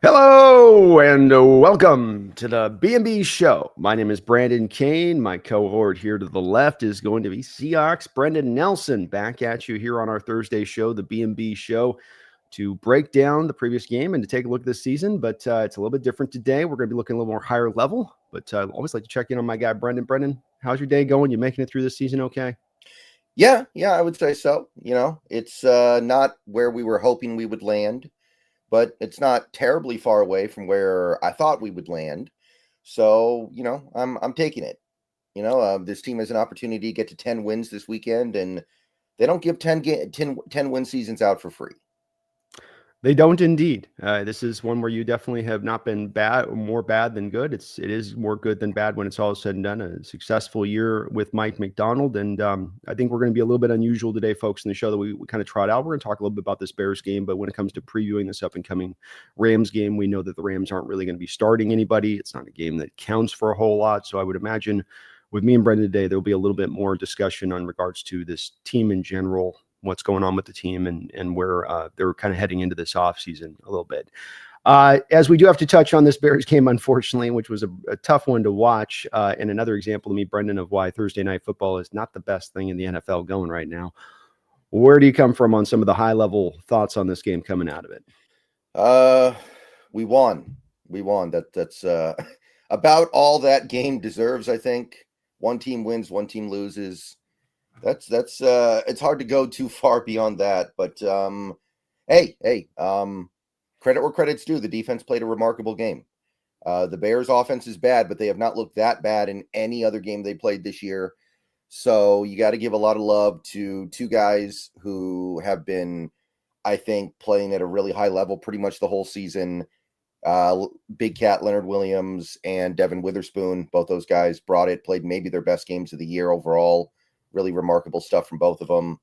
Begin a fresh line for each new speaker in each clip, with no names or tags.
Hello and welcome to the BNB Show. My name is Brandon Kane. My cohort here to the left is going to be Seahawks Brendan Nelson. Back at you here on our Thursday show, the BNB Show, to break down the previous game and to take a look at this season. But it's a little bit different today. We're going to be looking a little more higher level. But I always like to check in on my guy Brendan. Brendan, how's your day going? You making it through this season okay?
Yeah, I would say so. It's not where we were hoping we would land, but it's not terribly far away from where I thought we would land. So, I'm taking it. This team has an opportunity to get to 10 wins this weekend, and they don't give 10 win seasons out for free.
They don't indeed. This is one where you definitely have not been bad, more bad than good. It is more good than bad when it's all said and done. A successful year with Mike McDonald, and I think we're going to be a little bit unusual today, folks, in the show that we kind of trot out. We're going to talk a little bit about this Bears game, but when it comes to previewing this up and coming Rams game, we know that the Rams aren't really going to be starting anybody. It's not a game that counts for a whole lot, so I would imagine with me and Brendan today, there'll be a little bit more discussion on regards to this team in general, what's going on with the team and where they're kind of heading into this offseason a little bit. As we do have to touch on this Bears game, unfortunately, which was a tough one to watch, and another example to me, Brendan, of why Thursday night football is not the best thing in the NFL going right now. Where do you come from on some of the high-level thoughts on this game coming out of it?
We won. That's about all that game deserves, I think. One team wins, one team loses. That's it's hard to go too far beyond that, but hey, credit where credit's due. The defense played a remarkable game. The Bears offense is bad, but they have not looked that bad in any other game they played this year. So you got to give a lot of love to two guys who have been, I think, playing at a really high level pretty much the whole season. Big Cat Leonard Williams and Devin Witherspoon, both those guys brought it, played maybe their best games of the year overall. Really remarkable stuff from both of them.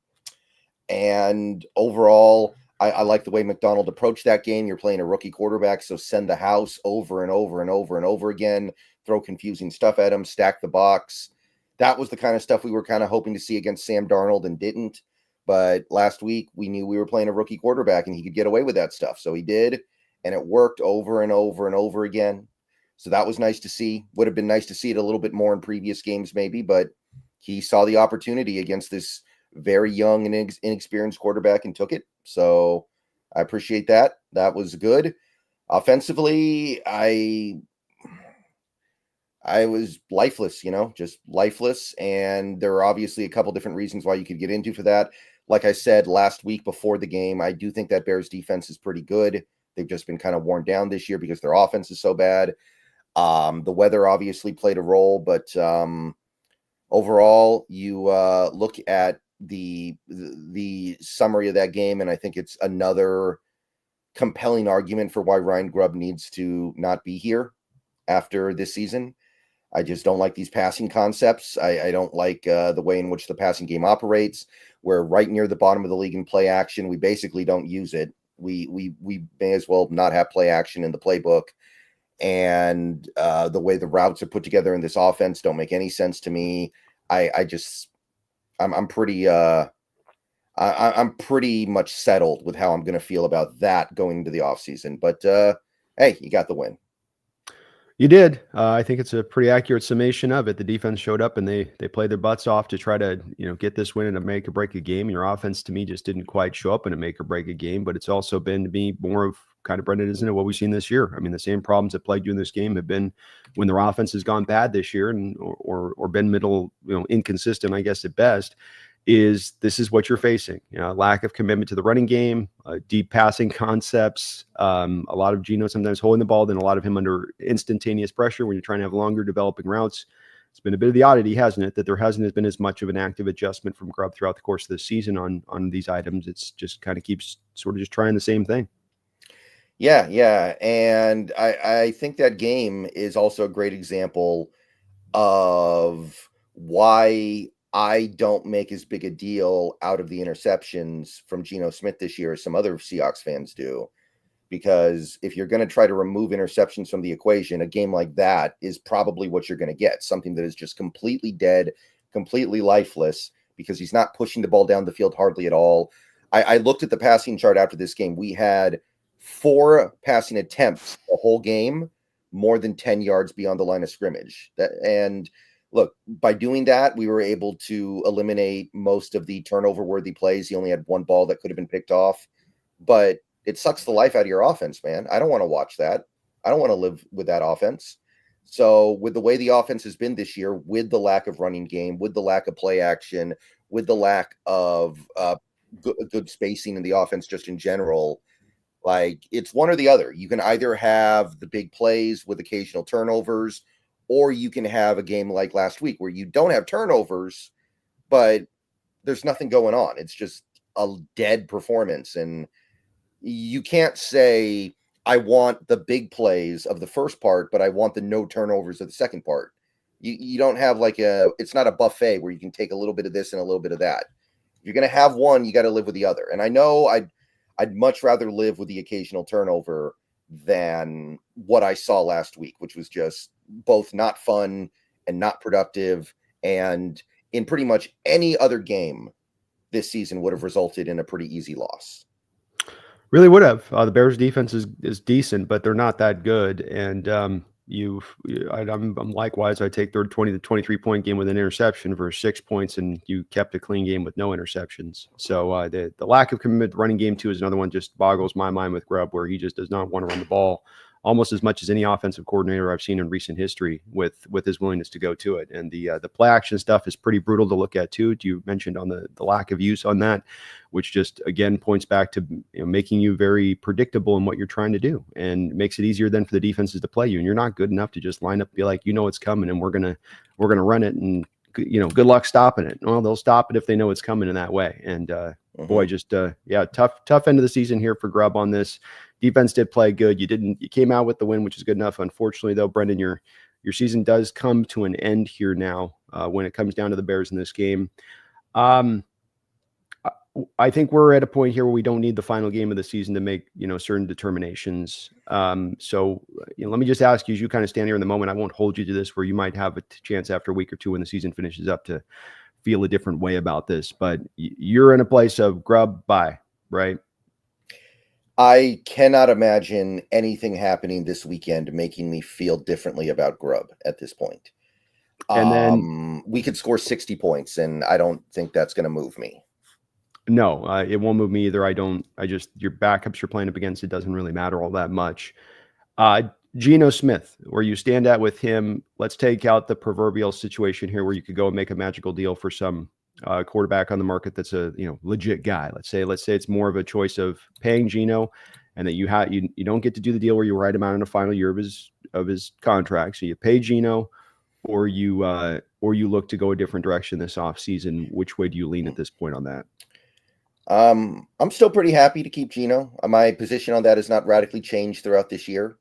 And overall, I like the way McDonald approached that game. You're playing a rookie quarterback, so send the house over and over and over and over again. Throw confusing stuff at him, stack the box. That was the kind of stuff we were kind of hoping to see against Sam Darnold and didn't. But last week, we knew we were playing a rookie quarterback and he could get away with that stuff. So he did, and it worked over and over and over again. So that was nice to see. Would have been nice to see it a little bit more in previous games maybe, but he saw the opportunity against this very young and inexperienced quarterback and took it. So I appreciate that. That was good. Offensively, I was lifeless, just lifeless. And there are obviously a couple different reasons why you could get into for that. Like I said last week before the game, I do think that Bears defense is pretty good. They've just been kind of worn down this year because their offense is so bad. The weather obviously played a role, but overall, you look at the summary of that game, and I think it's another compelling argument for why Ryan Grubb needs to not be here after this season. I just don't like these passing concepts. I don't like the way in which the passing game operates. We're right near the bottom of the league in play action. We basically don't use it. We may as well not have play action in the playbook. And the way the routes are put together in this offense don't make any sense to me. I'm pretty much settled with how I'm going to feel about that going into the offseason. But hey, you got the win.
You did. I think it's a pretty accurate summation of it. The defense showed up and they played their butts off to try to get this win in a make or break a game. Your offense to me just didn't quite show up in a make or break a game, but it's also been to me more of kind of Brendan, isn't it, what we've seen this year? I mean, the same problems that plagued you in this game have been when their offense has gone bad this year and or been middle, inconsistent, I guess at best. This is what you're facing. Lack of commitment to the running game, deep passing concepts, a lot of Geno sometimes holding the ball, then a lot of him under instantaneous pressure when you're trying to have longer developing routes. It's been a bit of the oddity, hasn't it, that there hasn't been as much of an active adjustment from Grubb throughout the course of the season on these items. It's just kind of keeps sort of just trying the same thing.
Yeah. And I think that game is also a great example of why I don't make as big a deal out of the interceptions from Geno Smith this year as some other Seahawks fans do. Because if you're going to try to remove interceptions from the equation, a game like that is probably what you're going to get. Something that is just completely dead, completely lifeless, because he's not pushing the ball down the field hardly at all. I looked at the passing chart after this game. We had 4 passing attempts the whole game, more than 10 yards beyond the line of scrimmage. And look, by doing that, we were able to eliminate most of the turnover-worthy plays. He only had 1 ball that could have been picked off, but it sucks the life out of your offense, man. I don't want to watch that. I don't want to live with that offense. So with the way the offense has been this year, with the lack of running game, with the lack of play action, with the lack of good spacing in the offense just in general, like, it's one or the other. You can either have the big plays with occasional turnovers, or you can have a game like last week where you don't have turnovers, but there's nothing going on. It's just a dead performance. And you can't say, I want the big plays of the first part, but I want the no turnovers of the second part. You don't have it's not a buffet where you can take a little bit of this and a little bit of that. If you're going to have one, you got to live with the other. And I know I'd much rather live with the occasional turnover than what I saw last week, which was just both not fun and not productive. And in pretty much any other game this season would have resulted in a pretty easy loss.
Really would have. The Bears defense is decent, but they're not that good. And I'm likewise. I take their 20 to 23 point game with an interception for 6 points, and you kept a clean game with no interceptions. So the lack of commitment to running game too is another one just boggles my mind with Grubb, where he just does not want to run the ball almost as much as any offensive coordinator I've seen in recent history with his willingness to go to it. And the play action stuff is pretty brutal to look at too. You mentioned on the lack of use on that, which just again points back to making you very predictable in what you're trying to do, and makes it easier then for the defenses to play you. And you're not good enough to just line up and be like, it's coming, and we're gonna run it, and good luck stopping it. Well, they'll stop it if they know it's coming in that way. And boy, just tough end of the season here for Grubb on this. Defense did play good. You came out with the win, which is good enough. Unfortunately, though, Brendan, your season does come to an end here now when it comes down to the Bears in this game. I think we're at a point here where we don't need the final game of the season to make certain determinations. So let me just ask you, as you kind of stand here in the moment, I won't hold you to this, where you might have a chance after a week or two when the season finishes up to feel a different way about this. But you're in a place of Grubb, bye, right?
I cannot imagine anything happening this weekend making me feel differently about Grubb at this point.
And then
we could score 60 points, and I don't think that's going to move me.
No, it won't move me either. Your backups you're playing up against, it doesn't really matter all that much. Geno Smith, where you stand at with him, let's take out the proverbial situation here where you could go and make a magical deal for some quarterback on the market that's a legit guy. Let's say it's more of a choice of paying Geno, and that you don't get to do the deal where you write him out in the final year of his contract. So you pay Geno, or you look to go a different direction this offseason. Which way do you lean at this point on that?
I'm still pretty happy to keep Geno. My position on that has not radically changed throughout this year.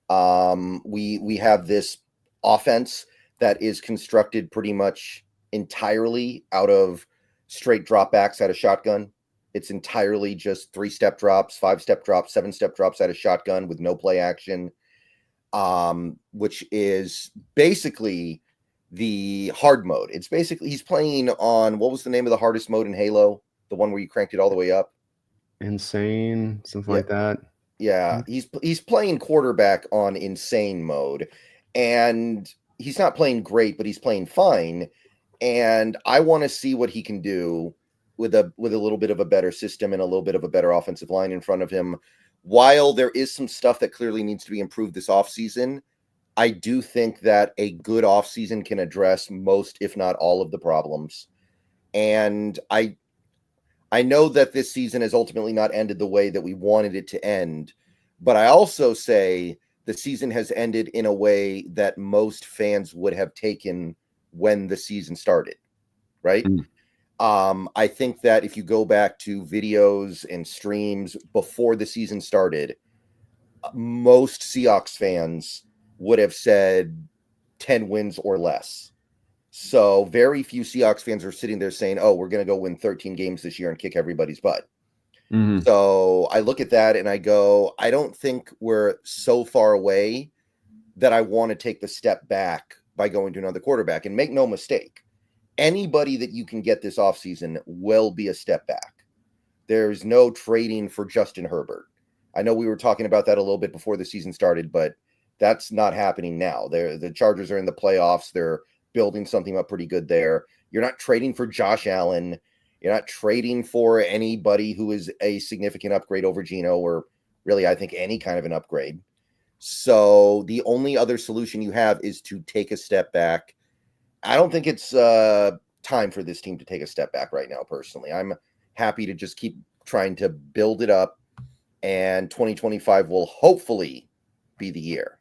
We have this offense that is constructed pretty much entirely out of straight dropbacks out of shotgun. It's entirely just 3-step drops, 5-step drops, 7-step drops out of shotgun with no play action, which is basically the hard mode. It's basically he's playing on, what was the name of the hardest mode in Halo? The one where you cranked it all the way up?
Insane, something like that.
Yeah, he's playing quarterback on insane mode, and he's not playing great, but he's playing fine. And I want to see what he can do with a little bit of a better system and a little bit of a better offensive line in front of him. While there is some stuff that clearly needs to be improved this offseason, I do think that a good offseason can address most, if not all, of the problems. And I know that this season has ultimately not ended the way that we wanted it to end, but I also say the season has ended in a way that most fans would have taken when the season started, right? I think that if you go back to videos and streams before the season started, most Seahawks fans would have said 10 wins or less. So very few Seahawks fans are sitting there saying, oh, we're going to go win 13 games this year and kick everybody's butt. Mm-hmm. So I look at that and I go, I don't think we're so far away that I want to take the step back by going to another quarterback. And make no mistake, anybody that you can get this offseason will be a step back. There's no trading for Justin Herbert. I know we were talking about that a little bit before the season started, but that's not happening now. The Chargers are in the playoffs. They're building something up pretty good there. You're not trading for Josh Allen. You're not trading for anybody who is a significant upgrade over Geno, or really, I think, any kind of an upgrade. So the only other solution you have is to take a step back. I don't think it's time for this team to take a step back right now, personally. I'm happy to just keep trying to build it up, and 2025 will hopefully be the year.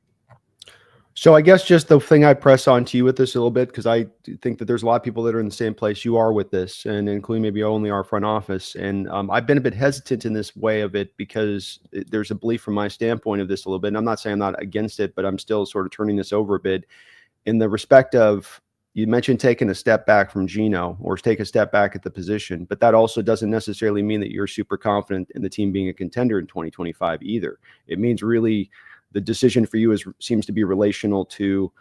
So I guess just the thing I press on to you with this a little bit, because I think that there's a lot of people that are in the same place you are with this, and including maybe only our front office. And I've been a bit hesitant in this way of it because there's a belief from my standpoint of this a little bit. And I'm not saying I'm not against it, but I'm still sort of turning this over a bit in the respect of, you mentioned taking a step back from Geno or take a step back at the position, but that also doesn't necessarily mean that you're super confident in the team being a contender in 2025 either. It means really the decision for you seems to be relational to,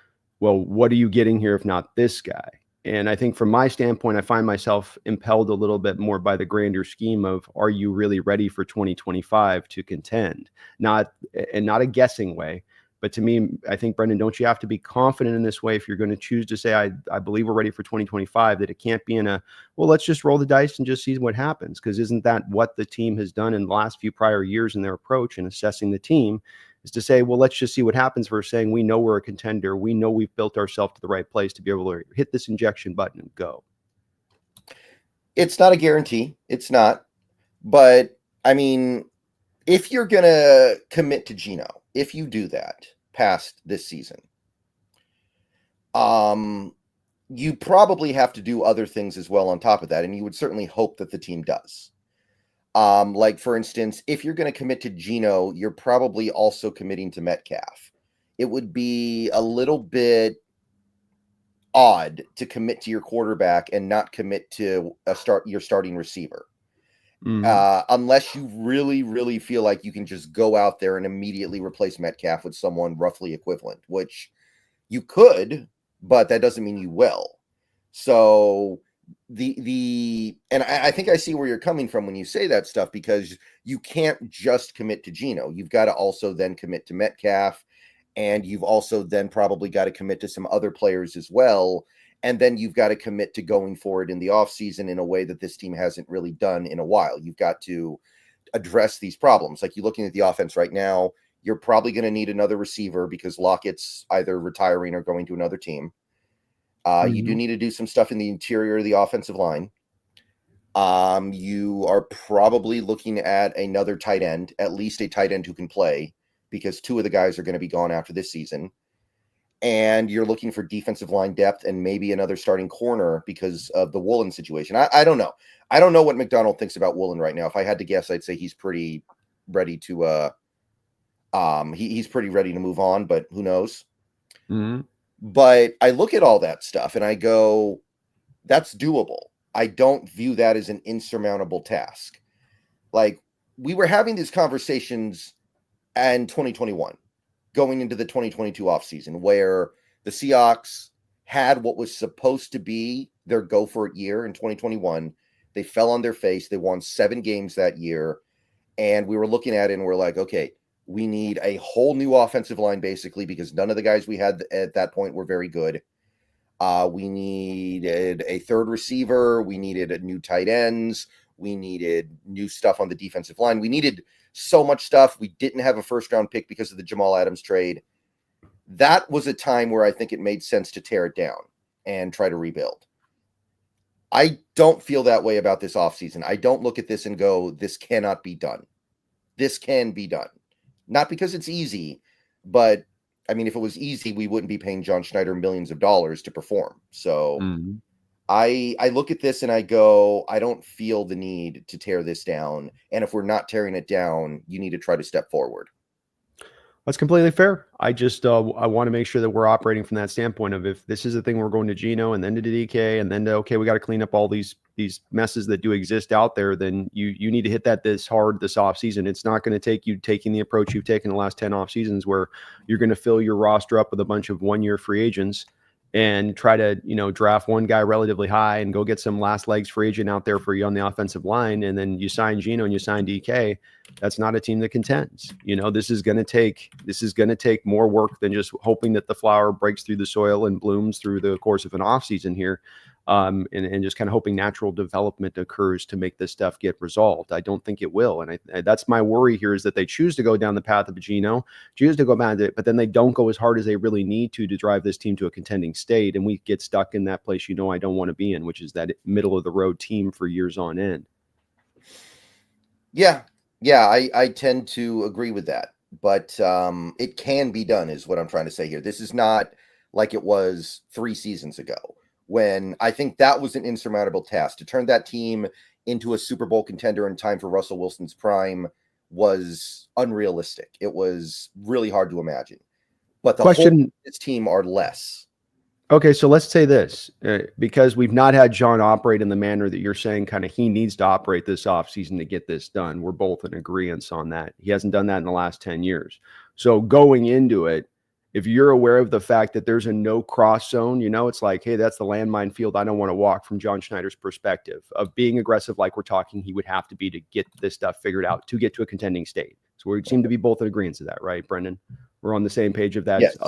well, what are you getting here if not this guy? And I think from my standpoint, I find myself impelled a little bit more by the grander scheme of, are you really ready for 2025 to contend? Not a guessing way. But to me, I think, Brendan, don't you have to be confident in this way if you're going to choose to say, I believe we're ready for 2025, that it can't be in a, well, let's just roll the dice and just see what happens? Because isn't that what the team has done in the last few prior years in their approach in assessing the team, is to say, well, let's just see what happens versus saying, we know we're a contender. We know we've built ourselves to the right place to be able to hit this injection button and go.
It's not a guarantee. It's not. But, I mean, if you're going to commit to Geno, if you do that past this season, you probably have to do other things as well on top of that. And you would certainly hope that the team does. Like, for instance, if you're going to commit to Geno, you're probably also committing to Metcalf. It would be a little bit odd to commit to your quarterback and not commit to your starting receiver. Unless you really, really feel like you can just go out there and immediately replace Metcalf with someone roughly equivalent, which you could, but that doesn't mean you will. So and I think I see where you're coming from when you say that stuff, because you can't just commit to Geno. You've got to also then commit to Metcalf, and you've also then probably got to commit to some other players as well. And then you've got to commit to going forward in the offseason in a way that this team hasn't really done in a while. You've got to address these problems. Like, you're looking at the offense right now, you're probably going to need another receiver because Lockett's either retiring or going to another team. You do need to do some stuff in the interior of the offensive line. You are probably looking at another tight end, at least a tight end who can play, because two of the guys are going to be gone after this season. And you're looking for defensive line depth and maybe another starting corner because of the Woolen situation. I don't know. I don't know what McDonald thinks about Woolen right now. If I had to guess, I'd say he's pretty ready to he's pretty ready to move on, but who knows? But I look at all that stuff and I go, that's doable. I don't view that as an insurmountable task. Like, we were having these conversations in 2021, going into the 2022 offseason, where the Seahawks had what was supposed to be their go-for-it year in 2021. They fell on their face. They won 7 games that year. And we were looking at it and we're like, okay, we need a whole new offensive line, basically, because none of the guys we had at that point were very good. We needed a third receiver. We needed new tight ends. We needed new stuff on the defensive line. We needed so much stuff. We didn't have a first-round pick because of the Jamal Adams trade. That was a time where I think it made sense to tear it down and try to rebuild. I don't feel that way about this offseason. I don't look at this and go, this cannot be done. This can be done. Not because it's easy, but, I mean, if it was easy, we wouldn't be paying John Schneider millions of dollars to perform. So I look at this and I go, I don't feel the need to tear this down. And if we're not tearing it down, you need to try to step forward.
That's completely fair. I just I want to make sure that we're operating from that standpoint of, if this is the thing, we're going to Geno and then to DK and then to, okay, we got to clean up all these messes that do exist out there, then you need to hit that this hard this offseason. It's not going to take you taking the approach you've taken the last 10 off seasons, where you're going to fill your roster up with a bunch of one-year free agents and try to, draft one guy relatively high and go get some last legs free agent out there for you on the offensive line. And then you sign Geno and you sign DK. That's not a team that contends. This is going to take more work than just hoping that the flower breaks through the soil and blooms through the course of an offseason here. And just kind of hoping natural development occurs to make this stuff get resolved. I don't think it will. And that's my worry here, is that they choose to go down the path of Geno, choose to go back to it, but then they don't go as hard as they really need to drive this team to a contending state. And we get stuck in that place, I don't want to be in, which is that middle of the road team for years on end.
Yeah. I tend to agree with that, but it can be done is what I'm trying to say here. This is not like it was 3 seasons ago, when I think that was an insurmountable task. To turn that team into a Super Bowl contender in time for Russell Wilson's prime was unrealistic. It was really hard to imagine. But the whole of this team are less.
Okay, so let's say this, because we've not had John operate in the manner that you're saying kind of he needs to operate this offseason to get this done. We're both in agreement on that. He hasn't done that in the last 10 years. So going into it, if you're aware of the fact that there's a no cross zone, it's like, hey, that's the landmine field I don't want to walk, from John Schneider's perspective of being aggressive like we're talking he would have to be to get this stuff figured out to get to a contending state. So we seem to be both in agreement to that, right, Brendan? We're on the same page of that.
Yes.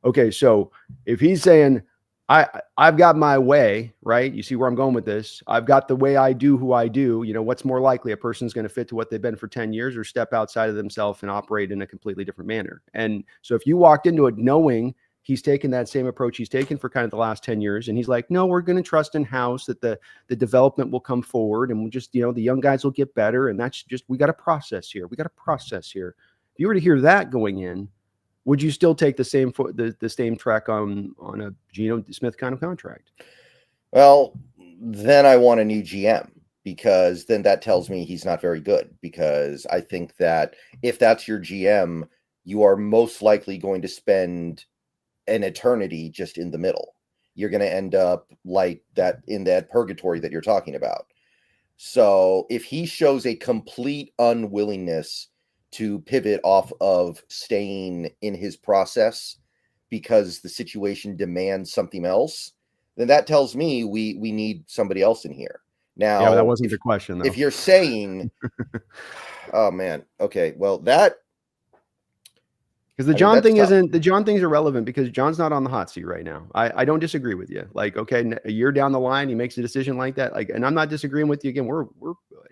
Okay, so if he's saying, I've got my way, right? You see where I'm going with this. I've got the way I do who I do. What's more likely, a person's going to fit to what they've been for 10 years or step outside of themselves and operate in a completely different manner. And so if you walked into it knowing he's taken that same approach he's taken for kind of the last 10 years, and he's like, no, we're going to trust in house that the development will come forward, and we'll just, the young guys will get better. And that's just, we got a process here. If you were to hear that going in, would you still take the same track on a Geno Smith kind of contract?
Well, then I want a new GM, because then that tells me he's not very good, because I think that if that's your GM, you are most likely going to spend an eternity just in the middle. You're going to end up like that in that purgatory that you're talking about. So if he shows a complete unwillingness to pivot off of staying in his process because the situation demands something else, then that tells me we need somebody else in here. Now,
yeah, that wasn't the question, though.
If you're saying, oh man, okay, well that,
because the John thing isn't, the John thing's irrelevant because John's not on the hot seat right now. I don't disagree with you. Like, okay, a year down the line, he makes a decision like that. Like, and I'm not disagreeing with you again. We're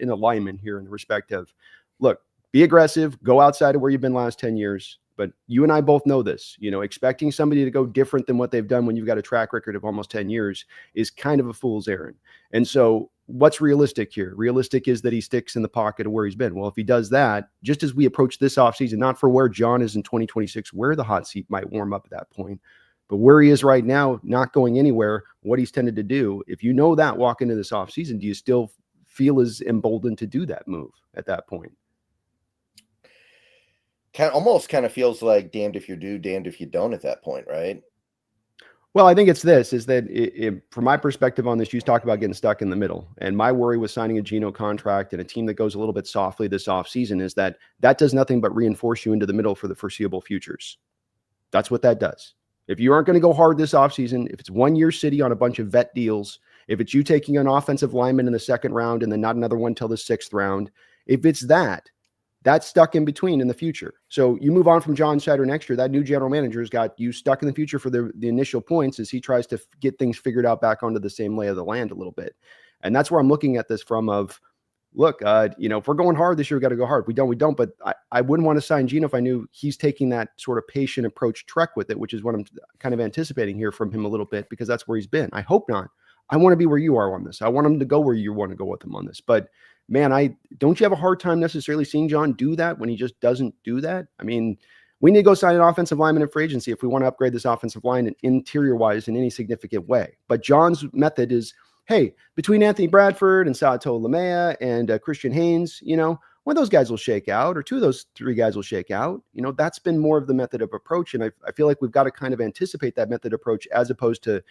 in alignment here in the respect of, look, be aggressive, go outside of where you've been last 10 years. But you and I both know this, expecting somebody to go different than what they've done when you've got a track record of almost 10 years is kind of a fool's errand. And so what's realistic here? Realistic is that he sticks in the pocket of where he's been. Well, if he does that, just as we approach this offseason, not for where John is in 2026, where the hot seat might warm up at that point, but where he is right now, not going anywhere, what he's tended to do. If you know that walk into this offseason, do you still feel as emboldened to do that move at that point?
Almost kind of feels like damned if you do, damned if you don't at that point, right?
Well, I think it's this, is that from my perspective on this, you talk about getting stuck in the middle. And my worry with signing a Geno contract and a team that goes a little bit softly this offseason is that does nothing but reinforce you into the middle for the foreseeable futures. That's what that does. If you aren't going to go hard this offseason, if it's 1 year city on a bunch of vet deals, if it's you taking an offensive lineman in the 2nd round and then not another one till the 6th round, if it's that's stuck in between in the future. So you move on from John Schneider next year, that new general manager's got you stuck in the future for the initial points as he tries to get things figured out back onto the same lay of the land a little bit. And that's where I'm looking at this from of, look, if we're going hard this year, we got to go hard. We don't, but I wouldn't want to sign Geno if I knew he's taking that sort of patient approach trek with it, which is what I'm kind of anticipating here from him a little bit, because that's where he's been. I hope not. I want to be where you are on this. I want him to go where you want to go with him on this. But man, don't you have a hard time necessarily seeing John do that when he just doesn't do that? I mean, we need to go sign an offensive lineman in free agency if we want to upgrade this offensive line and interior-wise in any significant way. But John's method is, hey, between Anthony Bradford and Sato Lamea and Christian Haynes, one of those guys will shake out, or 2 of those 3 guys will shake out. That's been more of the method of approach. And I feel like we've got to kind of anticipate that method approach as opposed to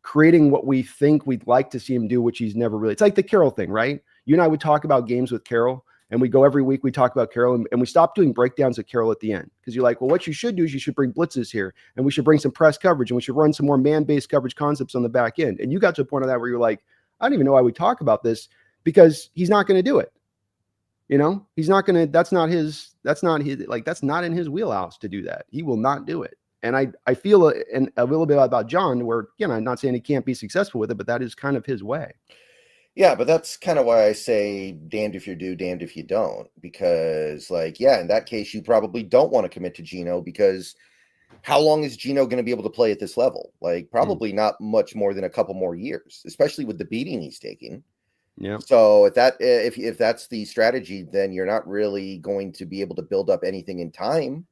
creating what we think we'd like to see him do, which he's never really. It's like the Carroll thing, right? You and I would talk about games with Carroll, And we go every week, we talk about Carroll, and we stop doing breakdowns of Carroll at the end. Because you're like, well, what you should do is you should bring blitzes here, and we should bring some press coverage, and we should run some more man-based coverage concepts on the back end. And you got to a point of that where you're like, I don't even know why we talk about this, because he's not going to do it. He's not going to, that's not in his wheelhouse to do that. He will not do it. And I feel a little bit about John, where, I'm not saying he can't be successful with it, but that is kind of his way.
Yeah, but that's kind of why I say damned if you do, damned if you don't. Because, in that case, you probably don't want to commit to Geno, because how long is Geno going to be able to play at this level? Probably not much more than a couple more years, especially with the beating he's taking.
Yeah.
So if that's the strategy, then you're not really going to be able to build up anything in time.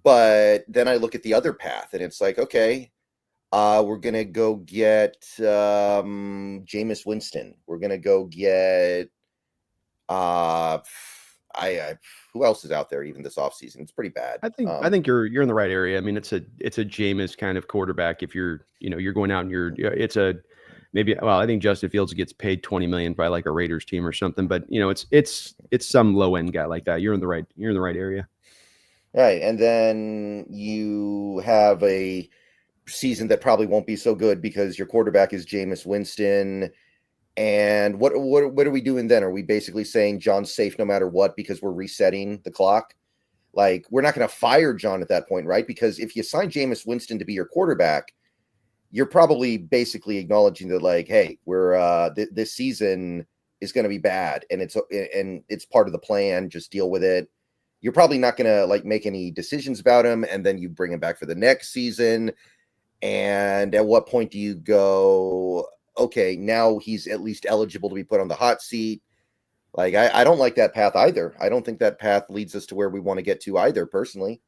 But then I look at the other path, and it's like, okay, we're gonna go get Jameis Winston. We're gonna go get who else is out there even this offseason? It's pretty bad.
I think you're in the right area. I mean, it's a Jameis kind of quarterback. If you're going out and I think Justin Fields gets paid $20 million by like a Raiders team or something, but it's some low end guy like that. You're in the right area.
Right. And then you have a season that probably won't be so good because your quarterback is Jameis Winston. And what are we doing then? Are we basically saying John's safe no matter what because we're resetting the clock? We're not going to fire John at that point, right? Because if you sign Jameis Winston to be your quarterback, you're probably basically acknowledging that, hey, we're this season is going to be bad, and it's part of the plan. Just deal with it. You're probably not going to make any decisions about him, and then you bring him back for the next season. And at what point do you go, okay, now he's at least eligible to be put on the hot seat? I don't like that path either. I don't think that path leads us to where we want to get to either, personally.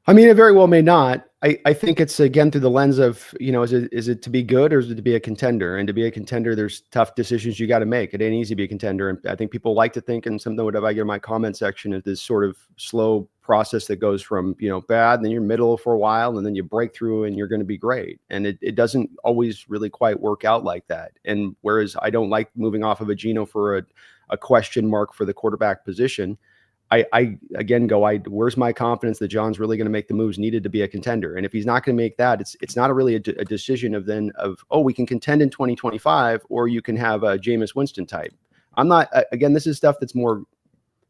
I mean, it very well may not. I think it's, again, through the lens of, is it to be good or is it to be a contender? And to be a contender, there's tough decisions you got to make. It ain't easy to be a contender. And I think people like to think, and something what I get in my comment section, is this sort of slow process that goes from, bad, and then you're middle for a while, and then you break through and you're going to be great. And it doesn't always really quite work out like that. And whereas I don't like moving off of a Geno for a question mark for the quarterback position, I again go, where's my confidence that John's really going to make the moves needed to be a contender? And if he's not going to make that, it's not really a decision of we can contend in 2025, or you can have a Jameis Winston type. I'm not, again, this is stuff that's more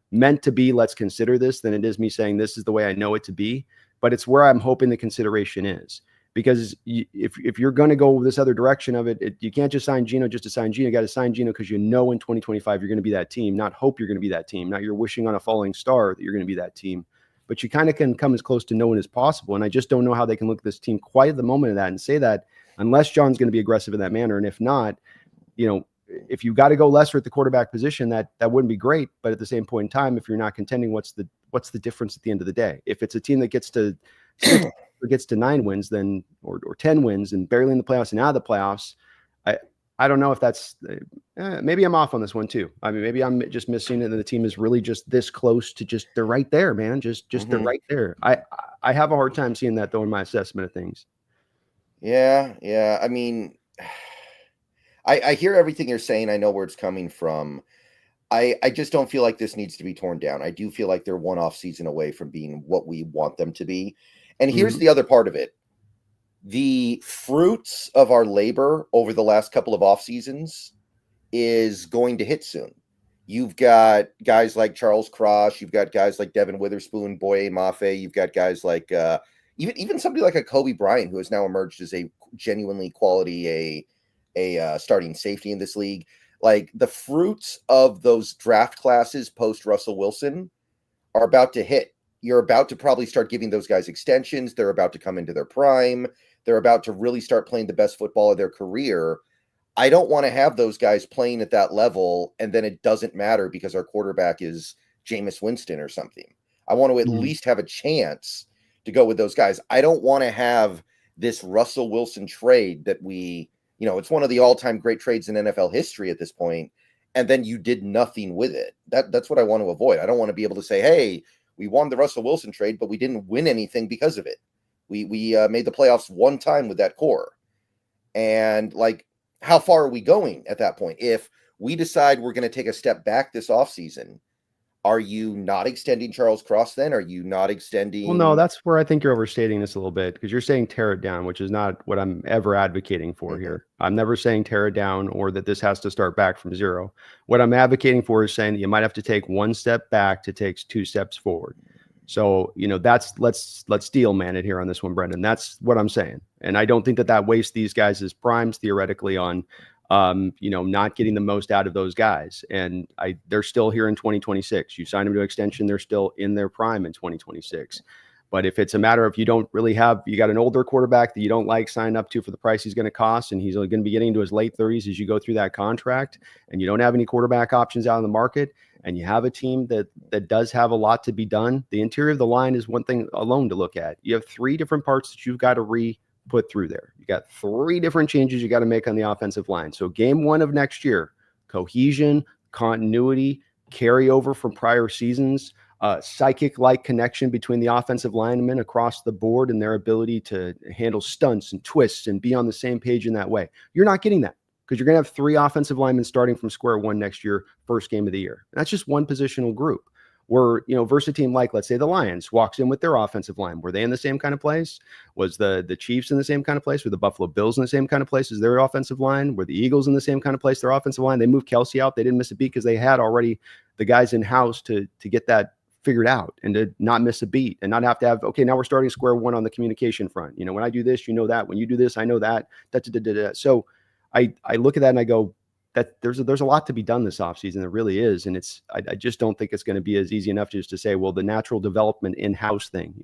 meant to be, let's consider this, than it is me saying this is the way I know it to be. But it's where I'm hoping the consideration is. Because if you're going to go this other direction of it, you can't just sign Geno just to sign Geno. You got to sign Geno because in 2025 you're going to be that team, not hope you're going to be that team, not you're wishing on a falling star that you're going to be that team. But you kind of can come as close to knowing as possible. And I just don't know how they can look at this team quite at the moment of that and say that, unless John's going to be aggressive in that manner. And if not, if you got to go lesser at the quarterback position, that wouldn't be great. But at the same point in time, if you're not contending, what's the difference at the end of the day? If it's a team that gets to 9 wins, then or 10 wins and barely in the playoffs and out of the playoffs, I don't know if that's maybe I'm off on this one too. I mean, maybe I'm just missing it, and the team is really just this close to they're right there, man. Just they're right there. I have a hard time seeing that though in my assessment of things.
Yeah. I mean, I hear everything you're saying. I know where it's coming from. I just don't feel like this needs to be torn down. I do feel like they're one off season away from being what we want them to be. And here's the other part of it. The fruits of our labor over the last couple of off seasons is going to hit soon. You've got guys like Charles Cross. You've got guys like Devin Witherspoon, Boye Mafe. You've got guys like even somebody like a Kobe Bryant, who has now emerged as a genuinely quality a starting safety in this league. The fruits of those draft classes post Russell Wilson are about to hit. You're about to probably start giving those guys extensions. They're about to come into their prime. They're about to really start playing the best football of their career. I don't want to have those guys playing at that level, and then it doesn't matter because our quarterback is Jameis Winston or something. I want to at least have a chance to go with those guys. I don't want to have this Russell Wilson trade that it's one of the all-time great trades in NFL history at this point, and then you did nothing with it. That's what I want to avoid. I don't want to be able to say, hey, we won the Russell Wilson trade, but we didn't win anything because of it. We made the playoffs one time with that core. And how far are we going at that point? If we decide we're going to take a step back this offseason, are you not extending Charles Cross then? Are you not extending?
Well, no, that's where I think you're overstating this a little bit, because you're saying tear it down, which is not what I'm ever advocating for here. I'm never saying tear it down or that this has to start back from zero. What I'm advocating for is saying that you might have to take one step back to take two steps forward. So, that's let's steel man it here on this one, Brendan. That's what I'm saying. And I don't think that wastes these guys' primes theoretically on not getting the most out of those guys. And they're still here in 2026. You sign them to extension, they're still in their prime in 2026. But if it's a matter of you don't really you got an older quarterback that you don't like signing up to for the price he's going to cost, and he's going to be getting into his late 30s as you go through that contract, and you don't have any quarterback options out in the market, and you have a team that does have a lot to be done, the interior of the line is one thing alone to look at. You have three different parts that you've got to put through there. You got three different changes you got to make on the offensive line. So game one of next year, cohesion, continuity, carryover from prior seasons, psychic-like connection between the offensive linemen across the board and their ability to handle stunts and twists and be on the same page in that way. You're not getting that, because you're going to have three offensive linemen starting from square one next year, first game of the year. And that's just one positional group. Where, versus a team like, let's say, the Lions walks in with their offensive line. Were they in the same kind of place? Was the Chiefs in the same kind of place? Were the Buffalo Bills in the same kind of place as their offensive line? Were the Eagles in the same kind of place, their offensive line? They moved Kelsey out. They didn't miss a beat because they had already the guys in-house to get that figured out and to not miss a beat and not have to have, okay, now we're starting square one on the communication front. When I do this, you know that. When you do this, I know that. So I look at that and I go, that there's a lot to be done this offseason. There really is. And I just don't think it's going to be as easy enough just to say, well, the natural development in-house thing,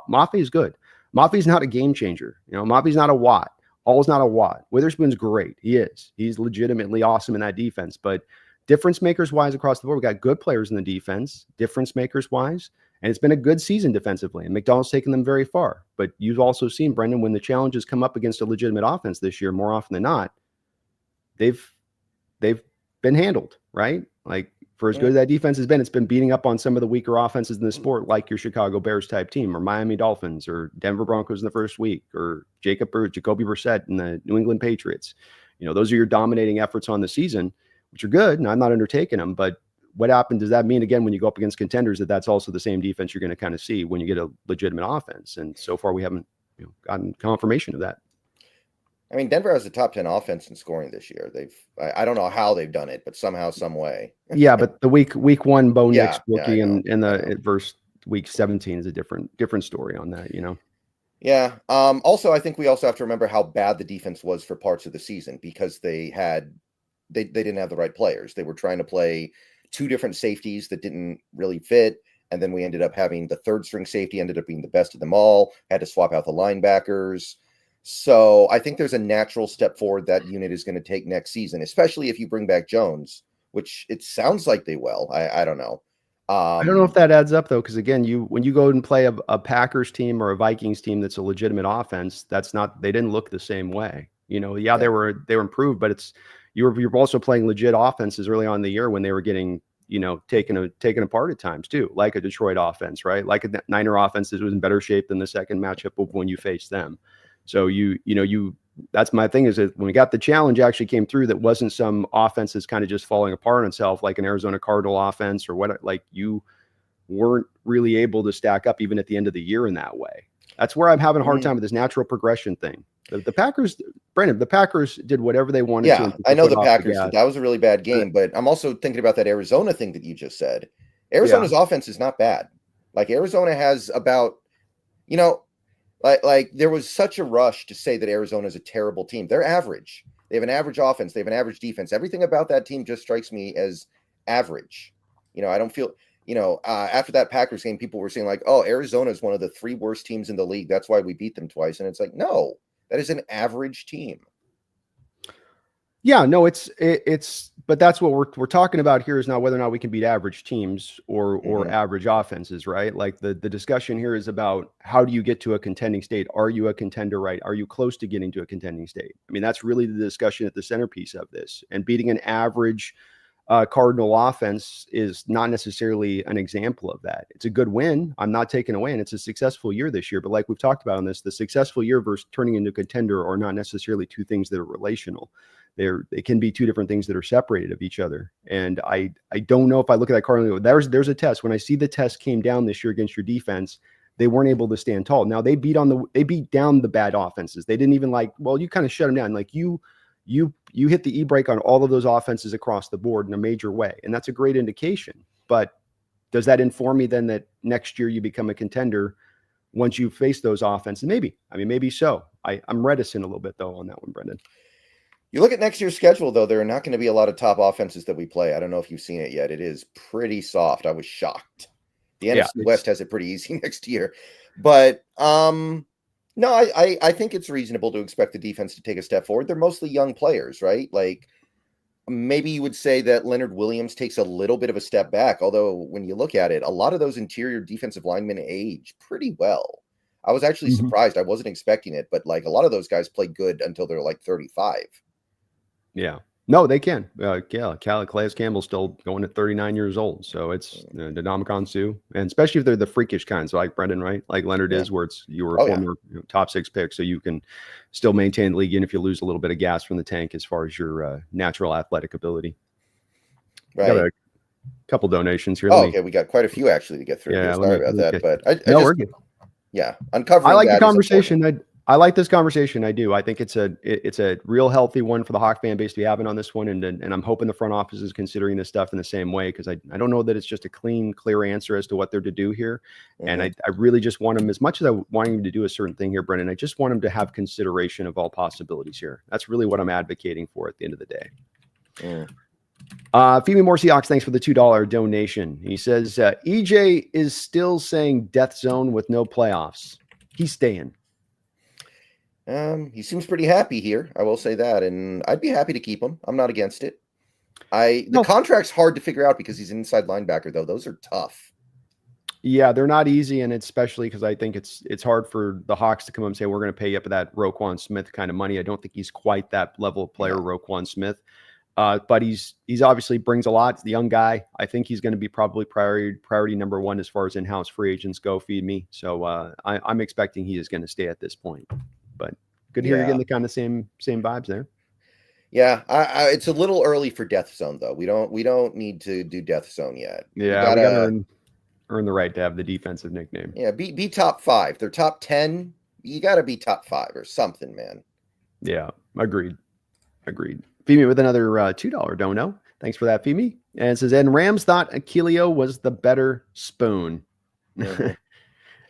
Mafe is good. Mafe's not a game changer. Mafe's not a Watt. All's not a Watt. Witherspoon's great. He is. He's legitimately awesome in that defense. But difference makers wise across the board, we got good players in the defense, difference makers wise. And it's been a good season defensively. And McDonald's taken them very far. But you've also seen, Brendan, when the challenges come up against a legitimate offense this year, more often than not, they've been handled, right? Like, for as good as that defense has been, it's been beating up on some of the weaker offenses in the sport, like your Chicago Bears type team or Miami Dolphins or Denver Broncos in the first week or Jacoby Brissett and the New England Patriots. Those are your dominating efforts on the season, which are good. And I'm not undertaking them, but what happened? Does that mean, again, when you go up against contenders, that's also the same defense you're going to kind of see when you get a legitimate offense? And so far we haven't gotten confirmation of that.
I mean, Denver has a top 10 offense in scoring this year. I don't know how they've done it, but somehow, some way.
Yeah, but the week one Bo
Yeah,
Nix rookie and the verse week 17 is a different story on that,
Yeah. Also, I think we also have to remember how bad the defense was for parts of the season because they didn't have the right players. They were trying to play two different safeties that didn't really fit. And then we ended up having the third string safety ended up being the best of them all, had to swap out the linebackers. So I think there's a natural step forward that unit is going to take next season, especially if you bring back Jones, which it sounds like they will. I don't know.
I don't know if that adds up though, because again, when you go and play a Packers team or a Vikings team that's a legitimate offense, they didn't look the same way. They were improved, but you're also playing legit offenses early on in the year when they were getting taken apart at times too, like a Detroit offense, right? Like a Niner offense that was in better shape than the second matchup of when you face them. So that's my thing is that when we got the challenge actually came through, that wasn't some offense that's kind of just falling apart on itself, like an Arizona Cardinal offense or what, like you weren't really able to stack up even at the end of the year in that way. That's where I'm having a hard time with this natural progression thing. The Packers, Brendan, the Packers did whatever they wanted to.
Yeah, I know the Packers did. That was a really bad game, but I'm also thinking about that Arizona thing that you just said. Arizona's offense is not bad. Like Arizona has about, like there was such a rush to say that Arizona is a terrible team. They're average. They have an average offense. They have an average defense. Everything about that team just strikes me as average. I don't feel, after that Packers game, people were saying like, oh, Arizona is one of the three worst teams in the league. That's why we beat them twice. And it's like, no, that is an average team.
Yeah, no, but that's what we're talking about here is not whether or not we can beat average teams or average offenses, right? Like the discussion here is about how do you get to a contending state? Are you a contender, right? Are you close to getting to a contending state? I mean, that's really the discussion at the centerpiece of this. And beating an average Cardinal offense is not necessarily an example of that. It's a good win. I'm not taking away, and it's a successful year this year. But like we've talked about on this, the successful year versus turning into a contender are not necessarily two things that are relational. They can be two different things that are separated of each other. And I don't know if I look at that card and go, there's a test. When I see the test came down this year against your defense, they weren't able to stand tall. Now they beat down the bad offenses. They didn't even you kind of shut them down. Like you hit the e-brake on all of those offenses across the board in a major way. And that's a great indication. But does that inform me then that next year you become a contender once you face those offenses? Maybe so. I'm reticent a little bit though on that one, Brendan.
You look at next year's schedule, though, there are not going to be a lot of top offenses that we play. I don't know if you've seen it yet. It is pretty soft. I was shocked. The NFC West has it pretty easy next year. But no, I think it's reasonable to expect the defense to take a step forward. They're mostly young players, right? Like maybe you would say that Leonard Williams takes a little bit of a step back. Although when you look at it, a lot of those interior defensive linemen age pretty well. I was actually surprised. I wasn't expecting it, but like a lot of those guys play good until they're like 35.
Yeah. No, they can. Calais Campbell's still going at 39 years old. So it's Ndamukong Suh, and especially if they're the freakish kinds, like Brendan, right? Like Leonard is, where you were a former top 6 pick, so you can still maintain the league, even if you lose a little bit of gas from the tank as far as your natural athletic ability.
Right.
Got a couple donations here.
Okay, we got quite a few actually to get through.
Yeah,
sorry about that, but
we're good.
Uncovering.
I like the conversation. I like this conversation. I do. I think it's a real healthy one for the Hawk fan base to be having on this one. And I'm hoping the front office is considering this stuff in the same way, because I don't know that it's just a clear answer as to what they're to do here. And I really just want them, as much as I want him to do a certain thing here, Brendan, I just want him to have consideration of all possibilities here. That's really what I'm advocating for at the end of the day. Phoebe Moore Seahawks, thanks for the $2 donation. He says, EJ is still saying death zone with no playoffs. He's staying.
He seems pretty happy here. I will say that, and I'd be happy to keep him. I'm not against it. The contract's hard to figure out because he's an inside linebacker, though. Those are tough.
Yeah, they're not easy, and especially because I think it's hard for the Hawks to come up and say we're going to pay you up at that Roquan Smith kind of money. I don't think he's quite that level of player, Roquan Smith. But he's obviously brings a lot. He's the young guy. I think he's going to be probably priority number one as far as in-house free agents go. Feed me. So I'm expecting he is going to stay at this point. But good to hear you're getting the kind of same vibes there. Yeah,
it's a little early for Death Zone though. We don't need to do Death Zone yet.
Yeah, we gotta earn the right to have the defensive nickname.
Yeah, be top 5. They're top 10. You got to be top 5 or something, man.
Yeah, agreed. Femi with another $2 dono. Thanks for that, Femi. And it says, and Rams thought Achilleo was the better spoon.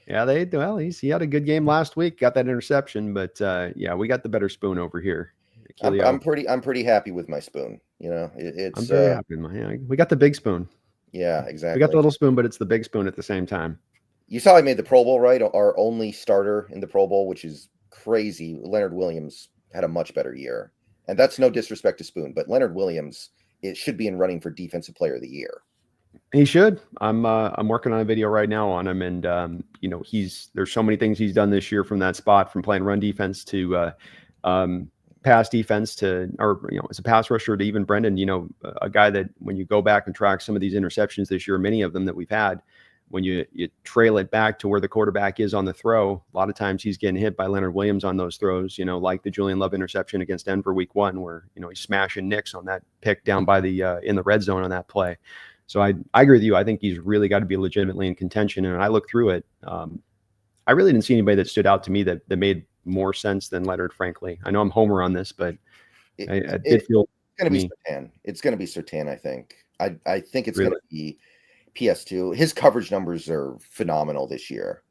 Yeah, he had a good game last week, got that interception, but we got the better spoon over here.
I'm pretty happy with my spoon. I'm
very happy with mine. We got the big spoon.
Yeah, exactly.
We got the little spoon, but it's the big spoon at the same time.
You saw I made the Pro Bowl, right? Our only starter in the Pro Bowl, which is crazy. Leonard Williams had a much better year, and that's no disrespect to Spoon, but Leonard Williams should be in running for Defensive Player of the Year.
He should. I'm working on a video right now on him, and there's so many things he's done this year, from that spot, from playing run defense to pass defense to, as a pass rusher to even Brendan, a guy that when you go back and track some of these interceptions this year, many of them that we've had, when you trail it back to where the quarterback is on the throw, a lot of times he's getting hit by Leonard Williams on those throws, like the Julian Love interception against Denver week 1, where, he's smashing nicks on that pick down by the in the red zone on that play. So I agree with you. I think he's really got to be legitimately in contention. And I looked through it. I really didn't see anybody that stood out to me that made more sense than Leonard, frankly. I know I'm homer on this, but I did feel
it's going to be Surtain. It's going to be Surtain, I think. I think it's going to be PS2. His coverage numbers are phenomenal this year.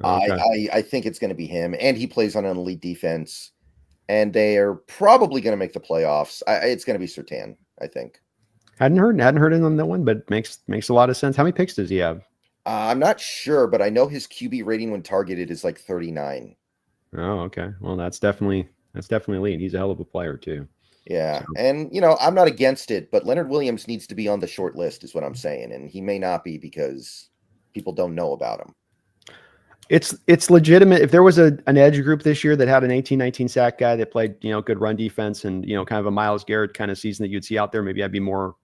Okay. I think it's going to be him, and he plays on an elite defense, and they are probably going to make the playoffs. It's going to be Surtain, I think.
Hadn't heard him on that one, but makes a lot of sense. How many picks does he have?
I'm not sure, but I know his QB rating when targeted is like 39.
Oh, okay. Well, that's definitely elite. He's a hell of a player too.
Yeah, so. And I'm not against it, but Leonard Williams needs to be on the short list, is what I'm saying, and he may not be because people don't know about him.
It's legitimate. If there was an edge group this year that had an 18-19 sack guy that played good run defense and kind of a Myles Garrett kind of season that you'd see out there, maybe I'd be more.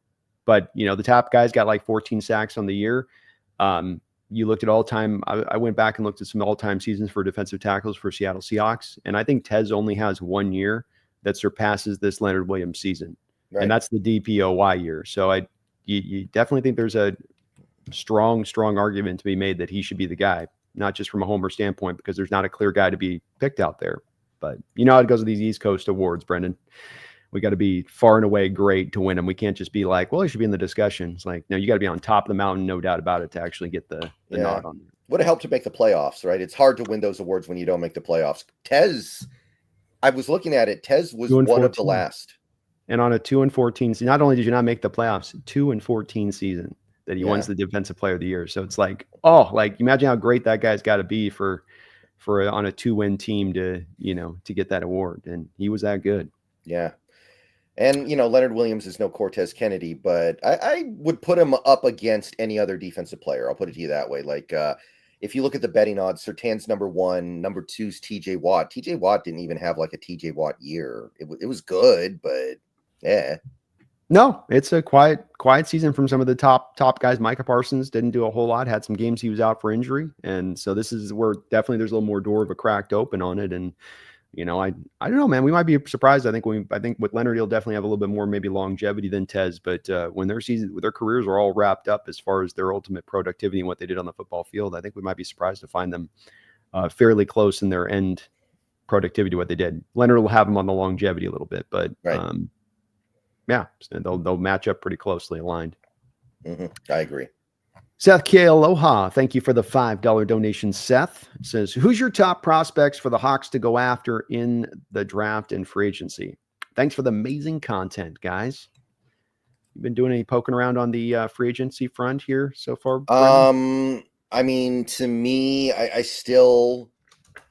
But the top guys got like 14 sacks on the year. You looked at all time. I went back and looked at some all-time seasons for defensive tackles for Seattle Seahawks, and I think Tez only has 1 year that surpasses this Leonard Williams season.
Right.
And that's the DPOY year. So you definitely think there's a strong argument to be made that he should be the guy, not just from a homer standpoint, because there's not a clear guy to be picked out there. But you know how it goes with these East Coast awards, Brendan. We got to be far and away great to win them. We can't just be like, well, he should be in the discussion. It's like, no, you got to be on top of the mountain, no doubt about it, to actually get the nod on there.
Would have helped to make the playoffs, right? It's hard to win those awards when you don't make the playoffs. Tez, I was looking at it. Tez was one of the last.
And on a 2-14 season, not only did you not make the playoffs, 2-14 season that he wins the Defensive Player of the Year. So it's like, imagine how great that guy's got to be for on a 2-win team to get that award. And he was that good.
Yeah. And, Leonard Williams is no Cortez Kennedy, but I would put him up against any other defensive player. I'll put it to you that way. Like, if you look at the betting odds, Surtain's number 1, number 2's TJ Watt. TJ Watt didn't even have like a TJ Watt year. It was good, but yeah. No,
it's a quiet season from some of the top guys. Micah Parsons didn't do a whole lot, had some games he was out for injury. And so this is where definitely there's a little more door of a cracked open on it. And, I don't know, man, we might be surprised. I think with Leonard, he'll definitely have a little bit more maybe longevity than Tez, but when their careers are all wrapped up as far as their ultimate productivity and what they did on the football field, I think we might be surprised to find them fairly close in their end productivity to what they did. Leonard will have them on the longevity a little bit, but
right.
Yeah, they'll match up pretty closely aligned.
Mm-hmm. I agree.
Seth K. Aloha, thank you for the $5 donation. Seth says, who's your top prospects for the Hawks to go after in the draft and free agency? Thanks for the amazing content, guys. You've been doing any poking around on the free agency front here so far, Brendan?
I mean, to me, I still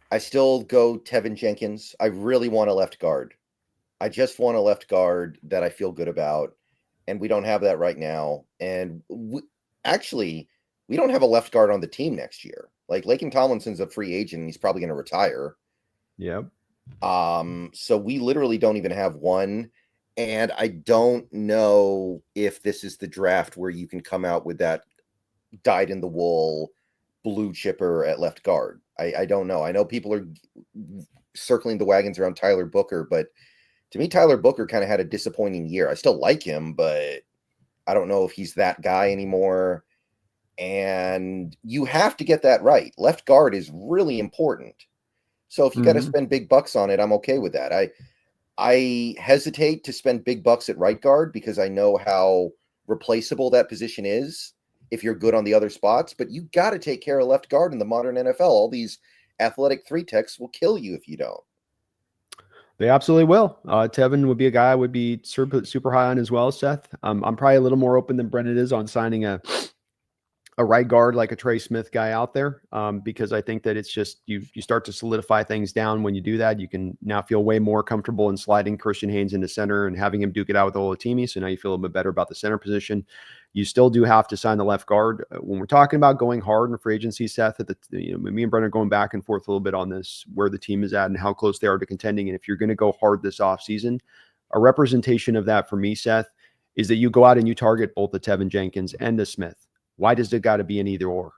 go Tevin Jenkins. I really want a left guard. I just want a left guard that I feel good about, and we don't have that right now. And actually, we don't have a left guard on the team next year. Like, Laken Tomlinson's a free agent. He's probably going to retire.
Yep.
So we literally don't even have one. And I don't know if this is the draft where you can come out with that dyed-in-the-wool blue chipper at left guard. I don't know. I know people are circling the wagons around Tyler Booker, but to me, Tyler Booker kind of had a disappointing year. I still like him, but I don't know if he's that guy anymore. And you have to get that right. Left guard is really important. So if you got to spend big bucks on it, I'm okay with that. I hesitate to spend big bucks at right guard because I know how replaceable that position is if you're good on the other spots. But you got to take care of left guard in the modern NFL. All these athletic 3-techs will kill you if you don't.
They absolutely will. Tevin would be a guy I would be super high on as well, Seth. I'm probably a little more open than Brendan is on signing a right guard like a Trey Smith guy out there because I think that it's just you start to solidify things down when you do that. You can now feel way more comfortable in sliding Christian Haynes into center and having him duke it out with Olatimi. So now you feel a little bit better about the center position. You still do have to sign the left guard. When we're talking about going hard in free agency, Seth, me and Brendan are going back and forth a little bit on this, where the team is at and how close they are to contending. And if you're going to go hard this offseason, a representation of that for me, Seth, is that you go out and you target both the Tevin Jenkins and the Smith. Why does it got to be an either or?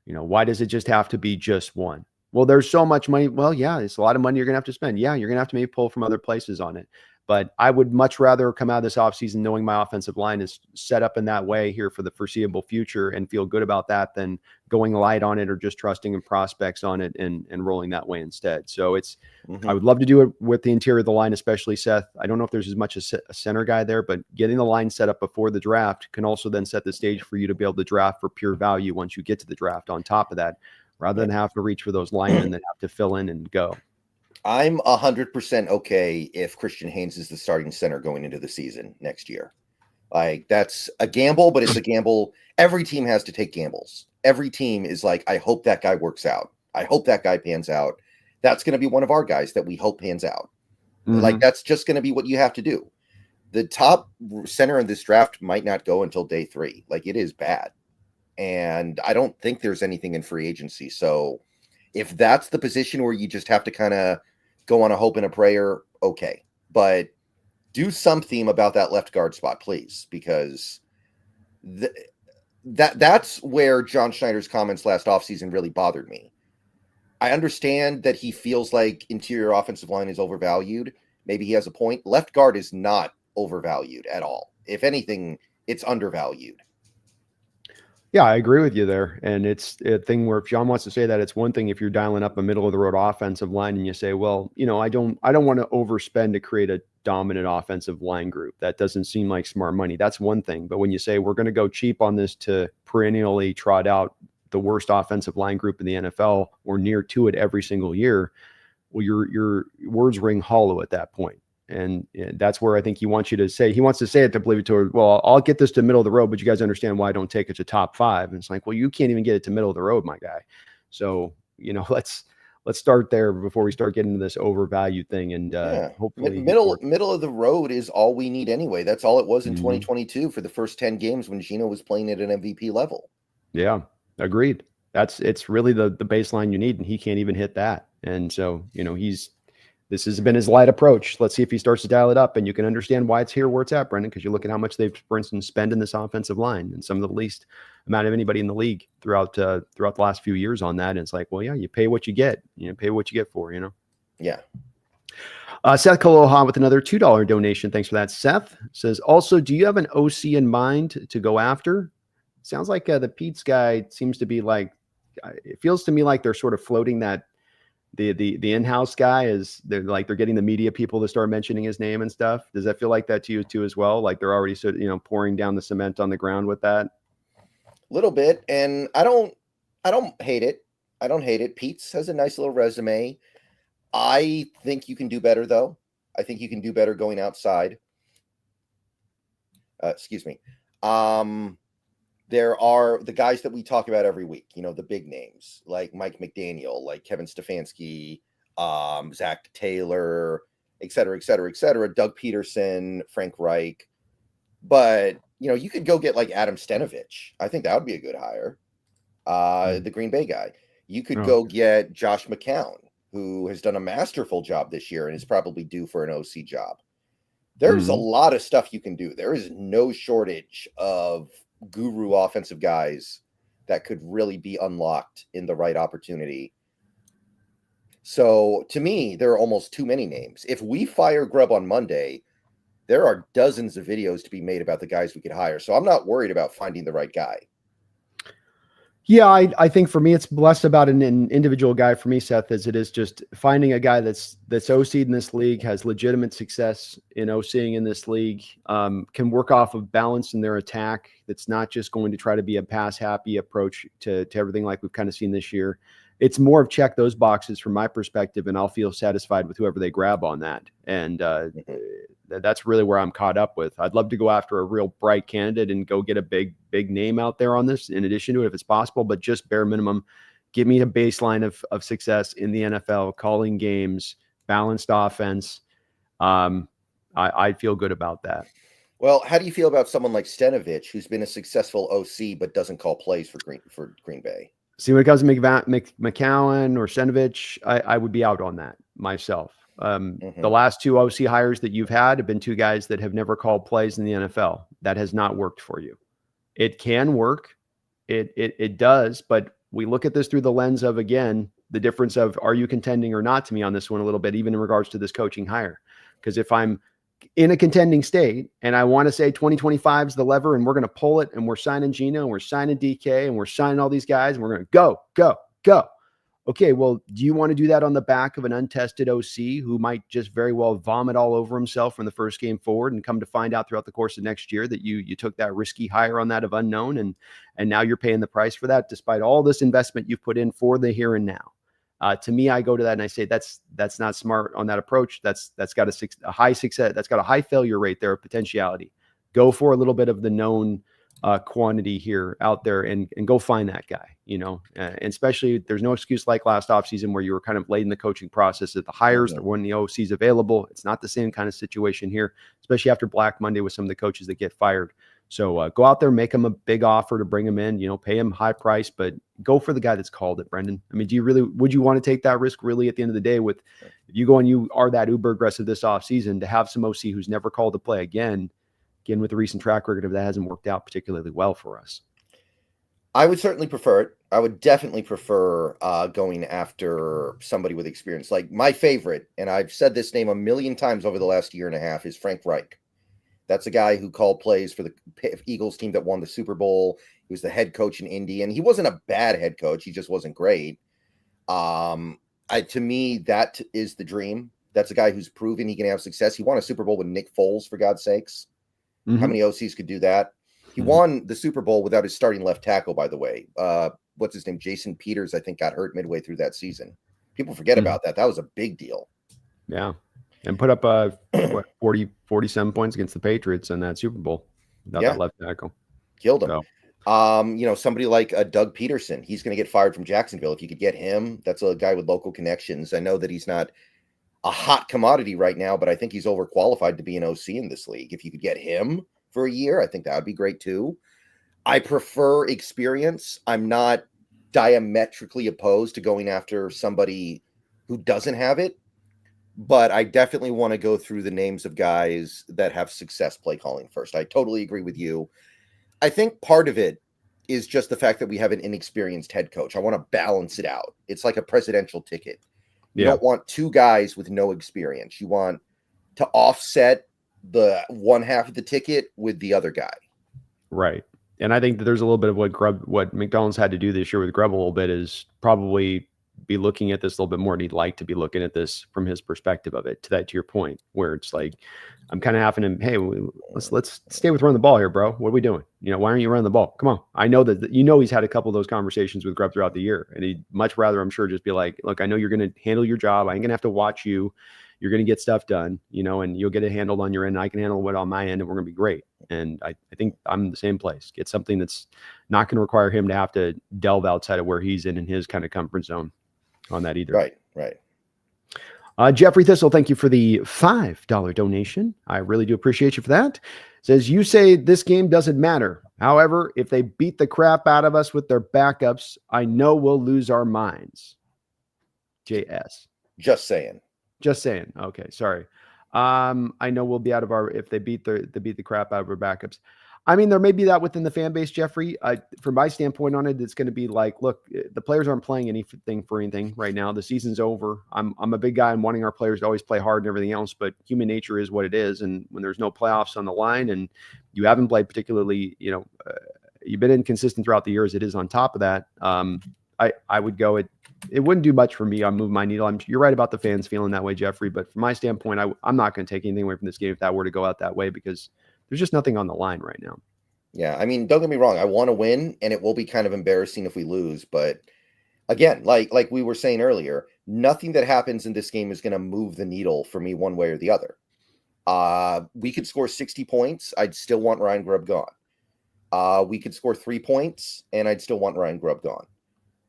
Why does it just have to be just one? Well, there's so much money. Well, yeah, it's a lot of money you're going to have to spend. Yeah, you're going to have to maybe pull from other places on it. But I would much rather come out of this offseason knowing my offensive line is set up in that way here for the foreseeable future and feel good about that than going light on it or just trusting in prospects on it and rolling that way instead. So I would love to do it with the interior of the line, especially Seth. I don't know if there's as much a center guy there, but getting the line set up before the draft can also then set the stage for you to be able to draft for pure value once you get to the draft on top of that, rather than have to reach for those linemen that have to fill in and go.
I'm 100% okay if Christian Haynes is the starting center going into the season next year. Like, that's a gamble, but it's a gamble. Every team has to take gambles. Every team is like, I hope that guy works out. I hope that guy pans out. That's going to be one of our guys that we hope pans out. Like, that's just going to be what you have to do. The top center in this draft might not go until day 3. Like, it is bad. And I don't think there's anything in free agency. So if that's the position where you just have to kind of go on a hope and a prayer, okay. But do something about that left guard spot, please, because that's where John Schneider's comments last offseason really bothered me. I understand that he feels like interior offensive line is overvalued, maybe he has a point. Left guard is not overvalued at all. If anything, it's undervalued.
Yeah, I agree with you there. And it's a thing where if John wants to say that, it's one thing if you're dialing up a middle of the road offensive line and you say, well, I don't want to overspend to create a dominant offensive line group. That doesn't seem like smart money. That's one thing. But when you say we're going to go cheap on this to perennially trot out the worst offensive line group in the NFL or near to it every single year, well, your words ring hollow at that point. And that's where I think he wants to say it to believe it to, well, I'll get this to middle of the road, but you guys understand why I don't take it to top 5. And it's like, well, you can't even get it to middle of the road, my guy. So, let's start there before we start getting into this overvalued thing. And hopefully
middle of the road is all we need anyway. That's all it was in 2022 for the first 10 games when Gino was playing at an MVP level.
Yeah, agreed. It's really the baseline you need, and he can't even hit that. And so, this has been his light approach. Let's see if he starts to dial it up, and you can understand why it's here where it's at, Brendan, because you look at how much they've, for instance, spent in this offensive line, and some of the least amount of anybody in the league throughout the last few years on that. And it's like, well, yeah, you pay what you get. Pay what you get for.
Yeah.
Seth Kaloha with another $2 donation. Thanks for that, Seth. Says, also, do you have an OC in mind to go after? Sounds like the Pete's guy seems to be like, it feels to me like they're sort of floating that the in-house guy is they're getting the media people to start mentioning his name and stuff. Does that feel like that to you too as well? Like they're already sort of, pouring down the cement on the ground with that?
A little bit. And I don't hate it. I don't hate it. Pete's has a nice little resume. I think you can do better though. I think you can do better going outside. Excuse me. There are the guys that we talk about every week, the big names like Mike McDaniel, like Kevin Stefanski, Zach Taylor, et cetera, et cetera, et cetera, Doug Peterson, Frank Reich. But, you could go get like Adam Stenovich. I think that would be a good hire. The Green Bay guy. You could go get Josh McCown, who has done a masterful job this year and is probably due for an OC job. There's a lot of stuff you can do. There is no shortage of guru offensive guys that could really be unlocked in the right opportunity. So to me, there are almost too many names. If we fire Grubb on Monday, there are dozens of videos to be made about the guys we could hire. So I'm not worried about finding the right guy.
Yeah, I think for me, it's less about an individual guy for me, Seth, as it is just finding a guy that's OC'd in this league, has legitimate success in OCing in this league, can work off of balance in their attack. That's not just going to try to be a pass happy approach to everything like we've kind of seen this year. It's more of check those boxes from my perspective, and I'll feel satisfied with whoever they grab on that. And that's really where I'm caught up with. I'd love to go after a real bright candidate and go get a big name out there on this in addition to it if it's possible, but just bare minimum, give me a baseline of success in the NFL, calling games, balanced offense. I feel good about that.
Well, how do you feel about someone like Stenovich, who's been a successful OC but doesn't call plays for Green Bay?
See, when it comes to McCown or Stenovich, I would be out on that myself. The last two OC hires that you've had have been two guys that have never called plays in the NFL. That has not worked for you. It can work. It does, but we look at this through the lens of, again, the difference of, are you contending or not to me on this one a little bit, even in regards to this coaching hire? Because if I'm in a contending state and I want to say 2025 is the lever and we're going to pull it and we're signing Gino and we're signing DK and we're signing all these guys and we're going to go. Okay, well, do you want to do that on the back of an untested OC who might just very well vomit all over himself from the first game forward and come to find out throughout the course of next year that you took that risky hire on that of unknown and now you're paying the price for that despite all this investment you've put in for the here and now? To me, I go to that and I say that's not smart on that approach. That's got a high success. That's got a high failure rate there of potentiality. Go for a little bit of the known quantity here out there and go find that guy, and especially there's no excuse like last offseason where you were kind of late in the coaching process at the hires or when the OC's available. It's not the same kind of situation here, especially after Black Monday with some of the coaches that get fired. So go out there, make them a big offer to bring them in, pay them high price, but go for the guy that's called it, Brendan. I mean, would you want to take that risk really at the end of the day if you go and you are that uber aggressive this offseason to have some OC who's never called to play again with the recent track record of that hasn't worked out particularly well for us?
I would certainly prefer it. I would definitely prefer going after somebody with experience. Like my favorite, and I've said this name a million times over the last year and a half, is Frank Reich. That's a guy who called plays for the Eagles team that won the Super Bowl. He was the head coach in Indy, and he wasn't a bad head coach. He just wasn't great. To me, that is the dream. That's a guy who's proven he can have success. He won a Super Bowl with Nick Foles, for God's sakes. How many OCs could do that? He won the Super Bowl without his starting left tackle, by the way. What's his name? Jason Peters, I think, got hurt midway through that season. People forget about that. That was a big deal.
Yeah. And put up 47 points against the Patriots in that Super Bowl without that left tackle.
Killed him. So. Somebody like Doug Peterson, he's going to get fired from Jacksonville. If you could get him, that's a guy with local connections. I know that he's not a hot commodity right now, but I think he's overqualified to be an OC in this league. If you could get him for a year, I think that would be great too. I prefer experience. I'm not diametrically opposed to going after somebody who doesn't have it, but I definitely want to go through the names of guys that have success play calling first. I totally agree with you. I think part of it is just the fact that we have an inexperienced head coach. I want to balance it out. It's like a presidential ticket. You don't want two guys with no experience. You want to offset the one half of the ticket with the other guy.
Right. And I think that there's a little bit of what McDonald's had to do this year with Grubb a little bit is probably be looking at this a little bit more. And he'd like to be looking at this from his perspective of it, to your point, where it's like, I'm kind of having him, hey, let's stay with running the ball here, bro. What are we doing? Why aren't you running the ball? Come on. I know that, he's had a couple of those conversations with Grubb throughout the year, and he'd much rather, I'm sure, just be like, look, I know you're going to handle your job. I ain't going to have to watch you. You're going to get stuff done, and you'll get it handled on your end. I can handle it on my end, and we're going to be great. And I think I'm in the same place. Get something that's not going to require him to have to delve outside of where he's in his kind of comfort zone on that either.
Right.
Jeffrey Thistle, thank you for the $5 donation. I really do appreciate you for that. Says, you say this game doesn't matter. However, if they beat the crap out of us with their backups, I know we'll lose our minds. JS.
Just saying.
Okay, sorry. I know we'll be out of if they beat the crap out of our backups. I mean, there may be that within the fan base, Jeffrey. From my standpoint on it, it's going to be like, look, the players aren't playing anything for anything right now. The season's over. I'm a big guy in wanting our players to always play hard and everything else, but human nature is what it is. And when there's no playoffs on the line and you haven't played particularly, you've been inconsistent throughout the year as it is on top of that. I would go it wouldn't do much for me on moving my needle. You're right about the fans feeling that way, Jeffrey, but from my standpoint, I'm not going to take anything away from this game if that were to go out that way, because there's just nothing on the line right now.
Yeah, I mean, don't get me wrong. I want to win, and it will be kind of embarrassing if we lose. But again, like we were saying earlier, nothing that happens in this game is going to move the needle for me one way or the other. We could score 60 points. I'd still want Ryan Grubb gone. We could score 3 points, and I'd still want Ryan Grubb gone.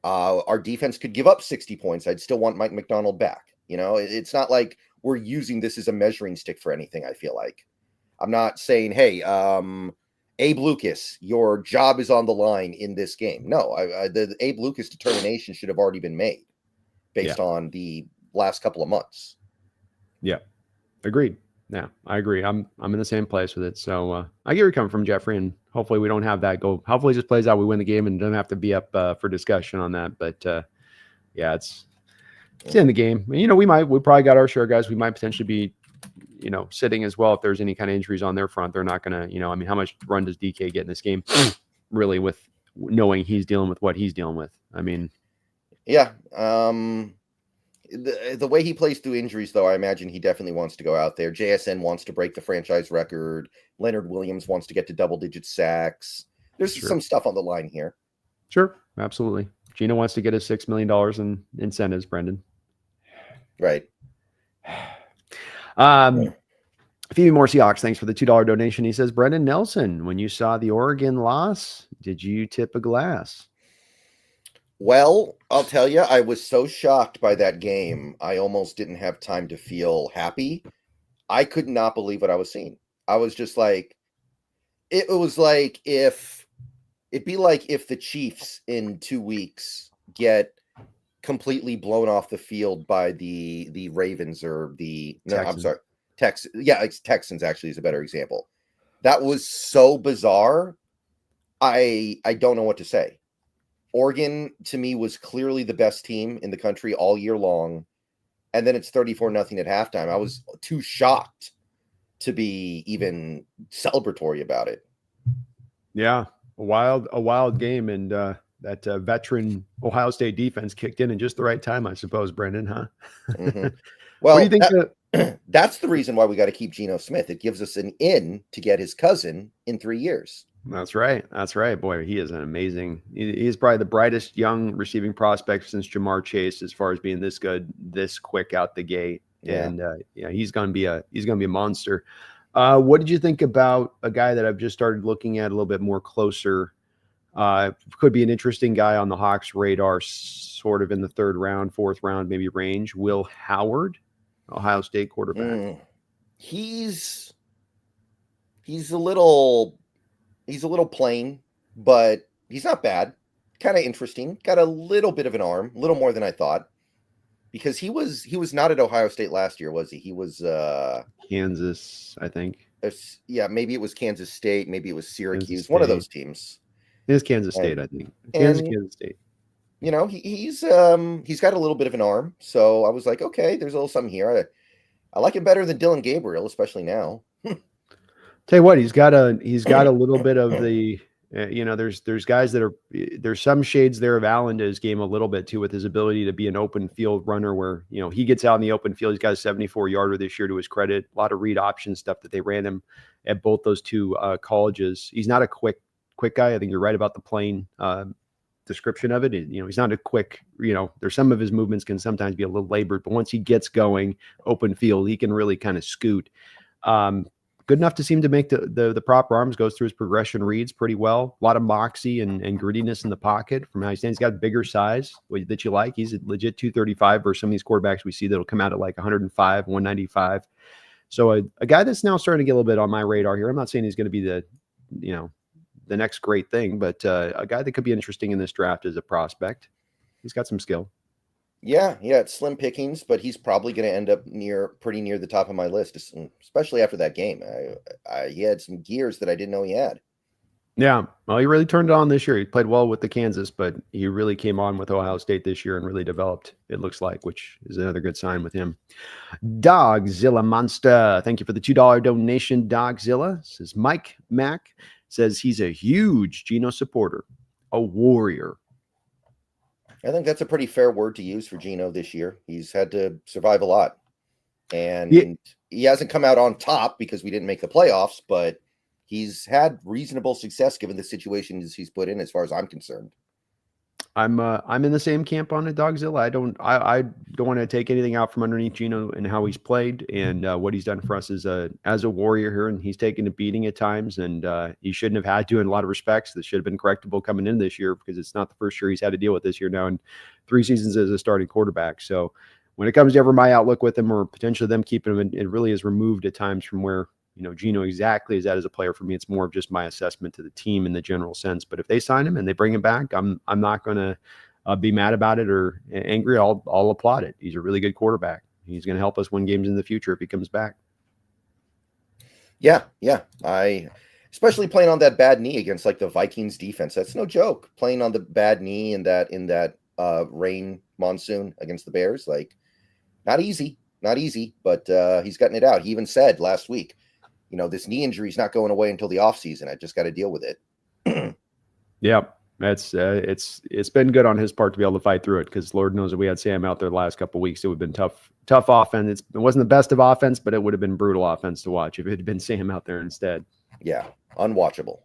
Our defense could give up 60 points. I'd still want Mike McDonald back. It's not like we're using this as a measuring stick for anything, I feel like. I'm not saying, hey, Abe Lucas, your job is on the line in this game. No, the Abe Lucas determination should have already been made based on the last couple of months.
Yeah, agreed. Yeah, I agree. I'm in the same place with it. So I get where you're coming from, Jeffrey, and hopefully we don't have that go. Hopefully it just plays out. We win the game and don't have to be up for discussion on that. But it's in the game. We probably got our share, guys. We might potentially be, sitting as well if there's any kind of injuries on their front. They're not going to, how much run does DK get in this game? Really, with knowing he's dealing with what he's dealing with. I mean,
yeah. The way he plays through injuries, though, I imagine he definitely wants to go out there. JSN wants to break the franchise record. Leonard Williams wants to get to double-digit sacks. There's some stuff on the line here.
Sure, absolutely. Gino wants to get his $6 million in incentives, Brendan.
Right.
Phoebe Moore Seahawks, thanks for the $2 donation. He says, Brendan Nelson, when you saw the Oregon loss, did you tip a glass?
Well, I'll tell you, I was so shocked by that game, I almost didn't have time to feel happy. I could not believe what I was seeing. I was just like, it'd be like if the Chiefs in 2 weeks get completely blown off the field by the Ravens or Texans actually is a better example. That was so bizarre. I don't know what to say. Oregon to me was clearly the best team in the country all year long. And then it's 34-0 at halftime. I was too shocked to be even celebratory about it.
Yeah, a wild game, and that veteran Ohio State defense kicked in just the right time, I suppose, Brendan, huh?
Mm-hmm.
What do you
Well,
think?
that's the reason why we got to keep Geno Smith. It gives us an in to get his cousin in 3 years.
That's right. That's right. Boy, he is an amazing. He's probably the brightest young receiving prospect since Jamar Chase, as far as being this good, this quick out the gate.
Yeah.
And yeah, he's gonna be a monster. What did you think about a guy that I've just started looking at a little bit more closer? Could be an interesting guy on the Hawks' radar, sort of in the 3rd round, 4th round, maybe range. Will Howard, Ohio State quarterback.
He's a little plain, but he's not bad. Kind of interesting. Got a little bit of an arm, a little more than I thought. Because he was not at Ohio State last year, was he? He was
Kansas, I think.
Yeah, maybe it was Kansas State, maybe it was Syracuse, one of those teams.
It is Kansas State, I think. Kansas State.
You know, he's got a little bit of an arm, so I was like, okay, there's a little something here. I like him better than Dylan Gabriel, especially now.
Tell you what, he's got a little bit of the there's guys that are, there's some shades there of Allen to his game a little bit too, with his ability to be an open field runner where, he gets out in the open field. He's got a 74-yarder this year to his credit. A lot of read option stuff that they ran him at both those two colleges. He's not a quick guy. I think you're right about the plain description of it. He's not a quick, there's some of his movements can sometimes be a little labored, but once he gets going open field, he can really kind of scoot. Good enough to seem to make the proper arms, goes through his progression reads pretty well. A lot of moxie and grittiness in the pocket from how he stands. He's got bigger size that you like. He's a legit 235 versus some of these quarterbacks we see that'll come out at like 105, 195. So a guy that's now starting to get a little bit on my radar here. I'm not saying he's going to be the next great thing, but a guy that could be interesting in this draft as a prospect. He's got some skill.
Yeah, it's slim pickings, but he's probably going to end up pretty near the top of my list, especially after that game. He had some gears that I didn't know he had.
Yeah, well, he really turned it on this year. He played well with the Kansas, but he really came on with Ohio State this year and really developed, it looks like, which is another good sign with him. Dogzilla Monster, thank you for the $2 donation, Dogzilla. This is Mike Mack. Says he's a huge Geno supporter, a warrior.
I think that's a pretty fair word to use for Geno this year. He's had to survive a lot. And he hasn't come out on top because we didn't make the playoffs, but he's had reasonable success given the situations he's put in, as far as I'm concerned.
I'm in the same camp on it, Dogzilla. I don't want to take anything out from underneath Geno and how he's played and what he's done for us as a warrior here. And he's taken a beating at times, and he shouldn't have had to in a lot of respects. This should have been correctable coming in this year because it's not the first year he's had to deal with this year now in 3 seasons as a starting quarterback. So when it comes to ever my outlook with him or potentially them keeping him, it really is removed at times from where Geno exactly is that as a player for me. It's more of just my assessment to the team in the general sense. But if they sign him and they bring him back, I'm not going to be mad about it or angry. I'll applaud it. He's a really good quarterback. He's going to help us win games in the future if he comes back.
Yeah. I especially playing on that bad knee against like the Vikings defense. That's no joke. Playing on the bad knee in that rain monsoon against the Bears, like not easy, but he's gotten it out. He even said last week, this knee injury is not going away until the offseason. I just got to deal with it.
Yeah, it's been good on his part to be able to fight through it because Lord knows if we had Sam out there the last couple of weeks, it would have been tough offense. It wasn't the best of offense, but it would have been brutal offense to watch if it had been Sam out there instead.
Yeah, unwatchable.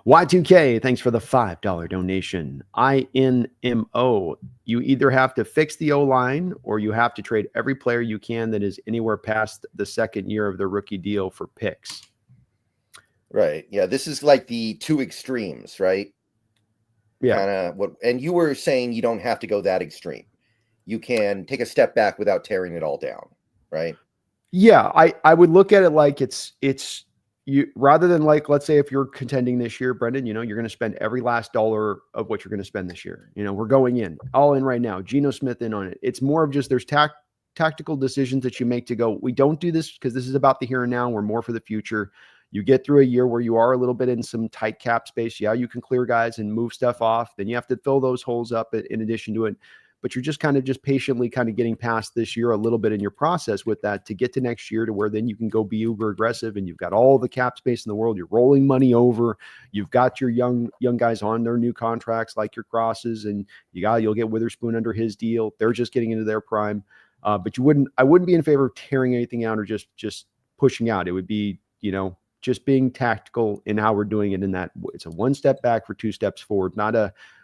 Y2K, thanks for the $5 donation. INMO, you either have to fix the O-line or you have to trade every player you can that is anywhere past the second year of the rookie deal for picks.
Right. Yeah, this is like the two extremes, right?
Yeah.
Kind of and you were saying you don't have to go that extreme. You can take a step back without tearing it all down, right?
Yeah, I would look at it like it's you rather than like, let's say if you're contending this year, Brendan, you're going to spend every last dollar of what you're going to spend this year. We're going in all in right now. Geno Smith in on it. It's more of just there's tactical decisions that you make to go, we don't do this because this is about the here and now. We're more for the future. You get through a year where you are a little bit in some tight cap space. Yeah, you can clear guys and move stuff off. Then you have to fill those holes up in addition to it. But you're just kind of just patiently kind of getting past this year a little bit in your process with that to get to next year to where then you can go be uber aggressive and you've got all the cap space in the world. You're rolling money over. You've got your young guys on their new contracts like your Crosses, and you'll get Witherspoon under his deal. They're just getting into their prime. But I wouldn't be in favor of tearing anything out or just pushing out. It would be, just being tactical in how we're doing it in that it's a 1 step back for 2 steps forward, not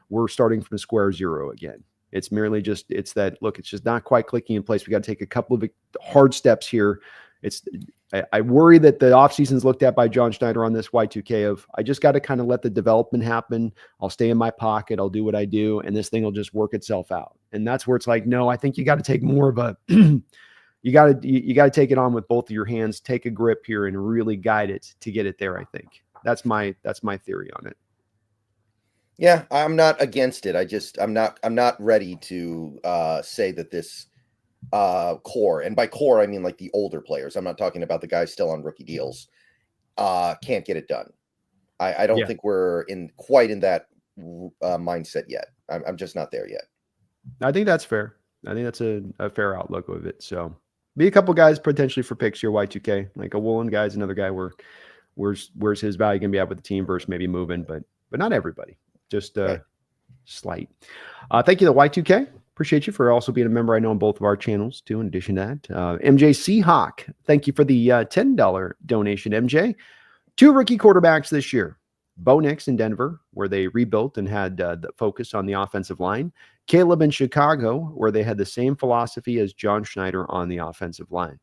we're starting from square zero again. It's merely it's that, look, it's just not quite clicking in place. We got to take a couple of hard steps here. I worry that the offseason's looked at by John Schneider on this Y2K of, I just got to kind of let the development happen. I'll stay in my pocket. I'll do what I do. And this thing will just work itself out. And that's where it's like, no, I think you got to take more of a, you got to take it on with both of your hands, take a grip here and really guide it to get it there. I think that's my theory on it.
Yeah, I'm not against it. I'm not ready to say that this core, and by core I mean like the older players. I'm not talking about the guys still on rookie deals. Can't get it done. I don't think we're quite in that mindset yet. I'm just not there yet.
I think that's fair. I think that's a fair outlook of it. So be a couple guys potentially for picks here, Y2K, like a Woolen guy's another guy where's his value going to be at with the team versus maybe moving, but not everybody. Just
Right.
Slight. Thank you to Y2K. Appreciate you for also being a member. I know on both of our channels too. In addition to that, MJ Seahawk, thank you for the $10 donation. MJ, 2 rookie quarterbacks this year: Bo Nix in Denver, where they rebuilt and had the focus on the offensive line. Caleb in Chicago, where they had the same philosophy as John Schneider on the offensive line.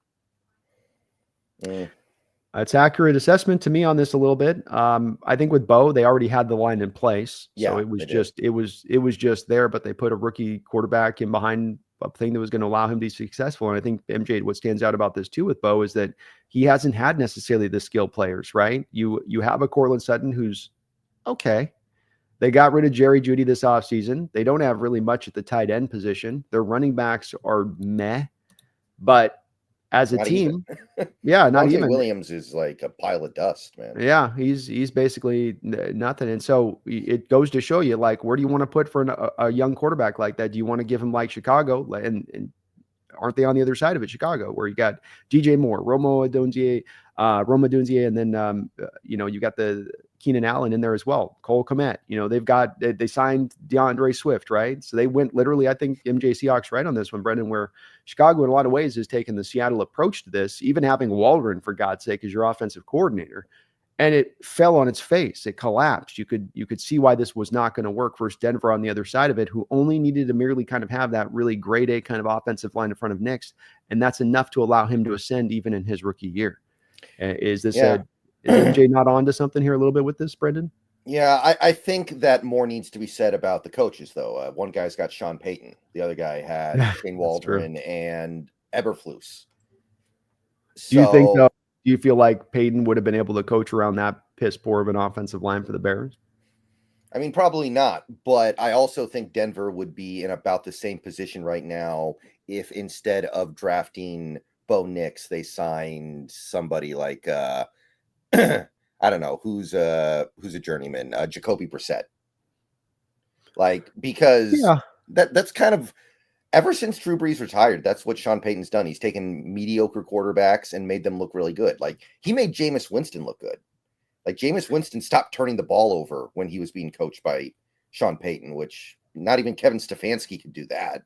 It's accurate assessment to me on this a little bit. I think with Bo, they already had the line in place. So it was just there, but they put a rookie quarterback in behind a thing that was going to allow him to be successful. And I think MJ, what stands out about this too with Bo is that he hasn't had necessarily the skill players, right? You have a Cortland Sutton who's okay. They got rid of Jerry Jeudy this offseason. They don't have really much at the tight end position. Their running backs are meh, but as a team, not even.
Williams is like a pile of dust, man.
Yeah, he's basically nothing. And so it goes to show you, like, where do you want to put for a young quarterback like that? Do you want to give him like Chicago? And aren't they on the other side of it, Chicago, where you got DJ Moore, Roma Odunze, and then you got the Keenan Allen in there as well. Cole Kmet, they signed DeAndre Swift, right? So they went literally, I think MJ Seahawks right on this one, Brendan, where Chicago in a lot of ways has taken the Seattle approach to this, even having Waldron, for God's sake, as your offensive coordinator. And it fell on its face. It collapsed. You could see why this was not going to work versus Denver on the other side of it, who only needed to merely kind of have that really grade A kind of offensive line in front of Nix. And that's enough to allow him to ascend even in his rookie year. Is MJ not on to something here a little bit with this, Brendan?
Yeah, I think that more needs to be said about the coaches, though. One guy's got Sean Payton. The other guy had Shane Waldron and Eberflus.
Do you feel like Payton would have been able to coach around that piss poor of an offensive line for the Bears?
I mean, probably not. But I also think Denver would be in about the same position right now if instead of drafting Bo Nix, they signed somebody like I don't know who's a journeyman, Jacoby Brissett. Like, because that's kind of, ever since Drew Brees retired, that's what Sean Payton's done. He's taken mediocre quarterbacks and made them look really good. Like, he made Jameis Winston look good. Like, Jameis Winston stopped turning the ball over when he was being coached by Sean Payton, which not even Kevin Stefanski could do that.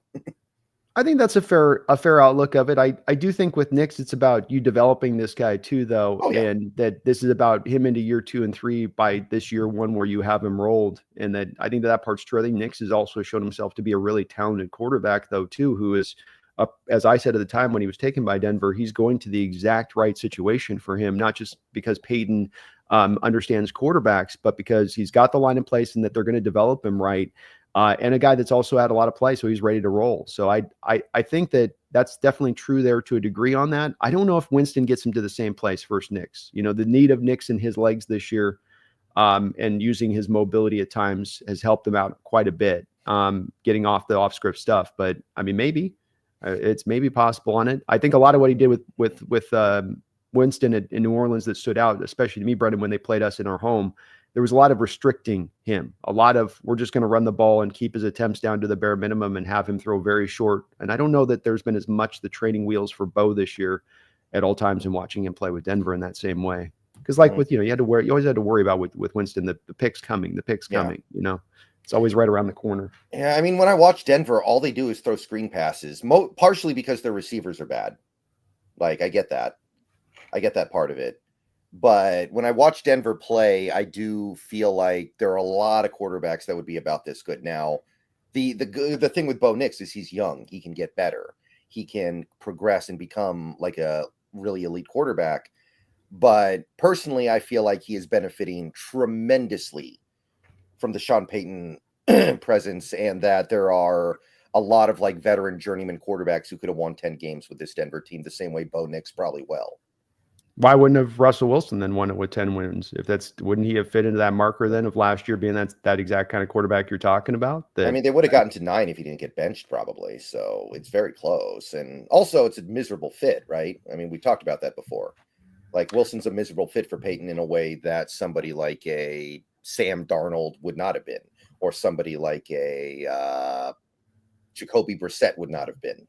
I think that's a fair outlook of it. I do think with Nix, it's about you developing this guy too, though, and that this is about him into year 2 and 3 by this year 1 where you have him rolled. And that I think that part's true. I think Nix has also shown himself to be a really talented quarterback, though, too, who is up, as I said at the time when he was taken by Denver, he's going to the exact right situation for him, not just because Peyton understands quarterbacks, but because he's got the line in place and that they're going to develop him right. And a guy that's also had a lot of play, so he's ready to roll. So I think that's definitely true there to a degree on that. I don't know if Winston gets him to the same place versus Nix. The need of Nix and his legs this year and using his mobility at times has helped him out quite a bit, getting off the off-script stuff. But, I mean, maybe. It's maybe possible on it. I think a lot of what he did with Winston in New Orleans that stood out, especially to me, Brendan, when they played us in our home. There was a lot of restricting him, a lot of we're just going to run the ball and keep his attempts down to the bare minimum and have him throw very short. And I don't know that there's been as much the training wheels for Bo this year at all times in watching him play with Denver in that same way. Because like with, you always had to worry about with Winston, the pick's coming, it's always right around the corner.
Yeah, I mean, when I watch Denver, all they do is throw screen passes, partially because their receivers are bad. Like, I get that part of it. But when I watch Denver play, I do feel like there are a lot of quarterbacks that would be about this good. Now, the thing with Bo Nix is he's young. He can get better. He can progress and become like a really elite quarterback. But personally, I feel like he is benefiting tremendously from the Sean Payton presence, and that there are a lot of like veteran journeyman quarterbacks who could have won 10 games with this Denver team the same way Bo Nix probably will.
Why wouldn't have Russell Wilson then won it with 10 wins? Wouldn't he have fit into that marker then of last year being that exact kind of quarterback you're talking about?
I mean, they would have gotten to 9 if he didn't get benched probably. So it's very close. And also it's a miserable fit, right? I mean, we talked about that before. Like Wilson's a miserable fit for Peyton in a way that somebody like a Sam Darnold would not have been, or somebody like a Jacoby Brissett would not have been.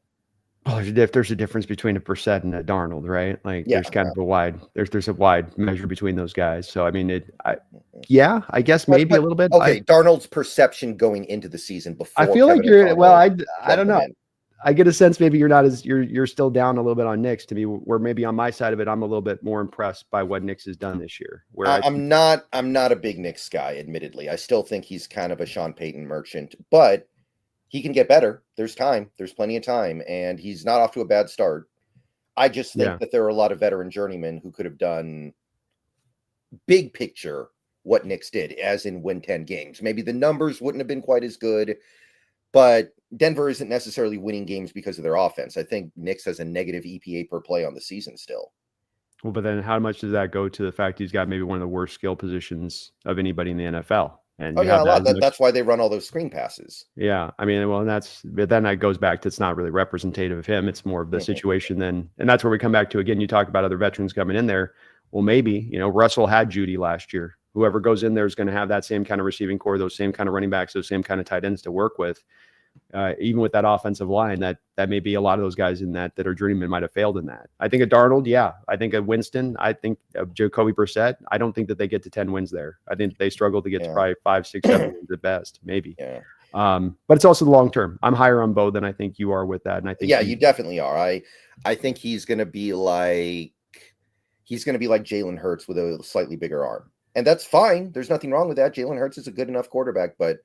Well, there's a difference between a Brissett and a Darnold, right? Like there's kind of a wide measure between those guys. So I mean, I guess maybe a little bit.
Okay, Darnold's perception going into the season before.
I feel like I don't know. I get a sense maybe you're still down a little bit on Nix to me, where maybe on my side of it, I'm a little bit more impressed by what Nix has done this year. Where
I'm not a big Nix guy, admittedly. I still think he's kind of a Sean Payton merchant, but he can get better. There's time. There's plenty of time, and he's not off to a bad start. I just think that there are a lot of veteran journeymen who could have done big picture what Nix did, as in win 10 games. Maybe the numbers wouldn't have been quite as good, but Denver isn't necessarily winning games because of their offense. I think Nix has a negative EPA per play on the season still.
Well, but then how much does that go to the fact he's got maybe one of the worst skill positions of anybody in the NFL? And
that's why they run all those screen passes.
Yeah, I mean, well, but then that goes back to it's not really representative of him. It's more of the situation then, and that's where we come back to again. You talk about other veterans coming in there. Well, maybe Russell had Judy last year. Whoever goes in there is going to have that same kind of receiving core, those same kind of running backs, those same kind of tight ends to work with. Even with that offensive line, that may be a lot of those guys in that are journeymen might have failed in that. I think of Darnold, I think of Winston, I think of Jacoby Brissett. I don't think that they get to 10 wins there. I think they struggle to get to probably 5, 6, 7 wins at best, maybe. Yeah. But it's also the long term. I'm higher on Bo than I think you are with that, and I think
you definitely are. I think he's going to be like Jalen Hurts with a slightly bigger arm, and that's fine. There's nothing wrong with that. Jalen Hurts is a good enough quarterback, but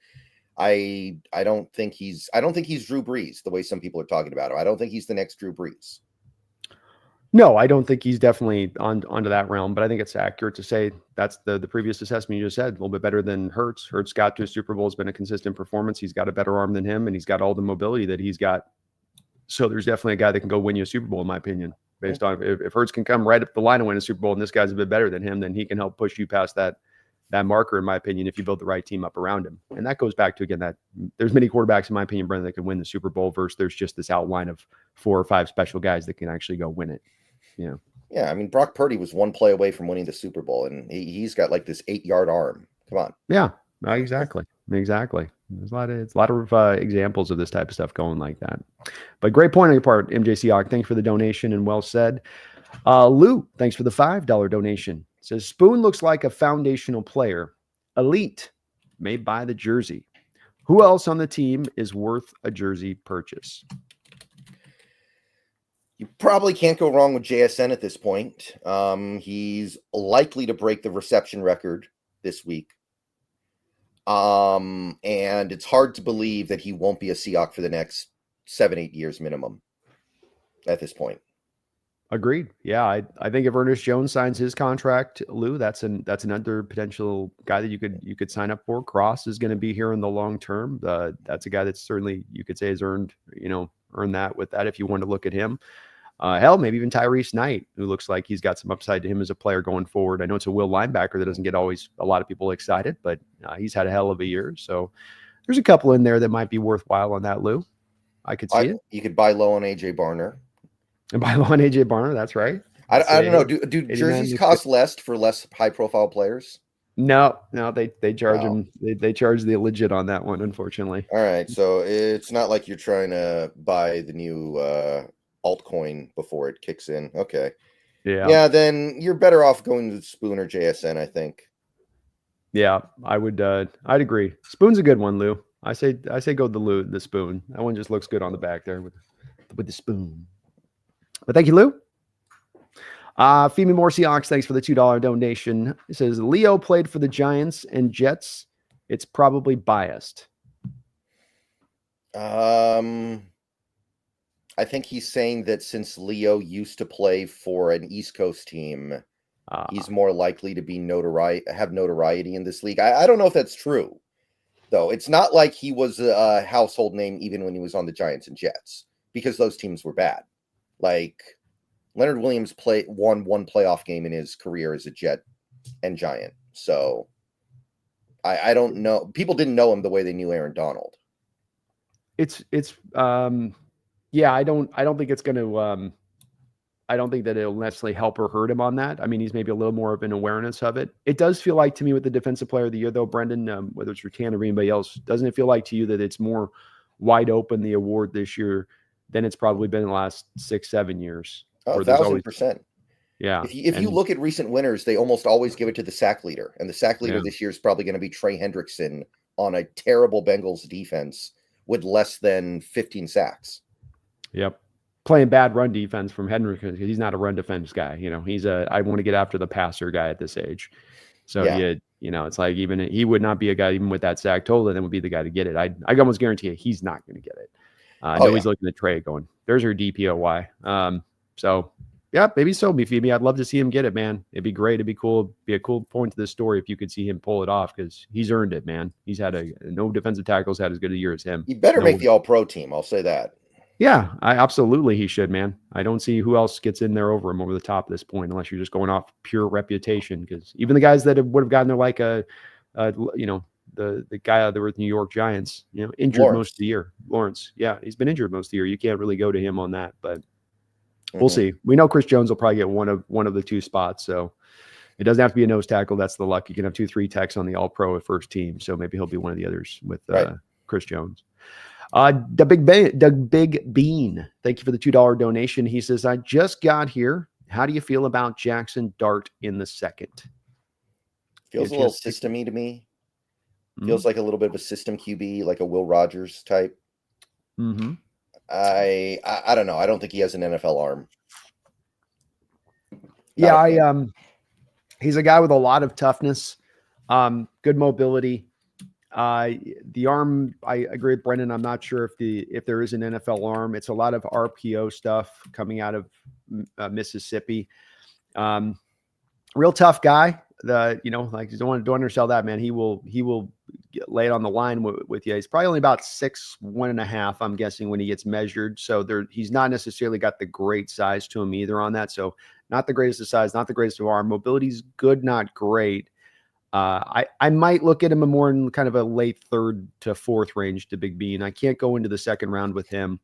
I don't think he's Drew Brees the way some people are talking about him. I don't think he's the next Drew Brees.
No, I don't think he's definitely onto that realm, but I think it's accurate to say that's the previous assessment you just said, a little bit better than Hurts. Hurts got to a Super Bowl, has been a consistent performance. He's got a better arm than him, and he's got all the mobility that he's got. So there's definitely a guy that can go win you a Super Bowl, in my opinion, based on if Hurts can come right up the line and win a Super Bowl, and this guy's a bit better than him, then he can help push you past that marker, in my opinion, if you build the right team up around him. And that goes back to, again, that there's many quarterbacks, in my opinion, Brendan, that could win the Super Bowl versus there's just this outline of 4 or 5 special guys that can actually go win it.
Yeah, I mean, Brock Purdy was 1 play away from winning the Super Bowl, and he's got like this 8-yard arm. Come on.
Yeah, exactly. There's a lot of examples of this type of stuff going like that. But great point on your part, MJ Seahawk. Thanks for the donation, and well said. Lou, thanks for the $5 donation. Says Spoon looks like a foundational player. Elite may buy the jersey. Who else on the team is worth a jersey purchase?
You probably can't go wrong with JSN at this point. He's likely to break the reception record this week. And it's hard to believe that he won't be a Seahawk for the next 7-8 years minimum at this point.
Agreed. Yeah, I think if Ernest Jones signs his contract, Lou, that's another potential guy that you could sign up for. Cross is going to be here in the long term. That's a guy that's certainly, you could say, has earned that with that if you want to look at him. Hell, maybe even Tyrese Knight, who looks like he's got some upside to him as a player going forward. I know it's a will linebacker that doesn't get always a lot of people excited, but he's had a hell of a year. So there's a couple in there that might be worthwhile on that, Lou. I could see it.
You could buy low on AJ Barner.
And by low on AJ Barner, that's right.
I don't know. Do
80
jerseys
man,
cost less for less high profile players?
no, they charge
Wow.
them. They charge the legit on that one, unfortunately.
All right, so it's not like you're trying to buy the new altcoin before it kicks in. Okay.
Yeah.
Yeah, then you're better off going to Spoon or JSN, I think.
Yeah, I would. I'd agree. Spoon's a good one, Lou. I say go the Spoon. That one just looks good on the back there with the spoon. But thank you, Lou. Femi Moore Seahawks, thanks for the $2 donation. It says Leo played for the Giants and Jets. It's probably biased.
I think he's saying that since Leo used to play for an East Coast team, he's more likely to be have notoriety in this league. I don't know if that's true, though. It's not like he was a household name even when he was on the Giants and Jets, because those teams were bad. Like Leonard Williams won one playoff game in his career as a Jet and Giant. So I don't know. People didn't know him the way they knew Aaron Donald.
Yeah, I don't think it's going to, I don't think that it'll necessarily help or hurt him on that. I mean, he's maybe a little more of an awareness of it. It does feel like to me with the Defensive Player of the Year, though, Brendan, whether it's Rutan or anybody else, doesn't it feel like to you that it's more wide open, the award this year, than it's probably been in the last 6-7 years?
Oh, 1,000%.
Yeah.
If you look at recent winners, they almost always give it to the sack leader. And the sack leader this year is probably going to be Trey Hendrickson on a terrible Bengals defense with less than 15 sacks.
Yep. Playing bad run defense from Hendrickson because he's not a run defense guy. You know, he's I want to get after the passer guy at this age. So it's like even he would not be a guy even with that sack total that would be the guy to get it. I almost guarantee you he's not going to get it. He's looking at Trey going, there's her DPOY. So yeah, maybe so, Phoebe. I'd love to see him get it, man. It'd be great. It'd be cool. Be a cool point to this story if you could see him pull it off because he's earned it, man. He's had no defensive tackles had as good a year as him.
He better make the All-Pro team. I'll say that.
Yeah, absolutely he should, man. I don't see who else gets in there over him over the top at this point, unless you're just going off pure reputation. Because even the guys that would have gotten there, like the guy out there with New York Giants, injured most of the year. Lawrence, yeah, he's been injured most of the year. You can't really go to him on that, but we'll see. We know Chris Jones will probably get one of the two spots, so it doesn't have to be a nose tackle. That's the luck. You can have 2-3 techs on the All-Pro at first team, so maybe he'll be one of the others with Chris Jones. The Big Bean, thank you for the $2 donation. He says, I just got here. How do you feel about Jackson Dart in the second?
Feels a little system-y to me. Feels like a little bit of a system QB, like a Will Rogers type.
Mm-hmm.
I don't know. I don't think he has an NFL arm.
He's a guy with a lot of toughness, good mobility. The arm, I agree with Brendan. I'm not sure if there is an NFL arm. It's a lot of RPO stuff coming out of Mississippi. Real tough guy. You don't undersell that, man. He will lay it on the line with you. He's probably only about 6'1.5", I'm guessing, when he gets measured. So he's not necessarily got the great size to him either on that. So not the greatest of size, not the greatest of arm. Mobility's good, not great. I might look at him more in kind of a late 3rd to 4th range to Big Bean. I can't go into the 2nd round with him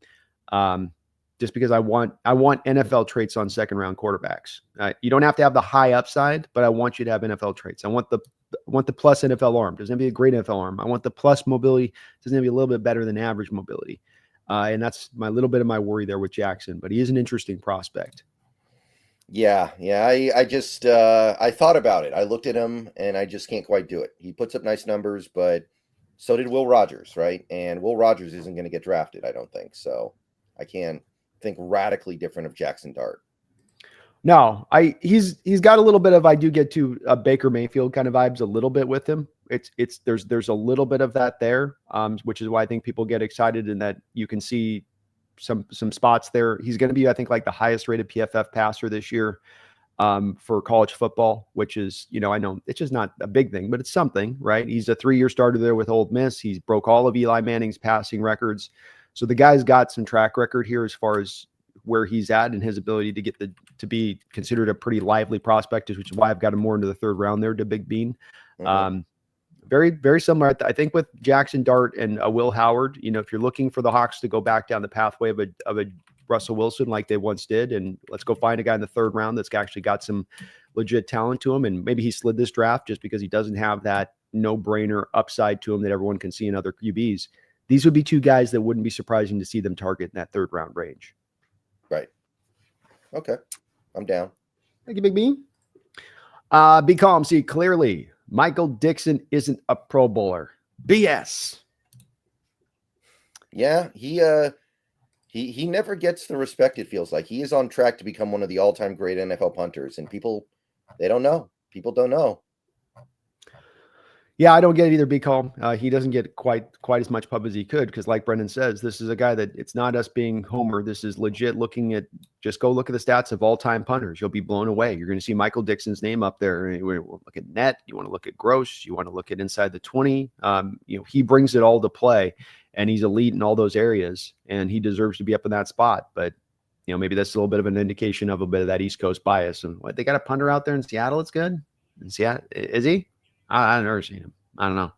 just because I want NFL traits on 2nd round quarterbacks. You don't have to have the high upside, but I want you to have NFL traits. I want the plus NFL arm. Doesn't have to be a great NFL arm. I want the plus mobility. Doesn't have to be a little bit better than average mobility. And that's my little bit of my worry there with Jackson, but he is an interesting prospect.
Yeah. I just I thought about it. I looked at him and I just can't quite do it. He puts up nice numbers, but so did Will Rogers, right? And Will Rogers isn't going to get drafted, I don't think. So I can't think radically different of Jackson Dart.
No, he's got a little bit of, I do get to Baker Mayfield kind of vibes a little bit with him. There's a little bit of that there, which is why I think people get excited and that you can see some spots there. He's going to be, I think, like the highest rated PFF passer this year for college football, which is, I know it's just not a big thing, but it's something, right? He's a 3-year starter there with Ole Miss. He's broke all of Eli Manning's passing records. So the guy's got some track record here as far as where he's at and his ability to get to be considered a pretty lively prospect, which is why I've got him more into the 3rd round there to Big Bean. Mm-hmm. Very, very similar. I think with Jackson Dart and Will Howard, if you're looking for the Hawks to go back down the pathway of a Russell Wilson like they once did, and let's go find a guy in the third round that's actually got some legit talent to him. And maybe he slid this draft just because he doesn't have that no-brainer upside to him that everyone can see in other QBs. These would be two guys that wouldn't be surprising to see them target in that third round range.
Right. Okay. I'm down.
Thank you, Big B. Be calm. See, clearly, Michael Dixon isn't a Pro Bowler. BS.
Yeah, he never gets the respect, it feels like. He is on track to become one of the all-time great NFL punters, and people, they don't know. People don't know.
Yeah, I don't get it either, Be calm. He doesn't get quite as much pub as he could because, like Brendan says, this is a guy that it's not us being Homer. This is legit looking at just go look at the stats of all-time punters. You'll be blown away. You're going to see Michael Dixon's name up there. You want to look at net. You want to look at gross. You want to look at inside the 20. He brings it all to play, and he's elite in all those areas, and he deserves to be up in that spot. But maybe that's a little bit of an indication of a bit of that East Coast bias. And what, they got a punter out there in Seattle? It's good. In Seattle, is he? I've never seen him. I don't know.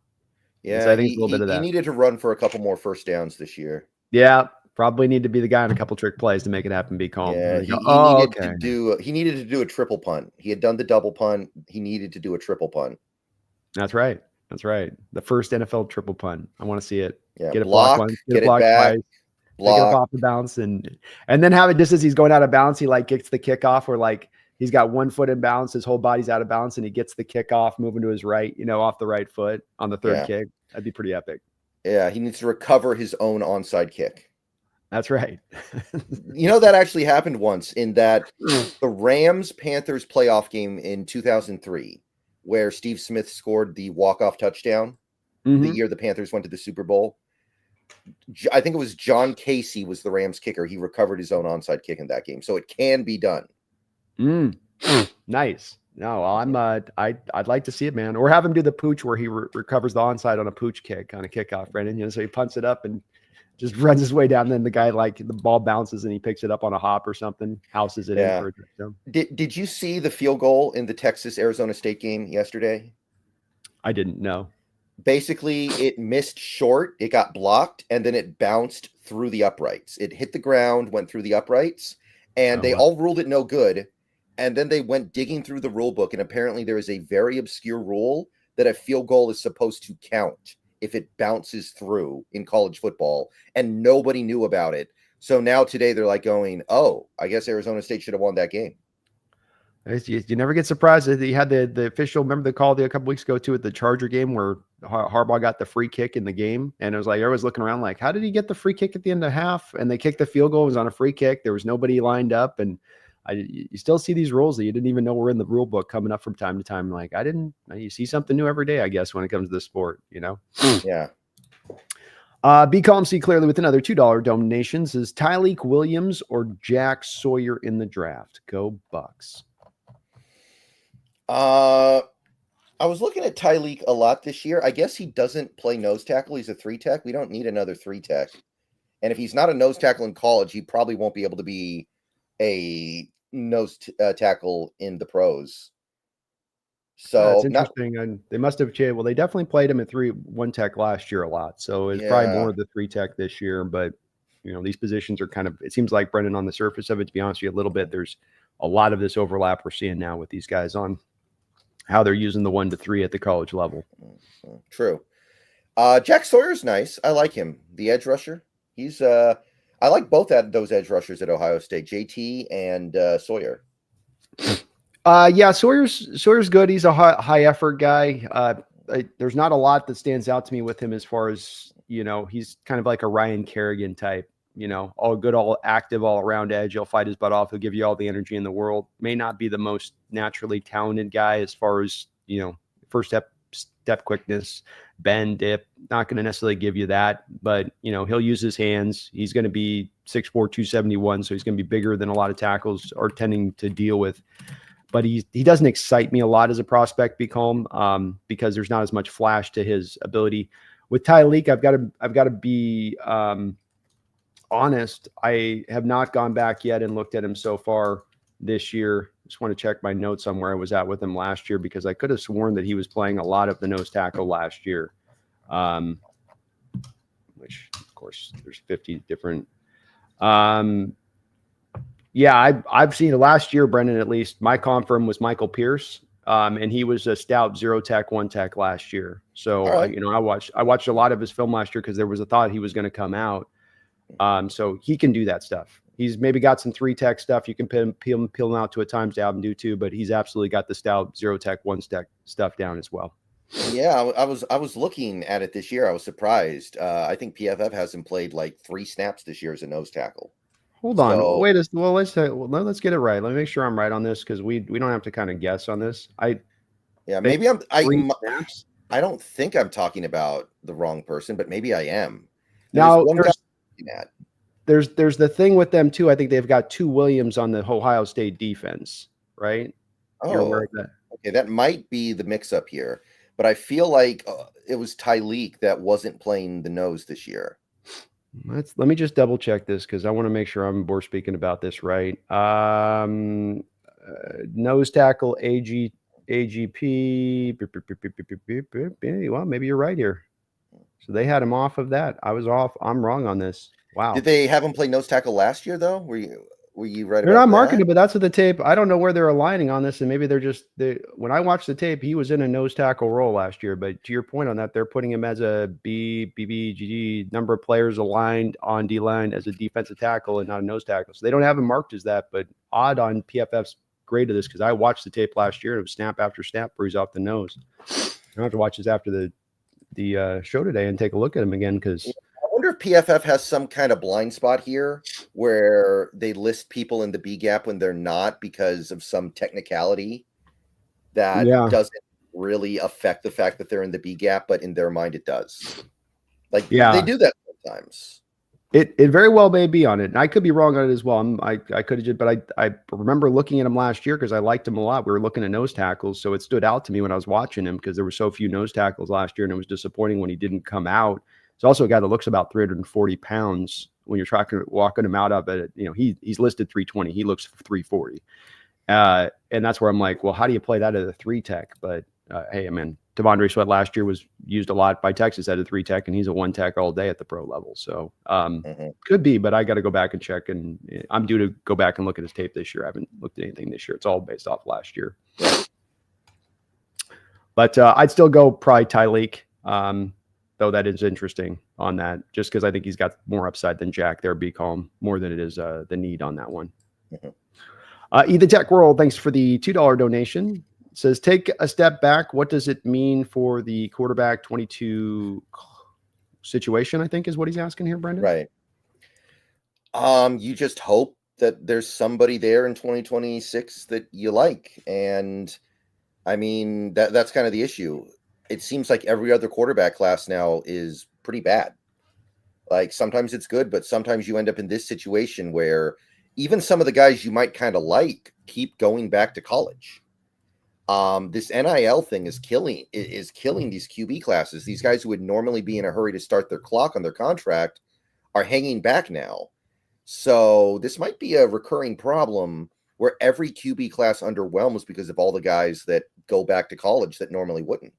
Yeah,
so I think it's a little bit of that.
He needed to run for a couple more first downs this year.
Yeah, probably need to be the guy on a couple trick plays to make it happen. Be calm.
Yeah, he needed to do a triple punt. He had done the double punt. He needed to do a triple punt.
That's right. That's right. The first NFL triple punt. I want to see it.
Yeah,
get it blocked. Get it blocked
back.
Pick it up off the bounce and then have it just as he's going out of bounds. He like gets the kickoff or like. He's got 1 foot in bounds. His whole body's out of bounds, and he gets the kickoff moving to his right, off the right foot on the third kick. That'd be pretty epic.
Yeah, he needs to recover his own onside kick.
That's right.
That actually happened once in that the Rams-Panthers playoff game in 2003, where Steve Smith scored the walk-off touchdown the year the Panthers went to the Super Bowl. I think it was John Casey was the Rams kicker. He recovered his own onside kick in that game, so it can be done.
Nice. No, I'd like to see it, man. Or have him do the pooch where he recovers the onside on a pooch kick on a kickoff, Brendan. So he punts it up and just runs his way down. And then the guy, like the ball bounces and he picks it up on a hop or something, houses it in for a touchdown.
Did you see the field goal in the Texas-Arizona State game yesterday?
I didn't know.
Basically, it missed short. It got blocked, and then it bounced through the uprights. It hit the ground, went through the uprights, and they all ruled it no good. And then they went digging through the rule book, and apparently there is a very obscure rule that a field goal is supposed to count if it bounces through in college football, and nobody knew about it. So now today they're like going, oh, I guess Arizona State should have won that game.
You never get surprised. He had the official, remember the call a couple weeks ago too at the Charger game where Harbaugh got the free kick in the game, and it was like everyone's looking around like, how did he get the free kick at the end of half? And they kicked the field goal. It was on a free kick. There was nobody lined up, and you still see these rules that you didn't even know were in the rule book coming up from time to time. Like you see something new every day, I guess, when it comes to this sport,
Yeah.
Be calm, see clearly with another $2 donations. Is Tyleik Williams or Jack Sawyer in the draft? Go Bucks.
I was looking at Tyleik a lot this year. I guess he doesn't play nose tackle. He's a 3-tech. We don't need another 3-tech. And if he's not a nose tackle in college, he probably won't be able to be a nose tackle in the pros. So
it's interesting. And they must have changed. Well, they definitely played him at 1-tech last year a lot. So it's probably more of the 3-tech this year. But these positions are kind of, it seems like, Brendan, on the surface of it, to be honest with you, a little bit, there's a lot of this overlap we're seeing now with these guys on how they're using the 1 to 3 at the college level.
True. Jack Sawyer's nice. I like him. The edge rusher. He's I like both those edge rushers at Ohio State, JT and Sawyer.
Yeah, Sawyer's good. He's a high effort guy. There's not a lot that stands out to me with him as far as, he's kind of like a Ryan Kerrigan type, all good, all active, all around edge. He'll fight his butt off. He'll give you all the energy in the world. May not be the most naturally talented guy as far as, first step quickness, bend, dip, not going to necessarily give you that, but he'll use his hands. He's going to be 6'4", 271. So he's going to be bigger than a lot of tackles are tending to deal with, but he doesn't excite me a lot as a prospect, Be calm, because there's not as much flash to his ability. With Tyleik, I've got to be honest. I have not gone back yet and looked at him so far this year. Just want to check my notes on where I was at with him last year, because I could have sworn that he was playing a lot of the nose tackle last year. Which of course there's 50 different. Yeah, I've seen it last year, Brendan, at least. My confirm was Michael Pierce. And he was a stout 0-tech, 1-tech last year. So
All right.
I watched a lot of his film last year because there was a thought he was going to come out. So he can do that stuff. He's maybe got some 3-tech stuff. You can peel him out to a times to have him do too, but he's absolutely got the stout 0-tech, 1-tech stuff down as well.
Yeah, I was looking at it this year. I was surprised. I think PFF has him played like 3 snaps this year as a nose tackle.
Hold on. Wait a well, let's get it right. Let me make sure I'm right on this because we don't have to kind of guess on this.
Maybe I
snaps.
I don't think I'm talking about the wrong person, but maybe I am.
Now there's the thing with them too. I think they've got 2 Williams on the Ohio State defense, right?
Oh, okay, that might be the mix-up here. But I feel like it was Tyleek that wasn't playing the nose this year.
Let me just double check this because I want to make sure we're speaking about this right. Nose tackle AGP. Well, maybe you're right here. So they had him off of that. I was off. I'm wrong on this. Wow.
Did they have him play nose tackle last year though? Were you right?
They're not marking it, but that's what the tape. I don't know where they're aligning on this, and maybe they're just. When I watched the tape, he was in a nose tackle role last year. But to your point on that, they're putting him as a BBGG number of players aligned on D line as a defensive tackle and not a nose tackle. So they don't have him marked as that. But odd on PFF's grade of this because I watched the tape last year and it was snap after snap where he's off the nose. I have to watch this after the show today and take a look at him again because.
I wonder if PFF has some kind of blind spot here where they list people in the B gap when they're not because of some technicality that doesn't really affect the fact that they're in the B gap, but in their mind it does. Like they do that sometimes.
It very well may be on it. And I could be wrong on it as well. I could have just, but I remember looking at him last year because I liked him a lot. We were looking at nose tackles, so it stood out to me when I was watching him because there were so few nose tackles last year, and it was disappointing when he didn't come out. He's also a guy that looks about 340 pounds when you're walking him out of it. He's listed 320. He looks 340. And that's where I'm like, well, how do you play that at a 3-tech? But hey, I mean, Devondre Sweat last year was used a lot by Texas at a 3-tech, and he's a 1-tech all day at the pro level. So could be, but I got to go back and check. And I'm due to go back and look at his tape this year. I haven't looked at anything this year. It's all based off last year. But I'd still go probably Tyleek. Though that is interesting on that, just because I think he's got more upside than Jack there, B-Calm, more than it is the need on that one. The Tech World, thanks for the $2 donation. It says, take a step back. What does it mean for the quarterback 22 situation, I think is what he's asking here, Brendan?
Right. You just hope that there's somebody there in 2026 that you like. And I mean, that's kind of the issue. It seems like every other quarterback class now is pretty bad. Like sometimes it's good, but sometimes you end up in this situation where even some of the guys you might kind of like keep going back to college. This NIL thing is killing these QB classes. These guys who would normally be in a hurry to start their clock on their contract are hanging back now. So this might be a recurring problem where every QB class underwhelms because of all the guys that go back to college that normally wouldn't.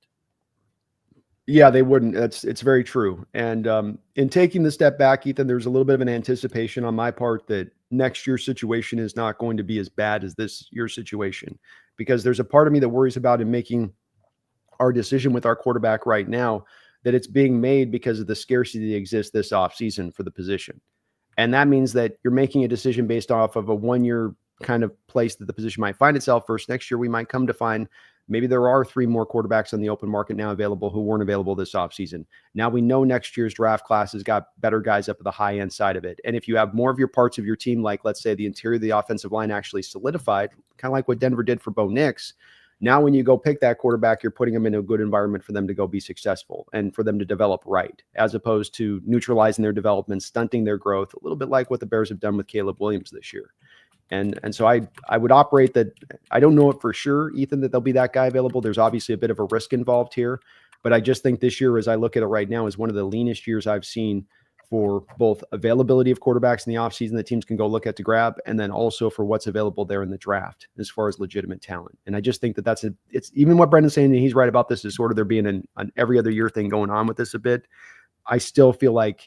Yeah, they wouldn't. It's very true. And in taking the step back, Ethan, there's a little bit of an anticipation on my part that next year's situation is not going to be as bad as this year's situation, because there's a part of me that worries about in making our decision with our quarterback right now that it's being made because of the scarcity that exists this offseason for the position. And that means that you're making a decision based off of a 1-year kind of place that the position might find itself versus next year we might come to find maybe there are 3 more quarterbacks on the open market now available who weren't available this offseason. Now we know next year's draft class has got better guys up at the high end side of it. And if you have more of your parts of your team, like let's say the interior of the offensive line actually solidified, kind of like what Denver did for Bo Nix, now when you go pick that quarterback, you're putting them in a good environment for them to go be successful and for them to develop right, as opposed to neutralizing their development, stunting their growth, a little bit like what the Bears have done with Caleb Williams this year. And so I would operate that. I don't know it for sure, Ethan, that there'll be that guy available. There's obviously a bit of a risk involved here, but I just think this year, as I look at it right now, is one of the leanest years I've seen for both availability of quarterbacks in the offseason that teams can go look at to grab, and then also for what's available there in the draft as far as legitimate talent. And I just think that it's even what Brendan's saying, and he's right about this, is sort of there being an every other year thing going on with this a bit. I still feel like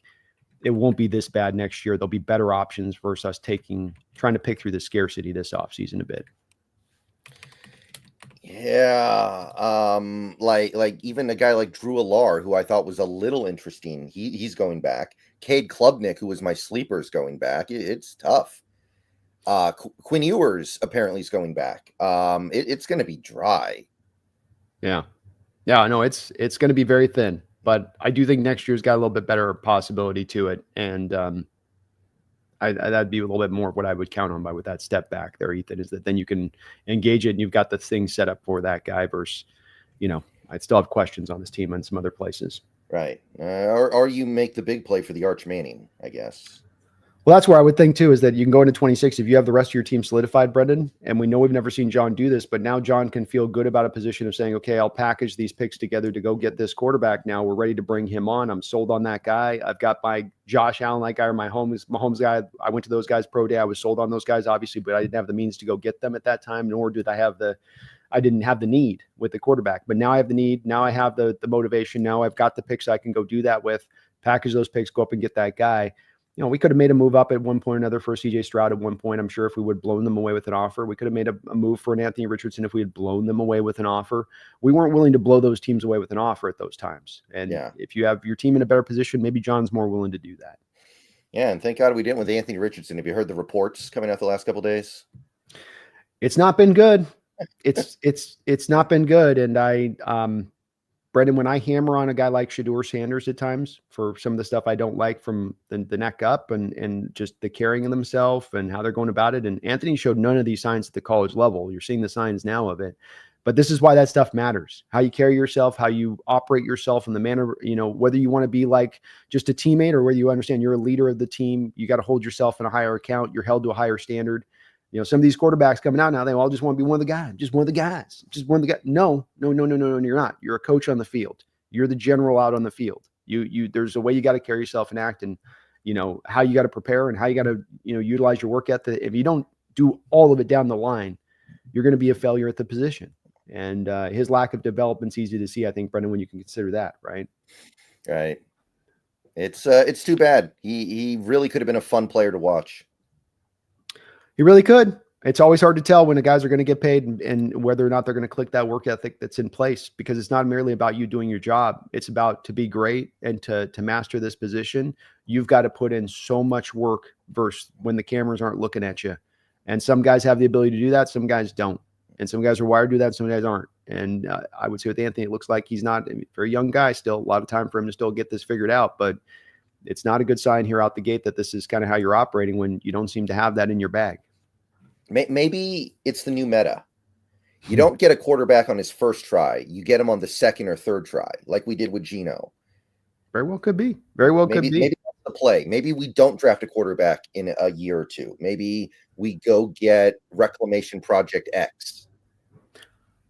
it won't be this bad next year. There'll be better options versus us trying to pick through the scarcity this offseason a bit.
Yeah, like even a guy like Drew Alar, who I thought was a little interesting, he's going back. Cade Klubnik, who was my sleeper, is going back. It's tough. Quinn Ewers apparently is going back. It's going to be dry.
Yeah, no, it's going to be very thin, but I do think next year's got a little bit better possibility to it, and that'd be a little bit more of what I would count on with that step back there, Ethan, is that then you can engage it and you've got the thing set up for that guy versus, I'd still have questions on this team and some other places.
Right. Or you make the big play for the Arch Manning, I guess.
Well, that's where I would think too, is that you can go into 26 if you have the rest of your team solidified, Brendan. And we know we've never seen John do this, but now John can feel good about a position of saying, okay, I'll package these picks together to go get this quarterback. Now we're ready to bring him on. I'm sold on that guy. I've got my Josh Allen, that guy, or my Mahomes guy. I went to those guys pro day. I was sold on those guys, obviously, but I didn't have the means to go get them at that time, nor did I didn't have the need with the quarterback. But now I have the need. Now I have the motivation. Now I've got the picks I can go do that with, package those picks, go up and get that guy. We could have made a move up at one point or another for CJ Stroud at one point. I'm sure if we would have blown them away with an offer, we could have made a move for an Anthony Richardson if we had blown them away with an offer. We weren't willing to blow those teams away with an offer at those times. And if you have your team in a better position, maybe John's more willing to do that.
Yeah, and thank God we didn't with Anthony Richardson. Have you heard the reports coming out the last couple of days?
It's not been good. It's not been good. And Brendan, when I hammer on a guy like Shedeur Sanders at times for some of the stuff I don't like from the neck up and just the carrying of themselves and how they're going about it. And Anthony showed none of these signs at the college level. You're seeing the signs now of it. But this is why that stuff matters. How you carry yourself, how you operate yourself in the manner, whether you want to be like just a teammate or whether you understand you're a leader of the team, you got to hold yourself in a higher account. You're held to a higher standard. Some of these quarterbacks coming out now, they all just want to be one of the guys, just one of the guys. No, you're not. You're a coach on the field. You're the general out on the field. There's a way you got to carry yourself and act, and how you got to prepare and how you got to utilize your work ethic. If you don't do all of it down the line, you're going to be a failure at the position. And his lack of development's easy to see, I think, Brendan, when you can consider that, right?
Right. It's too bad. He really could have been a fun player to watch.
He really could. It's always hard to tell when the guys are going to get paid and whether or not they're going to click that work ethic that's in place, because it's not merely about you doing your job. It's about to be great and to master this position. You've got to put in so much work versus when the cameras aren't looking at you. And some guys have the ability to do that. Some guys don't. And some guys are wired to do that. Some guys aren't. And I would say with Anthony, it looks like he's not a very young guy still. A lot of time for him to still get this figured out. But it's not a good sign here out the gate that this is kind of how you're operating when you don't seem to have that in your bag.
Maybe it's the new meta. You don't get a quarterback on his first try. You get him on the second or third try, like we did with Geno.
Very well could be. Very well could be.
Maybe that's the play. Maybe we don't draft a quarterback in a year or two. Maybe we go get Reclamation Project X.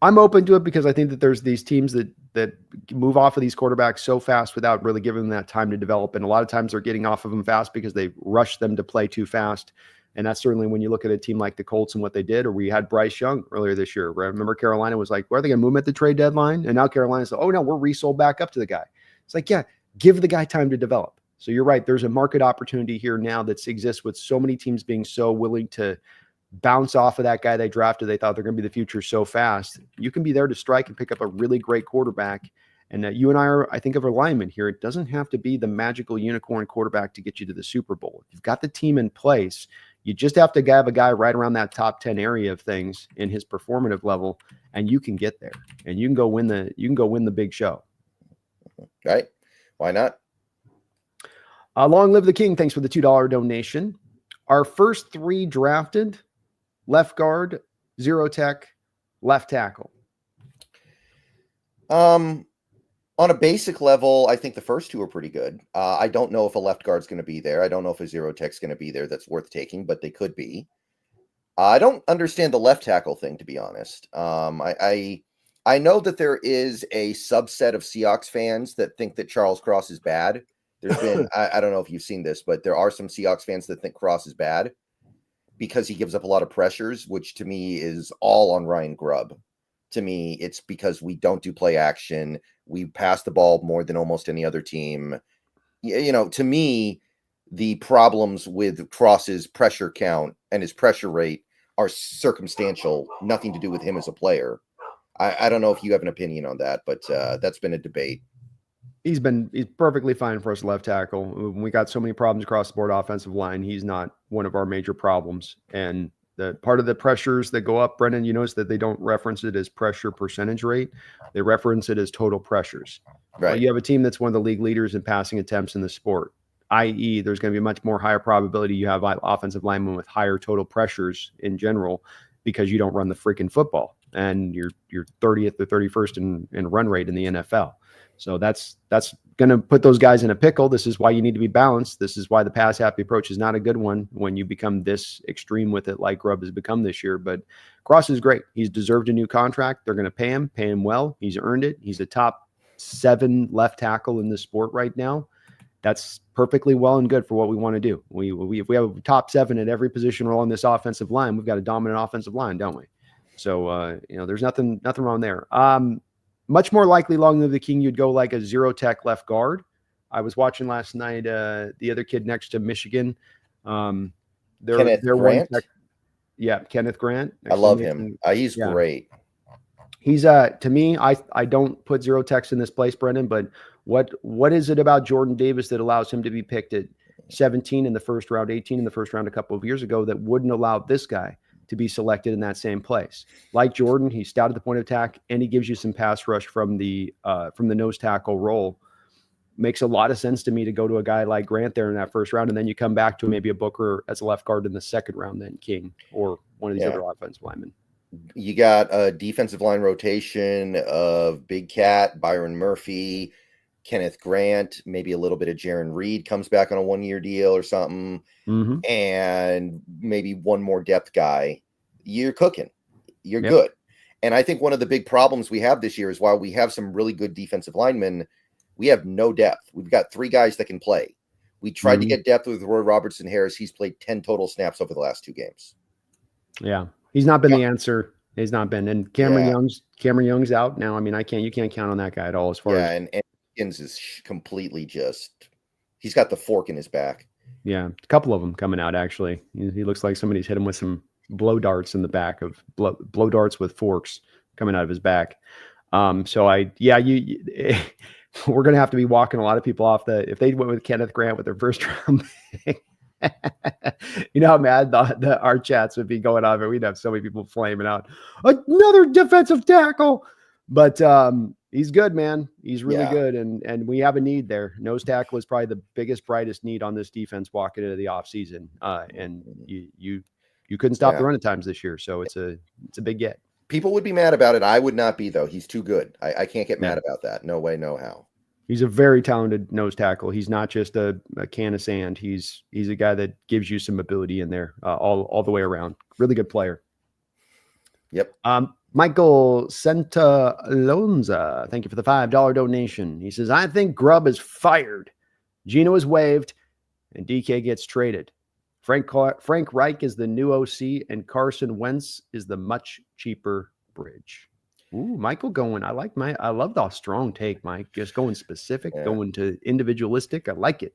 I'm open to it because I think that there's these teams that move off of these quarterbacks so fast without really giving them that time to develop. And a lot of times they're getting off of them fast because they rush them to play too fast. And that's certainly when you look at a team like the Colts and what they did, or we had Bryce Young earlier this year. Where I remember Carolina was like, well, are they going to move him at the trade deadline? And now Carolina's like, oh, no, we're resold back up to the guy. It's like, yeah, give the guy time to develop. So you're right. There's a market opportunity here now that exists with so many teams being so willing to bounce off of that guy they drafted. They thought they're going to be the future so fast. You can be there to strike and pick up a really great quarterback. And you and I are, I think, of alignment here. It doesn't have to be the magical unicorn quarterback to get you to the Super Bowl. You've got the team in place. You just have to have a guy right around that top 10 area of things in his performative level, and you can get there. And you can go win the big show.
Right? Why not?
Long live the king. Thanks for the $2 donation. Our first three drafted: left guard, zero tech, left tackle.
On a basic level, I think the first two are pretty good. I don't know if a left guard's going to be there. I don't know if a zero tech's going to be there that's worth taking, but they could be. I don't understand the left tackle thing, to be honest. I know that there is a subset of Seahawks fans that think that Charles Cross is bad. There's been, I don't know if you've seen this, but there are some Seahawks fans that think Cross is bad because he gives up a lot of pressures, which to me is all on Ryan Grubb. To me, it's because we don't do play action. We pass the ball more than almost any other team. To me, the problems with Cross's pressure count and his pressure rate are circumstantial, nothing to do with him as a player. I don't know if you have an opinion on that, but that's been a debate.
He's perfectly fine for us left tackle. We got so many problems across the board offensive line. He's not one of our major problems. And the part of the pressures that go up, Brendan, you notice that they don't reference it as pressure percentage rate. They reference it as total pressures.
Right.
Well, you have a team that's one of the league leaders in passing attempts in the sport, i.e. there's going to be a much more higher probability you have offensive linemen with higher total pressures in general because you don't run the freaking football and you're 30th or 31st in run rate in the NFL. So that's going to put those guys in a pickle. This is why you need to be balanced. This is why the pass happy approach is not a good one when you become this extreme with it like Grubb has become this year. But Cross is great. He's deserved a new contract. They're going to pay him well. He's earned it. He's a top 7 left tackle in the sport right now. That's perfectly well and good for what we want to do. If we have a top 7 at every position role on this offensive line, we've got a dominant offensive line, don't we? So, there's nothing wrong there. Much more likely, long live the king, you'd go like a zero tech left guard. I was watching last night the other kid next to Michigan.
Kenneth Grant?
Kenneth Grant.
I love him. He's great.
He's to me, I don't put zero techs in this place, Brendan, but what is it about Jordan Davis that allows him to be picked at 17 in the first round, 18 in the first round a couple of years ago that wouldn't allow this guy to be selected in that same place? Like Jordan, he's stout at the point of attack, and he gives you some pass rush from the nose tackle role. Makes a lot of sense to me to go to a guy like Grant there in that first round, and then you come back to maybe a Booker as a left guard in the second round, then King or one of these other offensive linemen.
You got a defensive line rotation of Big Cat, Byron Murphy, Kenneth Grant, maybe a little bit of Jaron Reed comes back on a 1-year deal or something, and maybe one more depth guy. You're cooking. You're good. And I think one of the big problems we have this year is while we have some really good defensive linemen, we have no depth. We've got 3 guys that can play. We tried to get depth with Roy Robertson Harris. He's played 10 total snaps over the last 2 games.
Yeah. He's not been the answer. He's not been. And Cameron Young's out now. I mean, you can't count on that guy at all as far as.
And Higgins is completely he's got the fork in his back.
Yeah. A couple of them coming out, actually. He looks like somebody's hit him with some blow darts in the back of blow darts with forks coming out of his back. We're going to have to be walking a lot of people off if they went with Kenneth Grant with their first round pick. You know how mad our chats would be going on, and we'd have so many people flaming out another defensive tackle. But he's good, man. He's really good, and we have a need there. Nose tackle is probably the biggest, brightest need on this defense walking into the offseason. And you couldn't stop the run at times this year, so it's a big get.
People would be mad about it. I would not be, though. He's too good. I can't get mad about that. No way, no how.
He's a very talented nose tackle. He's not just a can of sand. He's a guy that gives you some ability in there all the way around. Really good player.
Yep.
Michael Santalonza, thank you for the $5 donation. He says, I think Grubb is fired. Gino is waived, and DK gets traded. Frank Reich is the new OC, and Carson Wentz is the much cheaper bridge. Ooh, Michael going. I love the strong take, Mike. Just going specific, going to individualistic. I like it.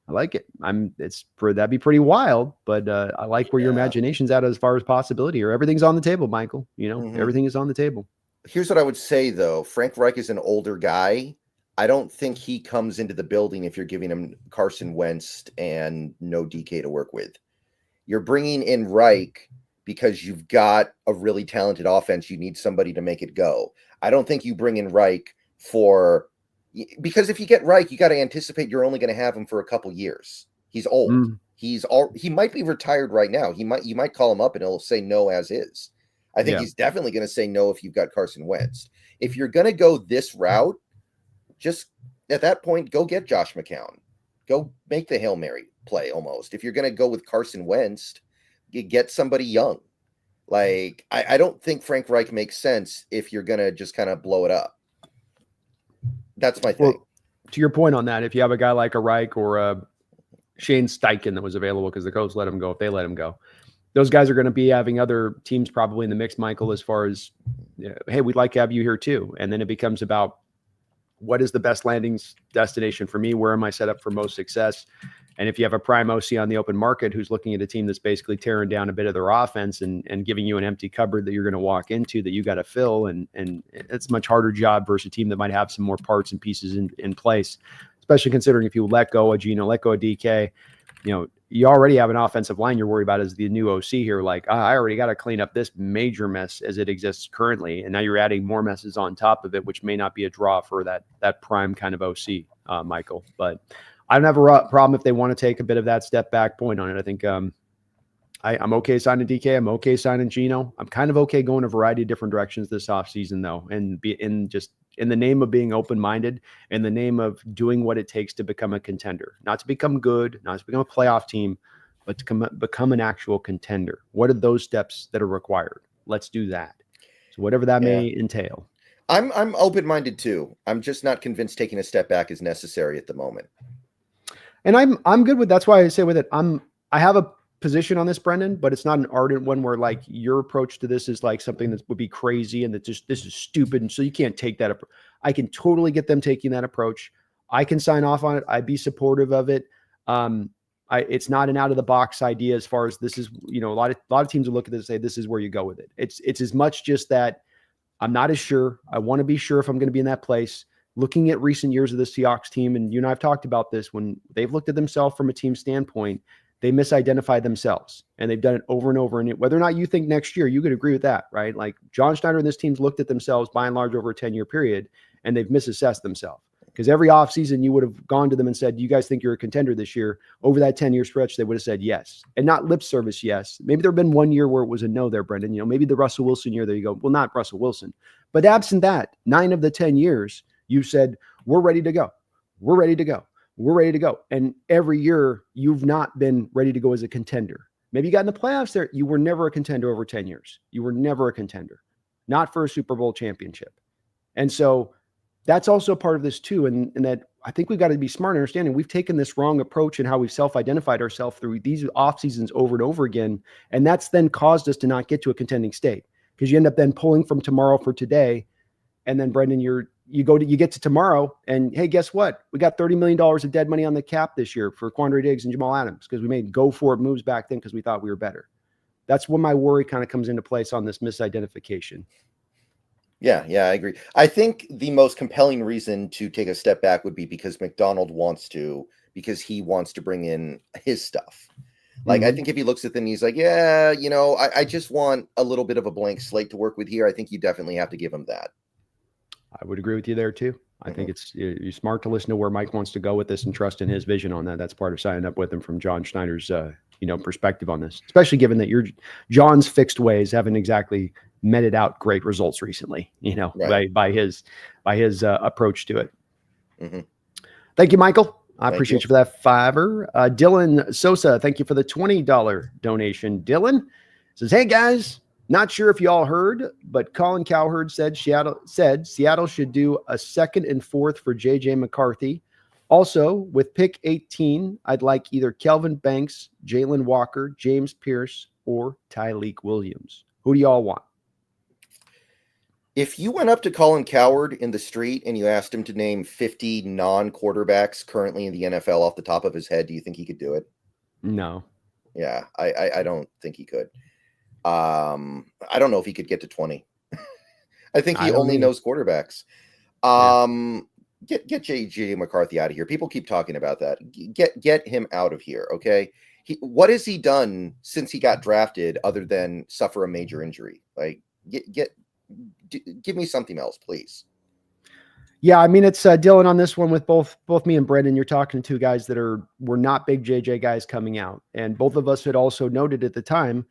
That'd be pretty wild, but I like where your imagination's at as far as possibility, or everything's on the table, Michael. Everything is on the table.
Here's what I would say, though. Frank Reich is an older guy. I don't think he comes into the building if you're giving him Carson Wentz and no DK to work with. You're bringing in Reich because you've got a really talented offense. You need somebody to make it go. I don't think you bring in Reich because if you get Reich, you got to anticipate you're only going to have him for a couple years. He's old. He might be retired right now. You might call him up and he'll say no as is. I think he's definitely going to say no if you've got Carson Wentz. If you're going to go this route, just at that point, go get Josh McCown. Go make the Hail Mary play almost. If you're going to go with Carson Wentz, get somebody young. Like, I don't think Frank Reich makes sense if you're going to just kind of blow it up. That's my thing.
Well, to your point on that, if you have a guy like a Reich or a Shane Steichen that was available because the coach let him go, if they let him go, those guys are going to be having other teams probably in the mix, Michael, as far as, hey, we'd like to have you here too. And then it becomes about what is the best landing destination for me? Where am I set up for most success? And if you have a prime OC on the open market who's looking at a team that's basically tearing down a bit of their offense and giving you an empty cupboard that you're going to walk into that you got to fill, and it's a much harder job versus a team that might have some more parts and pieces in place, especially considering if you let go of Geno, let go of DK, you already have an offensive line you're worried about as the new OC here. Like, I already got to clean up this major mess as it exists currently. And now you're adding more messes on top of it, which may not be a draw for that prime kind of OC, Michael. But I don't have a problem if they want to take a bit of that step back point on it. I think I'm okay signing DK. I'm okay signing Geno. I'm kind of okay going a variety of different directions this offseason, though, and be in the name of being open-minded, in the name of doing what it takes to become a contender, not to become good, not to become a playoff team, but to become an actual contender. What are those steps that are required? Let's do that. So whatever that may entail.
I'm open-minded too. I'm just not convinced taking a step back is necessary at the moment.
And I'm good with, that's why I say with it, I have a position on this, Brendan, but it's not an ardent one where like your approach to this is like something that would be crazy and that just, this is stupid. And so you can't take that. I can totally get them taking that approach. I can sign off on it. I'd be supportive of it. It's not an out of the box idea as far as this is, a lot of teams will look at this and say, this is where you go with it. It's as much just that I'm not as sure. I want to be sure if I'm going to be in that place. Looking at recent years of the Seahawks team, and you and I have talked about this, when they've looked at themselves from a team standpoint, they misidentified themselves, and they've done it over and over. And whether or not you think next year, you could agree with that, right? Like John Schneider and this team's looked at themselves by and large over a 10-year period, and they've misassessed themselves. Because every offseason, you would have gone to them and said, you guys think you're a contender this year? Over that 10-year stretch, they would have said yes. And not lip service yes. Maybe there have been one year where it was a no there, Brendan. Maybe the Russell Wilson year, there you go. Well, not Russell Wilson. But absent that, 9 of the 10 years, you said, we're ready to go. We're ready to go. We're ready to go. And every year, you've not been ready to go as a contender. Maybe you got in the playoffs there. You were never a contender over 10 years. You were never a contender, not for a Super Bowl championship. And so that's also part of this too. And that I think we've got to be smart in understanding we've taken this wrong approach in how we've self-identified ourselves through these off seasons over and over again. And that's then caused us to not get to a contending state, because you end up then pulling from tomorrow for today. And then Brendan, you get to tomorrow and hey, guess what? We got $30 million of dead money on the cap this year for Quandre Diggs and Jamal Adams because we made go for it moves back then because we thought we were better. That's when my worry kind of comes into place on this misidentification.
Yeah, I agree. I think the most compelling reason to take a step back would be because McDonald wants to, because he wants to bring in his stuff. Like, I think if he looks at them, he's like, yeah, I just want a little bit of a blank slate to work with here. I think you definitely have to give him that. I
would agree with you there too. I think you're smart to listen to where Mike wants to go with this and trust in his vision on that. That's part of signing up with him from John Schneider's, perspective on this, especially given that John's fixed ways haven't exactly meted out great results recently, right. by his approach to it. Thank you, Michael. I appreciate you for that $5. Dylan Sosa, thank you for the $20 donation. Dylan says, hey guys, not sure if you all heard, but Colin Cowherd said Seattle should do a 2nd and 4th for JJ McCarthy. Also, with pick 18, I'd like either Kelvin Banks, Jalen Walker, James Pierce, or Tyleek Williams. Who do y'all want?
If you went up to Colin Cowherd in the street and you asked him to name 50 non-quarterbacks currently in the NFL off the top of his head, do you think he could do it?
No.
Yeah, I don't think he could. I don't know if he could get to 20. I think he only knows quarterbacks. Get JJ McCarthy out of here. People keep talking about that. Get him out of here, okay? What has he done since he got drafted other than suffer a major injury? Like, give me something else, please.
Yeah, I mean, it's Dylan on this one with both me and Brendan. You're talking to two guys that were not big JJ guys coming out. And both of us had also noted at the time,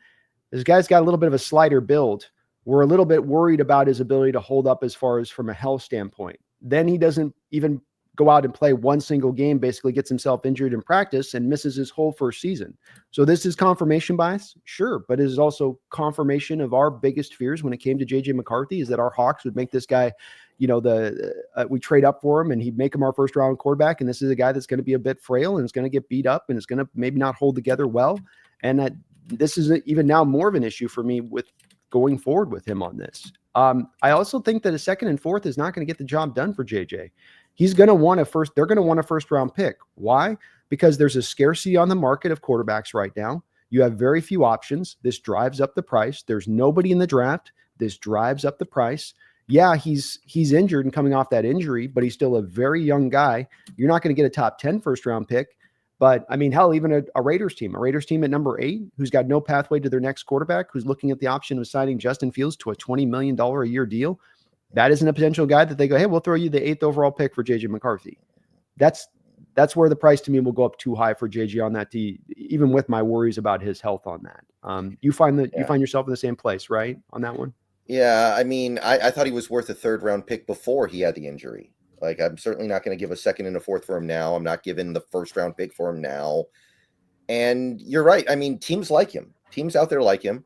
this guy's got a little bit of a slider build. We're a little bit worried about his ability to hold up as far as from a health standpoint. Then he doesn't even go out and play one single game, basically gets himself injured in practice and misses his whole first season. So this is confirmation bias, sure, but it is also confirmation of our biggest fears when it came to JJ McCarthy, is that our Hawks would make this guy, we trade up for him and he'd make him our first round quarterback. And this is a guy that's going to be a bit frail and is going to get beat up and is going to maybe not hold together well. And that this is even now more of an issue for me with going forward with him on this. I also think that a 2nd and 4th is not going to get the job done for JJ. he's going to want a first. They're going to want a first round pick. Why? Because there's a scarcity on the market of quarterbacks right now. You have very few options. This drives up the price. There's nobody in the draft. This drives up the price. Yeah, he's injured and coming off that injury, but he's still a very young guy. You're not going to get a top 10 first round pick. But I mean, hell, even a Raiders team at number 8, who's got no pathway to their next quarterback, who's looking at the option of signing Justin Fields to a $20 million a year deal. That isn't a potential guy that they go, hey, we'll throw you the 8th overall pick for JJ McCarthy. That's where the price to me will go up too high for JJ on that, even with my worries about his health on that. You find yourself in the same place, right, on that one?
Yeah, I mean, I thought he was worth a 3rd round pick before he had the injury. Like, I'm certainly not going to give a 2nd and a 4th for him now. I'm not giving the 1st round pick for him now. And you're right. I mean, teams like him. Teams out there like him.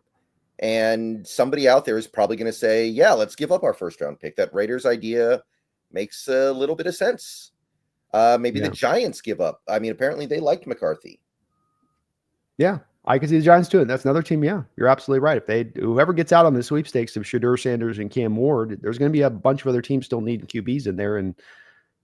And somebody out there is probably going to say, yeah, let's give up our 1st round pick. That Raiders idea makes a little bit of sense. Maybe the Giants give up. I mean, apparently they liked McCarthy.
Yeah, I can see the Giants too. That's another team. Yeah, you're absolutely right. If whoever gets out on the sweepstakes of Shedeur Sanders and Cam Ward, there's going to be a bunch of other teams still needing QBs in there, and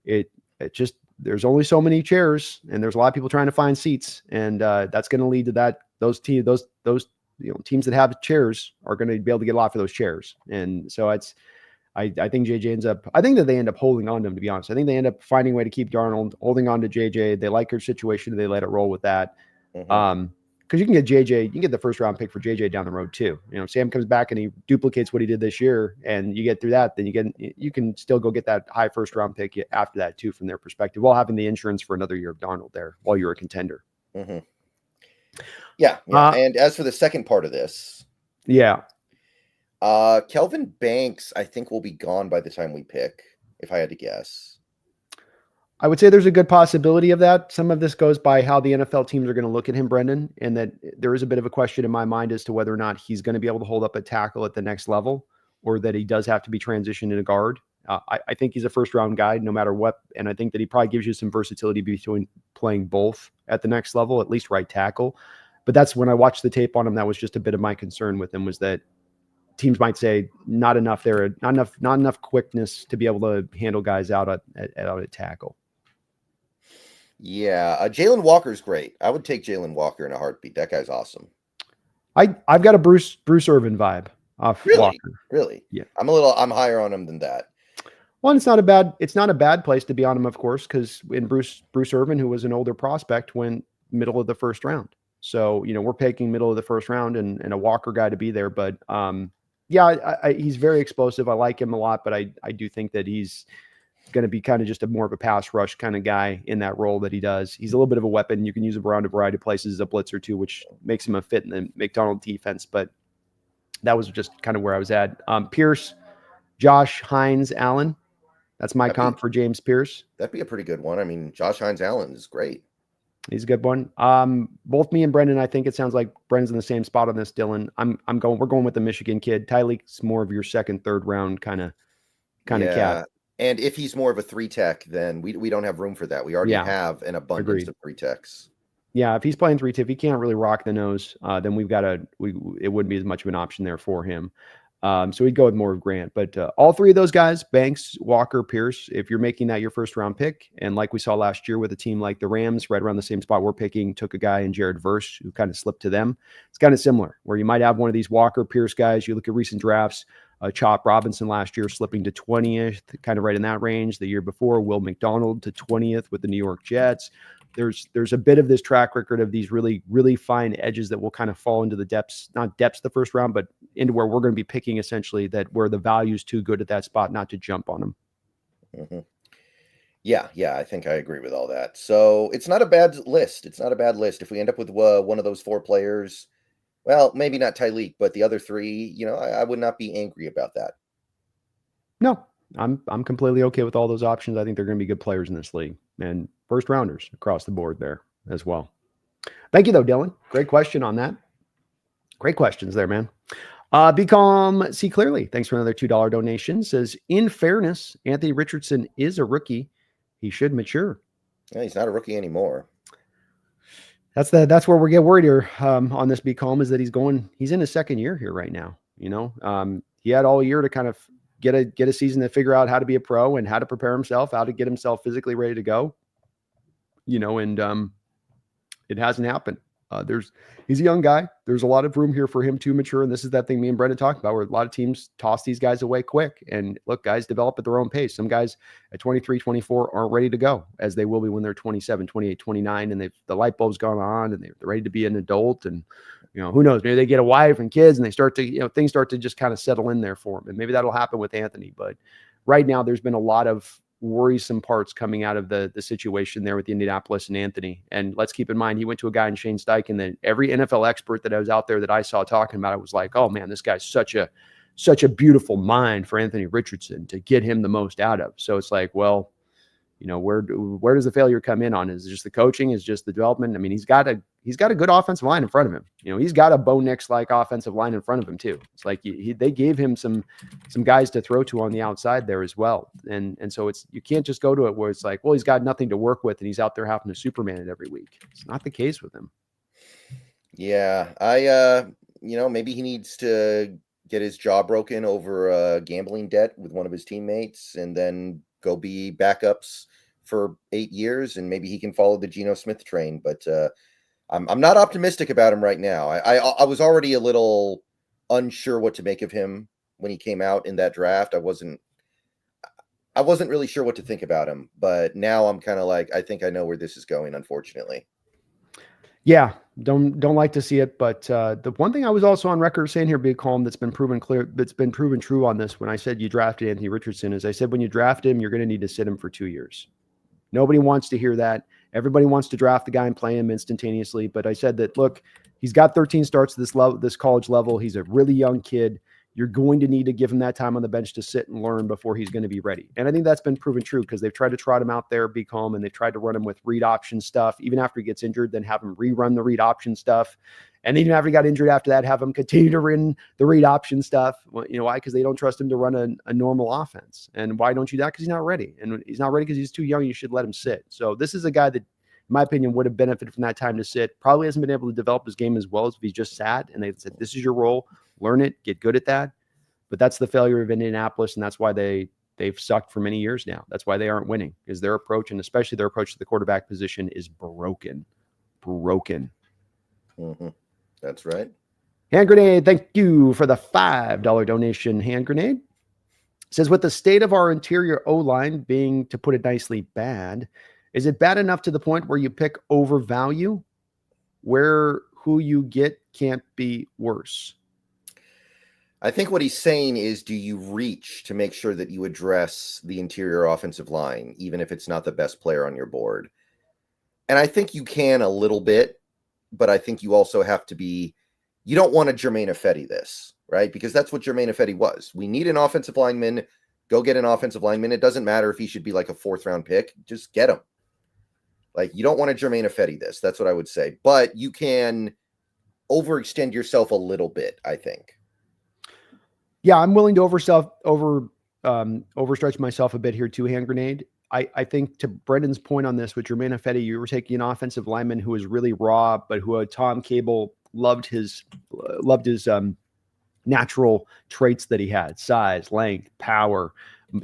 it just there's only so many chairs, and there's a lot of people trying to find seats, and that's going to lead to those teams that have chairs are going to be able to get a lot for those chairs, and so I think JJ ends up. I think that they end up holding on to him. To be honest, I think they end up finding a way to keep Darnold, holding on to JJ. They like her situation, they let it roll with that.
Mm-hmm.
Because you can get JJ, you can get the 1st round pick for JJ down the road too. Sam comes back and he duplicates what he did this year, and you get through that, then you can still go get that high 1st round pick after that too, from their perspective, while having the insurance for another year of Darnold there while you're a contender.
Mm-hmm. Yeah. And as for the second part of this, Kelvin Banks, I think, will be gone by the time we pick, if I had to guess.
I would say there's a good possibility of that. Some of this goes by how the NFL teams are going to look at him, Brendan, and that there is a bit of a question in my mind as to whether or not he's going to be able to hold up a tackle at the next level, or that he does have to be transitioned in a guard. I think he's a 1st round guy no matter what, and I think that he probably gives you some versatility between playing both at the next level, at least right tackle. But that's when I watched the tape on him. That was just a bit of my concern with him, was that teams might say not enough quickness to be able to handle guys out at tackle.
Yeah, Jalen Walker's great. I would take Jalen Walker in a heartbeat. That guy's awesome.
I've got a Bruce Irvin vibe off Walker.
Really?
Yeah.
I'm higher on him than that.
Well, it's not a bad place to be on him, of course, because in Bruce Irvin, who was an older prospect, went middle of the 1st round. So, we're picking middle of the 1st round and a Walker guy to be there. But he's very explosive. I like him a lot, but I do think that he's going to be kind of just more of a pass rush kind of guy in that role that he does. He's a little bit of a weapon. You can use him around a variety of places as a blitzer too, which makes him a fit in the McDonald defense. But that was just kind of where I was at. Pierce, Josh Hines, Allen. That's my comp for James Pierce.
That'd be a pretty good one. I mean, Josh Hines Allen is great.
He's a good one. Both me and Brendan, I think it sounds like Brendan's in the same spot on this, Dylan. We're going with the Michigan kid. Tyleek's more of your 2nd, 3rd round kind of cat.
And if he's more of a 3-tech, then we don't have room for that. We already have an abundance of 3-techs.
Yeah, if he's playing 3-tech, if he can't really rock the nose, then it wouldn't be as much of an option there for him. So we'd go with more of Grant. But all 3 of those guys, Banks, Walker, Pierce, if you're making that your 1st round pick, and like we saw last year with a team like the Rams, right around the same spot we're picking, took a guy in Jared Verse who kind of slipped to them. It's kind of similar, where you might have one of these Walker, Pierce guys. You look at recent drafts, Chop Robinson last year slipping to 20th, kind of right in that range. The year before, Will McDonald to 20th with the New York Jets. There's a bit of this track record of these really, really fine edges that will kind of fall into the depths, not depths the 1st round, but into where we're going to be picking essentially, that where the value's too good at that spot not to jump on them.
Mm-hmm. Yeah, I think I agree with all that. So it's not a bad list. If we end up with one of those 4 players, well, maybe not Tyleek, but the other 3, I would not be angry about that.
No, I'm completely okay with all those options. I think they're going to be good players in this league, and 1st rounders across the board there as well. Thank you though, Dylan. Great question on that. Great questions there, man. Be Calm, See Clearly. Thanks for another $2 donation. Says, in fairness, Anthony Richardson is a rookie. He should mature.
Yeah, he's not a rookie anymore.
That's where we get worried here on this Be Calm, is that he's in his 2nd year here right now. He had all year to kind of get a season to figure out how to be a pro and how to prepare himself, how to get himself physically ready to go, and it hasn't happened. He's a young guy. There's a lot of room here for him to mature. And this is that thing me and Brendan talked about, where a lot of teams toss these guys away quick. And look, guys develop at their own pace. Some guys at 23, 24 aren't ready to go, as they will be when they're 27, 28, 29, and the light bulb's gone on and they're ready to be an adult. And, who knows, maybe they get a wife and kids and they start to, things start to just kind of settle in there for them. And maybe that'll happen with Anthony. But right now there's been a lot of worrisome parts coming out of the situation there with Indianapolis and Anthony. And let's keep in mind, he went to a guy in Shane Steichen that every NFL expert that I was out there that I saw talking about it was like, oh man, this guy's such a beautiful mind for Anthony Richardson to get him the most out of. So it's like, well, where does the failure come in on? Is it just the coaching? Is it just the development? I mean, he's got a good offensive line in front of him. He's got a Bo Nix like offensive line in front of him too. It's like they gave him some guys to throw to on the outside there as well. And so you can't just go to it where it's like, well, he's got nothing to work with and he's out there having to Superman it every week. It's not the case with him.
Yeah, maybe he needs to get his jaw broken over a gambling debt with one of his teammates and then go be backups for 8 years, and maybe he can follow the Geno Smith train. But I'm not optimistic about him right now. I was already a little unsure what to make of him when he came out in that draft. I wasn't really sure what to think about him, but now I'm kind of like, I think I know where this is going, unfortunately.
Yeah, don't like to see it, but the one thing I was also on record saying here, Big Calm, that's been proven true on this when I said you drafted Anthony Richardson, is I said when you draft him, you're going to need to sit him for 2 years. Nobody wants to hear that. Everybody wants to draft the guy and play him instantaneously, but I said that, look, he's got 13 starts at this college level. He's a really young kid. You're going to need to give him that time on the bench to sit and learn before he's going to be ready. And I think that's been proven true because they've tried to trot him out there, be calm, and they've tried to run him with read option stuff. Even after he gets injured, then have him rerun the read option stuff. And even after he got injured after that, have him continue to run the read option stuff. Well, why? Because they don't trust him to run a normal offense. And why don't you do that? Because he's not ready. And he's not ready because he's too young. You should let him sit. So this is a guy that, in my opinion, would have benefited from that time to sit. Probably hasn't been able to develop his game as well as if he's just sat. And they said, this is your role. Learn it. Get good at that. But that's the failure of Indianapolis, and that's why they've sucked for many years now. That's why they aren't winning, is their approach, and especially their approach to the quarterback position is broken.
Mm-hmm. That's right.
Hand Grenade, thank you for the $5 donation. Hand Grenade says, with the state of our interior O-line being, to put it nicely, bad, is it bad enough to the point where you pick over value, where who you get can't be worse?
I think what he's saying is, do you reach to make sure that you address the interior offensive line, even if it's not the best player on your board? And I think you can a little bit, but I think you also have to be, you don't want to Jermaine Ifedi this, right? Because that's what Jermaine Ifedi was. We need an offensive lineman. Go get an offensive lineman. It doesn't matter if he should be like a 4th round pick. Just get him. Like, you don't want to Jermaine Ifedi this. That's what I would say. But you can overextend yourself a little bit, I think.
Yeah, I'm willing to overstretch myself a bit here too, Hand Grenade. I think to Brendan's point on this with Jermaine Ifedi, you were taking an offensive lineman who was really raw, but who Tom Cable loved his natural traits that he had: size, length, power.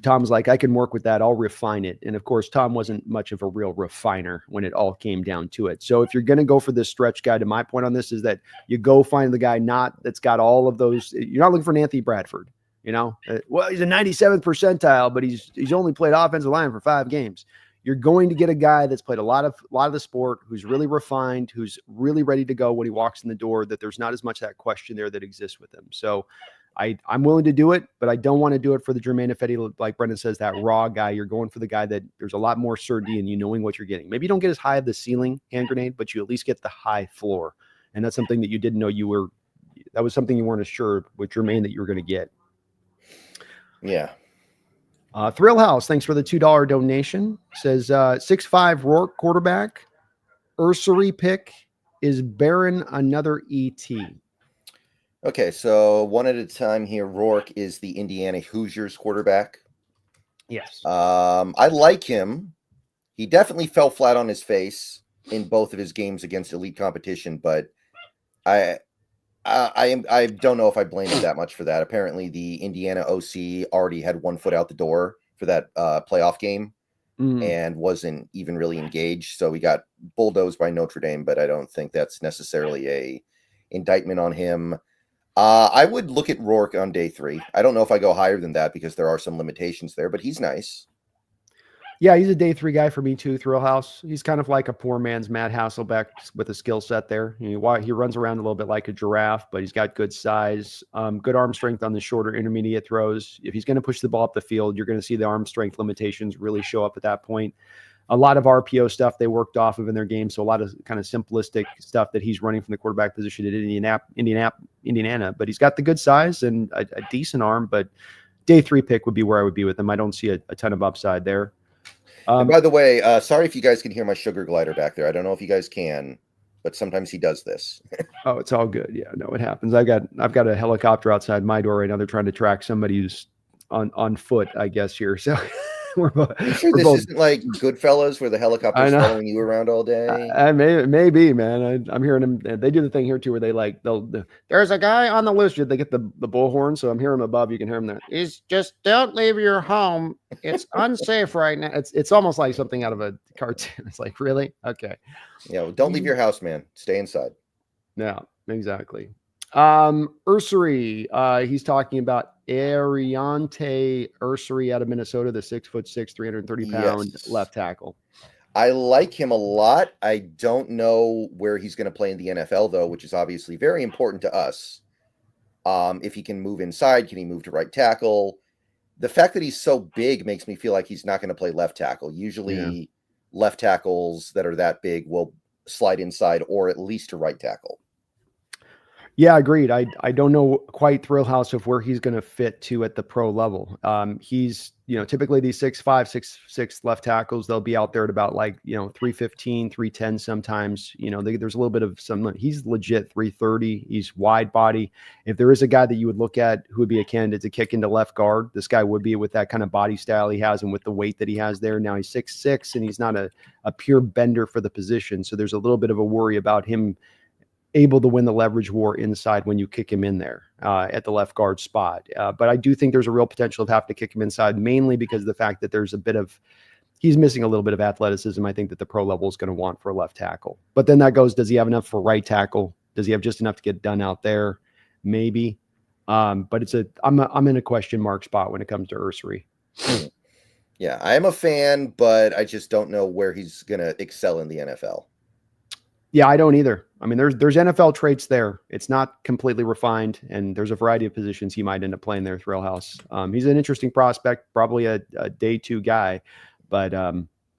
Tom's like, I can work with that. I'll refine it. And of course, Tom wasn't much of a real refiner when it all came down to it. So if you're going to go for this stretch guy, to my point on this is that you go find the guy that's got all of those. You're not looking for an Anthony Bradford, well, he's a 97th percentile, but he's only played offensive line for 5 games. You're going to get a guy that's played a lot of the sport, who's really refined, who's really ready to go when he walks in the door, that there's not as much that question there that exists with him. So I'm willing to do it, but I don't want to do it for the Jermaine Ifedi, like Brendan says, that raw guy. You're going for the guy that there's a lot more certainty in you knowing what you're getting. Maybe you don't get as high of the ceiling, Hand Grenade, but you at least get the high floor. And that's something that you didn't know that was something you weren't assured with Jermaine that you were going to get.
Yeah.
Thrill House, thanks for the $2 donation. Says 6'5" Rourke quarterback. Ursary pick. Is Barron another ET?
Okay, so one at a time here. Rourke is the Indiana Hoosiers quarterback.
Yes.
I like him. He definitely fell flat on his face in both of his games against elite competition, but I don't know if I blame him that much for that. Apparently, the Indiana OC already had one foot out the door for that playoff game and wasn't even really engaged. So he got bulldozed by Notre Dame, but I don't think that's necessarily a indictment on him. I would look at Rourke on day 3. I don't know if I go higher than that because there are some limitations there, but he's nice.
Yeah, he's a day 3 guy for me too. Thrill House. He's kind of like a poor man's Matt Hasselbeck with a skill set there. He runs around a little bit like a giraffe, but he's got good size, good arm strength on the shorter intermediate throws. If he's going to push the ball up the field, you're going to see the arm strength limitations really show up at that point. A lot of RPO stuff they worked off of in their game, so a lot of kind of simplistic stuff that he's running from the quarterback position at Indiana. But he's got the good size and a decent arm. But day 3 pick would be where I would be with him. I don't see a ton of upside there.
And by the way, sorry if you guys can hear my sugar glider back there. I don't know if you guys can, but sometimes he does this.
Oh, it's all good. Yeah, no, it happens. I've got a helicopter outside my door right now. They're trying to track somebody who's on foot, I guess, here. So
Are you sure this isn't like Goodfellas where the helicopter's following you around all day?
Maybe, man. I'm hearing them. They do the thing here too, where there's a guy on the loose. They get the bullhorn, so I'm hearing him above. You can hear him there. He's just don't leave your home. It's unsafe right now. It's almost like something out of a cartoon. It's like, really? Okay.
Yeah, well, don't leave your house, man. Stay inside.
Yeah, exactly. Ursary, he's talking about Ariante Ursary out of Minnesota, the 6'6", 330-pound left tackle.
I like him a lot. I don't know where he's going to play in the NFL, though, which is obviously very important to us. If he can move inside, can he move to right tackle? The fact that he's so big makes me feel like he's not going to play left tackle. Usually left tackles that are that big will slide inside or at least to right tackle.
Yeah, agreed. I don't know quite Thrill House of where he's going to fit to at the pro level. He's, typically these 6'5", 6'6" left tackles, they'll be out there at about 315, 310 sometimes. There's a little bit of he's legit 330. He's wide body. If there is a guy that you would look at who would be a candidate to kick into left guard, this guy would be with that kind of body style he has and with the weight that he has there. Now he's 6'6", and he's not a pure bender for the position. So there's a little bit of a worry about him able to win the leverage war inside when you kick him in there at the left guard spot. But I do think there's a real potential of having to kick him inside, mainly because of the fact that he's missing a little bit of athleticism. I think that the pro level is going to want for a left tackle. But then that goes, does he have enough for right tackle? Does he have just enough to get done out there? Maybe. But I'm in a question mark spot when it comes to Ursary.
Yeah, I am a fan, but I just don't know where he's going to excel in the NFL.
Yeah, I don't either. I mean, there's NFL traits there. It's not completely refined, and there's a variety of positions he might end up playing there, Thrill House. He's an interesting prospect, probably a day 2 guy, but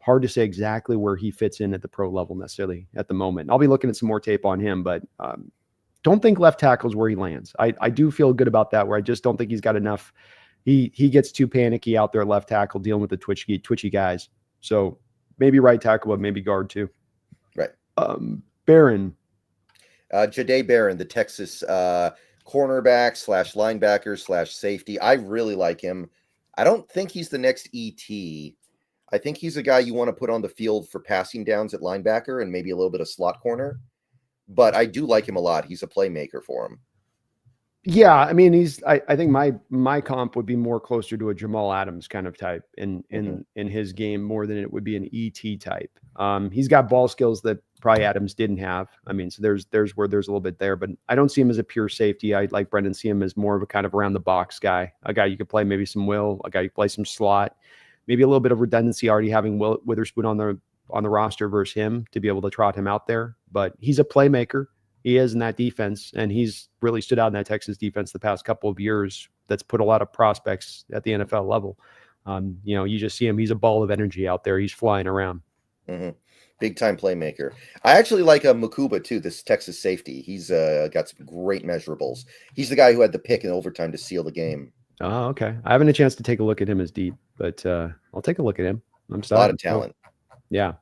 hard to say exactly where he fits in at the pro level necessarily at the moment. I'll be looking at some more tape on him, but don't think left tackle is where he lands. I do feel good about that, where I just don't think he's got enough. He gets too panicky out there left tackle, dealing with the twitchy guys. So maybe right tackle, but maybe guard too.
Right.
Barron.
Jahdae Barron, the Texas cornerback / linebacker / safety. I really like him. I don't think he's the next ET. I think he's a guy you want to put on the field for passing downs at linebacker and maybe a little bit of slot corner. But I do like him a lot. He's a playmaker for him. Yeah,
I mean, I think my comp would be more closer to a Jamal Adams kind of type in his game more than it would be an ET type. He's got ball skills that probably Adams didn't have. I mean, so there's where there's a little bit there, but I don't see him as a pure safety. I like Brendan, see him as more of a kind of around the box guy, a guy you could play maybe some will, a guy you could play some slot, maybe a little bit of redundancy already having Witherspoon on the roster versus him to be able to trot him out there. But he's a playmaker. He is in that defense, and he's really stood out in that Texas defense the past couple of years. That's put a lot of prospects at the NFL level. You just see him. He's a ball of energy out there. He's flying around.
Mm-hmm. Big time playmaker. I actually like Makuba too, this Texas safety. He's got some great measurables. He's the guy who had the pick in overtime to seal the game.
Oh, okay. I haven't a chance to take a look at him as deep, but I'll take a look at him. I'm sorry.
A lot of talent.
Yeah.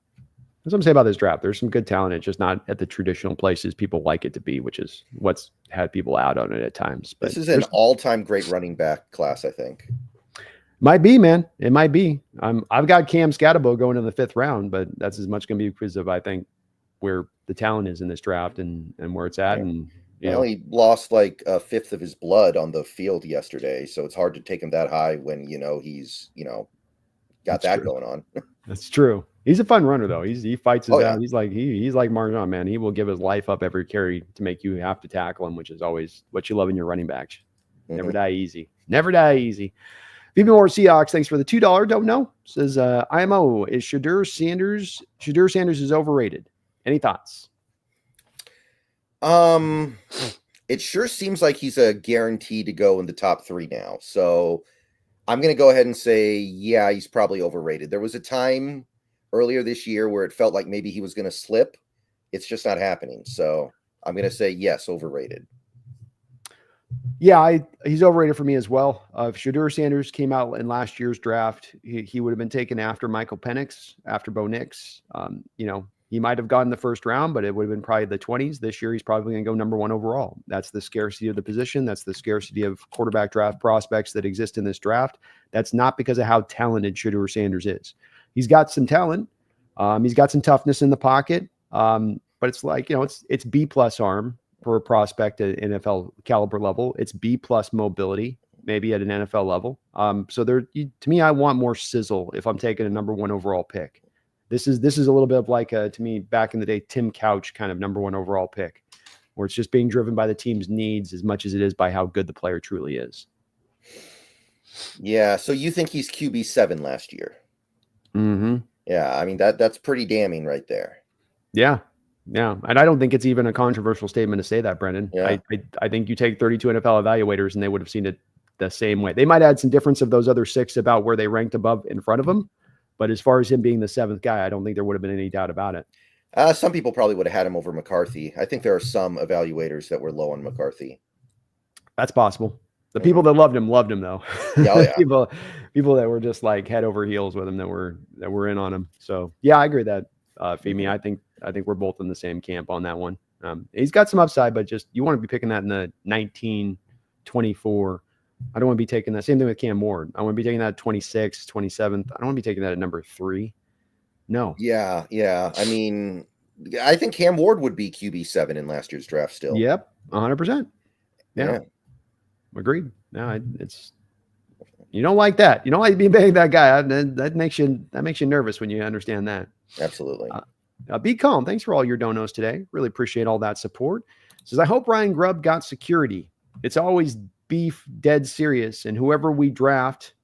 That's what I'm saying about this draft. There's some good talent. It's just not at the traditional places people like it to be, which is what's had people out on it at times. But
this is an all-time great running back class, I think.
Might be, man. It might be. I've got Cam Scatterbo going in the 5th round, but that's as much going to be because of, I think, where the talent is in this draft and where it's at.
Yeah.
And You
Well,
know,
he lost like a fifth of his blood on the field yesterday, so it's hard to take him that high when he's got
that's
that
true.
going on.
That's true. He's a fun runner though. He fights his
Oh yeah.
ass. He's like Marjan, man. He will give his life up every carry to make you have to tackle him, which is always what you love in your running backs. Never
Mhm.
die easy. Never die easy. BB More Seahawks, thanks for the $2. Don't know. Says IMO is Shadur Sanders. Shadur Sanders is overrated. Any thoughts?
It sure seems like he's a guarantee to go in the top 3 now. So I'm going to go ahead and say, yeah, he's probably overrated. There was a time earlier this year where it felt like maybe he was going to slip. It's just not happening. So I'm going to say, yes, overrated.
Yeah, he's overrated for me as well. If Shadur Sanders came out in last year's draft, he would have been taken after Michael Penix, after Bo Nix. He might have gotten the first round, but it would have been probably the 20s. This year, he's probably going to go number 1 overall. That's the scarcity of the position. That's the scarcity of quarterback draft prospects that exist in this draft. That's not because of how talented Shadur Sanders is. He's got some talent. He's got some toughness in the pocket. But it's like, it's B plus arm for a prospect at NFL caliber level. It's B plus mobility, maybe at an NFL level. To me, I want more sizzle if I'm taking a number 1 overall pick. This is a little bit of like to me, back in the day, Tim Couch kind of number 1 overall pick, where it's just being driven by the team's needs as much as it is by how good the player truly is.
Yeah. So you think he's QB7 last year?
Mm-hmm.
Yeah. I mean, that's pretty damning right there.
Yeah. Yeah. And I don't think it's even a controversial statement to say that, Brendan.
Yeah.
I think you take 32 NFL evaluators and they would have seen it the same way. They might add some difference of those other 6 about where they ranked above in front of him. But as far as him being the 7th guy, I don't think there would have been any doubt about it.
Some people probably would have had him over McCarthy. I think there are some evaluators that were low on McCarthy.
That's possible. The people that loved him though.
Yeah, oh, yeah.
people that were just like head over heels with him that were in on him. So yeah, I agree with that, Femi. I think we're both in the same camp on that one. He's got some upside, but just you want to be picking that in the 19, 24. I don't want to be taking that. Same thing with Cam Ward. I want to be taking that at 26, 27th. I don't want to be taking that at number 3. No.
Yeah, yeah. I mean, I think Cam Ward would be QB7 in last year's draft still.
Yep, 100%.
Yeah.
Agreed. No, it's you don't like that. You don't like being paying that guy. That makes you nervous when you understand that.
Absolutely.
Be calm. Thanks for all your donos today. Really appreciate all that support. Says, I hope Ryan Grubb got security. It's always beef, dead serious, and whoever we draft,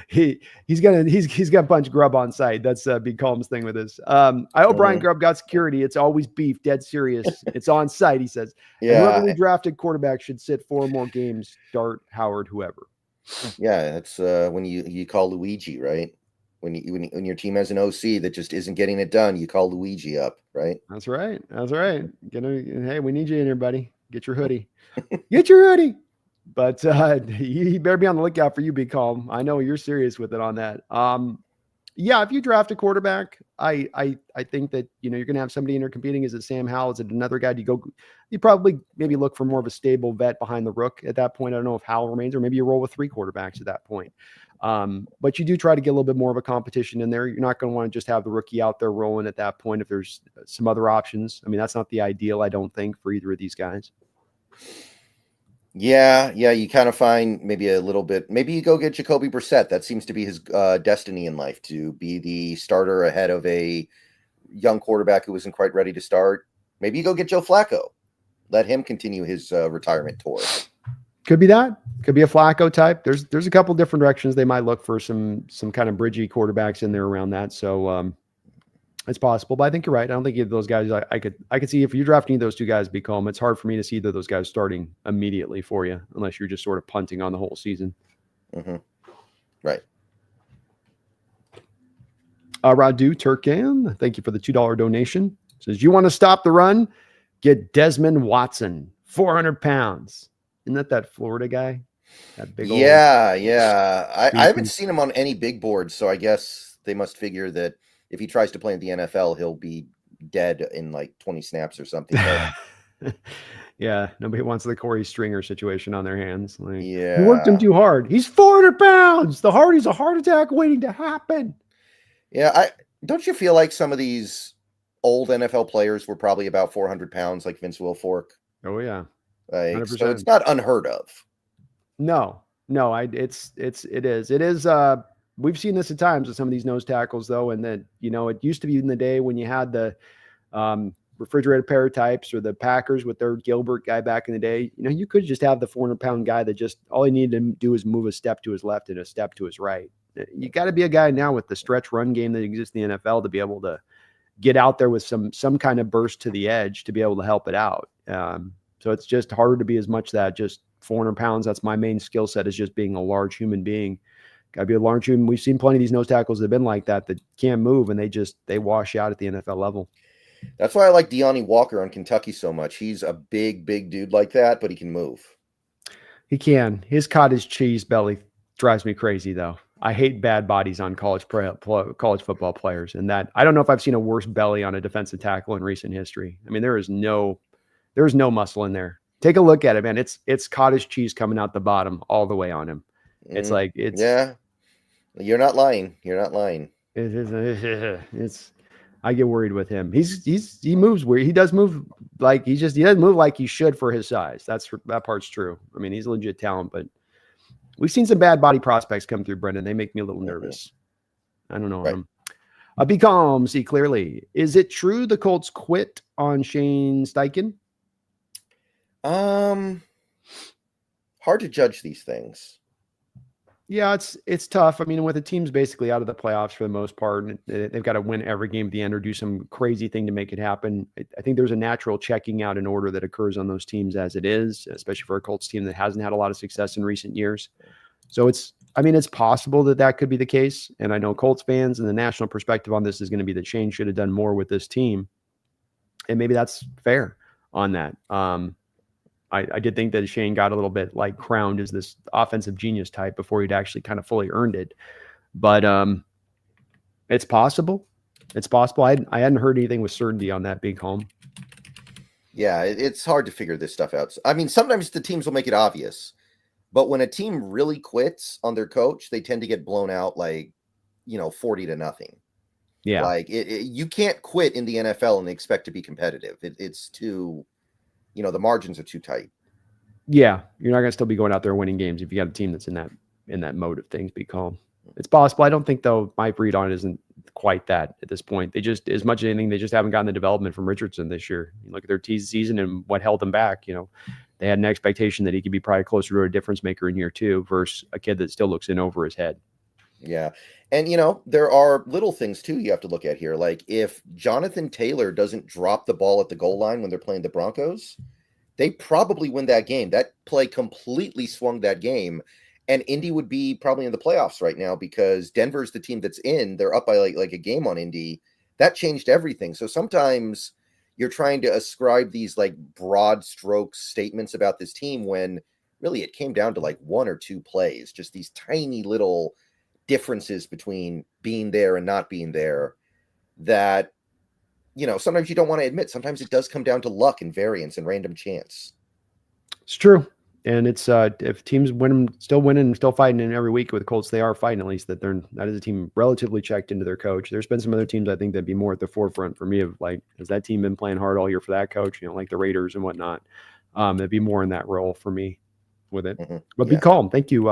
he's gonna punch Grubb on site. That's Be Calm's thing with this. I hope Ryan Grubb got security. It's always beef, dead serious. It's on site. He says,
yeah.
And whoever we drafted quarterback should sit 4 more games. Start Howard, whoever.
Yeah, that's when you call Luigi, right? When your team has an OC that just isn't getting it done, you call Luigi up, right?
That's right. Hey, we need you in here, buddy. Get your hoodie. Get your hoodie. But you better be on the lookout for you, Be Calm. I know you're serious with it on that. Yeah, if you draft a quarterback, I think that you're going to have somebody in there competing. Is it Sam Howell? Is it another guy? You probably maybe look for more of a stable vet behind the rook at that point. I don't know if Howell remains, or maybe you roll with 3 quarterbacks at that point. But you do try to get a little bit more of a competition in there. You're not going to want to just have the rookie out there rolling at that point if there's some other options. I mean, that's not the ideal, I don't think, for either of these guys.
Yeah, you kind of find maybe a little bit. Maybe you go get Jacoby Brissett. That seems to be his destiny in life, to be the starter ahead of a young quarterback who isn't quite ready to start. Maybe you go get Joe Flacco. Let him continue his retirement tour.
Could be that. Could be a Flacco type. There's a couple different directions they might look for some kind of bridgy quarterbacks in there around that. So it's possible, but I think you're right. I don't think either of those guys. I could see if you're drafting those 2 guys, Be Calm. It's hard for me to see either of those guys starting immediately for you, unless you're just sort of punting on the whole season.
Mm-hmm. Right.
Radu Turkan, thank you for the $2 donation. Says, you want to stop the run? Get Desmond Watson, 400 pounds. Isn't that Florida guy? That big old.
Yeah. I haven't seen him on any big boards, so I guess they must figure that if he tries to play in the NFL, he'll be dead in like 20 snaps or something.
Yeah, nobody wants the Corey Stringer situation on their hands. Like,
yeah,
you worked him too hard. He's 400 pounds. He's a heart attack waiting to happen.
Yeah, don't you feel like some of these old NFL players were probably about 400 pounds, like Vince Wilfork?
Oh yeah,
Like, so it's
100%.
not unheard of.
No, no, it is. It is. We've seen this at times with some of these nose tackles, though, and that it used to be in the day when you had the refrigerator paratypes or the Packers with their Gilbert guy back in the day. You could just have the 400-pound guy that just all he needed to do is move a step to his left and a step to his right. You got to be a guy now with the stretch run game that exists in the NFL to be able to get out there with some kind of burst to the edge to be able to help it out. So it's just harder to be as much that just 400 pounds. That's my main skill set, is just being a large human being. Got to be a large human. We've seen plenty of these nose tackles that have been like that can't move, and they wash out at the NFL level.
That's why I like Deonte Walker on Kentucky so much. He's a big dude like that, but he can move.
He can. His cottage cheese belly drives me crazy, though. I hate bad bodies on college football players, and that I don't know if I've seen a worse belly on a defensive tackle in recent history. I mean, there's no muscle in there. Take a look at it, man. It's cottage cheese coming out the bottom all the way on him. It's like
yeah. You're not lying. You're not lying.
It's I get worried with him. He moves weird. He does move like he doesn't move like he should for his size. That part's true. I mean, he's a legit talent, but we've seen some bad body prospects come through, Brendan. They make me a little nervous. I don't know. Right. Be calm, see clearly. Is it true the Colts quit on Shane Steichen?
Hard to judge these things.
Yeah, it's tough. I mean, with the team's basically out of the playoffs for the most part, they've got to win every game at the end or do some crazy thing to make it happen. I think there's a natural checking out in order that occurs on those teams as it is, especially for a Colts team that hasn't had a lot of success in recent years. So it's possible that could be the case. And I know Colts fans and the national perspective on this is going to be that Shane should have done more with this team. And maybe that's fair on that. I did think that Shane got a little bit like crowned as this offensive genius type before he'd actually kind of fully earned it. But it's possible. It's possible. I hadn't heard anything with certainty on that being home.
Yeah, it's hard to figure this stuff out. I mean, sometimes the teams will make it obvious, but when a team really quits on their coach, they tend to get blown out 40-0.
Yeah.
Like you can't quit in the NFL and expect to be competitive. It's too, the margins are too tight.
Yeah. You're not going to still be going out there winning games if you got a team that's in that mode of things. Be calm. It's possible. I don't think, though, my read on it isn't quite that at this point. They just, as much as anything, they just haven't gotten the development from Richardson this year. You look at their tease season and what held them back. They had an expectation that he could be probably closer to a difference maker in year 2 versus a kid that still looks in over his head.
Yeah. And, there are little things, too, you have to look at here. Like if Jonathan Taylor doesn't drop the ball at the goal line when they're playing the Broncos, they probably win that game. That play completely swung that game. And Indy would be probably in the playoffs right now because Denver's the team that's in. They're up by like a game on Indy. That changed everything. So sometimes you're trying to ascribe these like broad stroke statements about this team when really it came down to like 1 or 2 plays, just these tiny little differences between being there and not being there that, sometimes you don't want to admit. Sometimes it does come down to luck and variance and random chance.
It's true. And it's if teams still winning and still fighting in every week with the Colts, they are fighting at least that is a team relatively checked into their coach. There's been some other teams I think that'd be more at the forefront for me of like, has that team been playing hard all year for that coach? Like the Raiders and whatnot. It'd be more in that role for me with it. Mm-hmm. But be calm. Thank you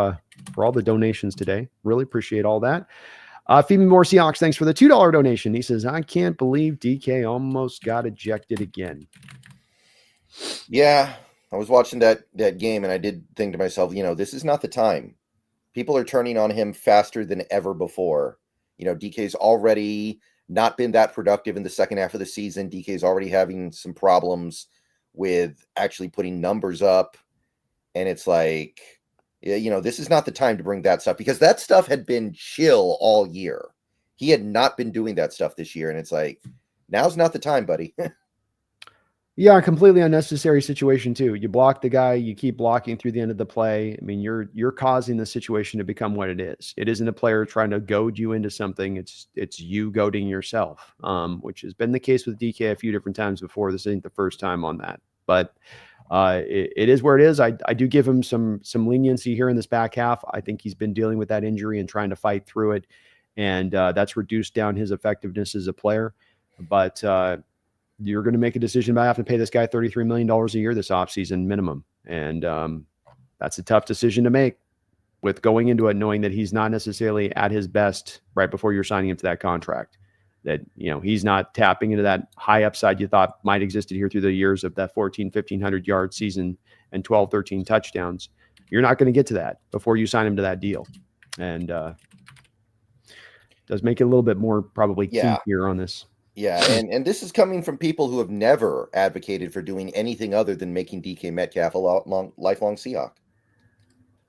for all the donations today. Really appreciate all that. Phoebe Moore Seahawks, thanks for the $2 donation. He says, I can't believe DK almost got ejected again.
Yeah. I was watching that game and I did think to myself, this is not the time. People are turning on him faster than ever before. DK's already not been that productive in the second half of the season. DK's already having some problems with actually putting numbers up. And it's like, this is not the time to bring that stuff because that stuff had been chill all year. He had not been doing that stuff this year. And it's like, now's not the time, buddy.
Yeah, completely unnecessary situation too. You block the guy, you keep blocking through the end of the play. I mean, you're causing the situation to become what it is. It isn't a player trying to goad you into something. It's you goading yourself, which has been the case with DK a few different times before. This isn't the first time on that, but it is where it is. I do give him some leniency here in this back half. I think he's been dealing with that injury and trying to fight through it, and that's reduced down his effectiveness as a player. But you're going to make a decision about having to pay this guy $33 million a year this offseason minimum. And that's a tough decision to make with going into it, knowing that he's not necessarily at his best right before you're signing him to that contract. That, he's not tapping into that high upside you thought might existed here through the years of that 1,500 yard season and 12, 13 touchdowns. You're not going to get to that before you sign him to that deal. And does make it a little bit more probably key here on this.
Yeah, and this is coming from people who have never advocated for doing anything other than making DK Metcalf a lifelong Seahawk.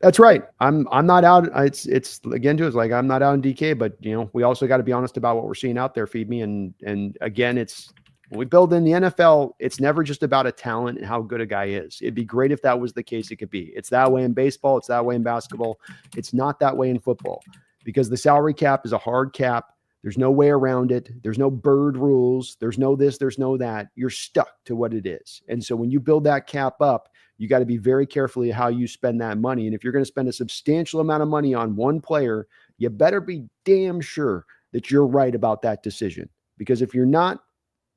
That's right. I'm not out. It's again too. It's like I'm not out on DK, but we also got to be honest about what we're seeing out there. Feed me, and again, it's when we build in the NFL. It's never just about a talent and how good a guy is. It'd be great if that was the case. It could be. It's that way in baseball. It's that way in basketball. It's not that way in football because the salary cap is a hard cap. There's no way around it. There's no bird rules. There's no this. There's no that. You're stuck to what it is. And so when you build that cap up, you got to be very carefully how you spend that money. And if you're going to spend a substantial amount of money on one player, you better be damn sure that you're right about that decision. Because if you're not,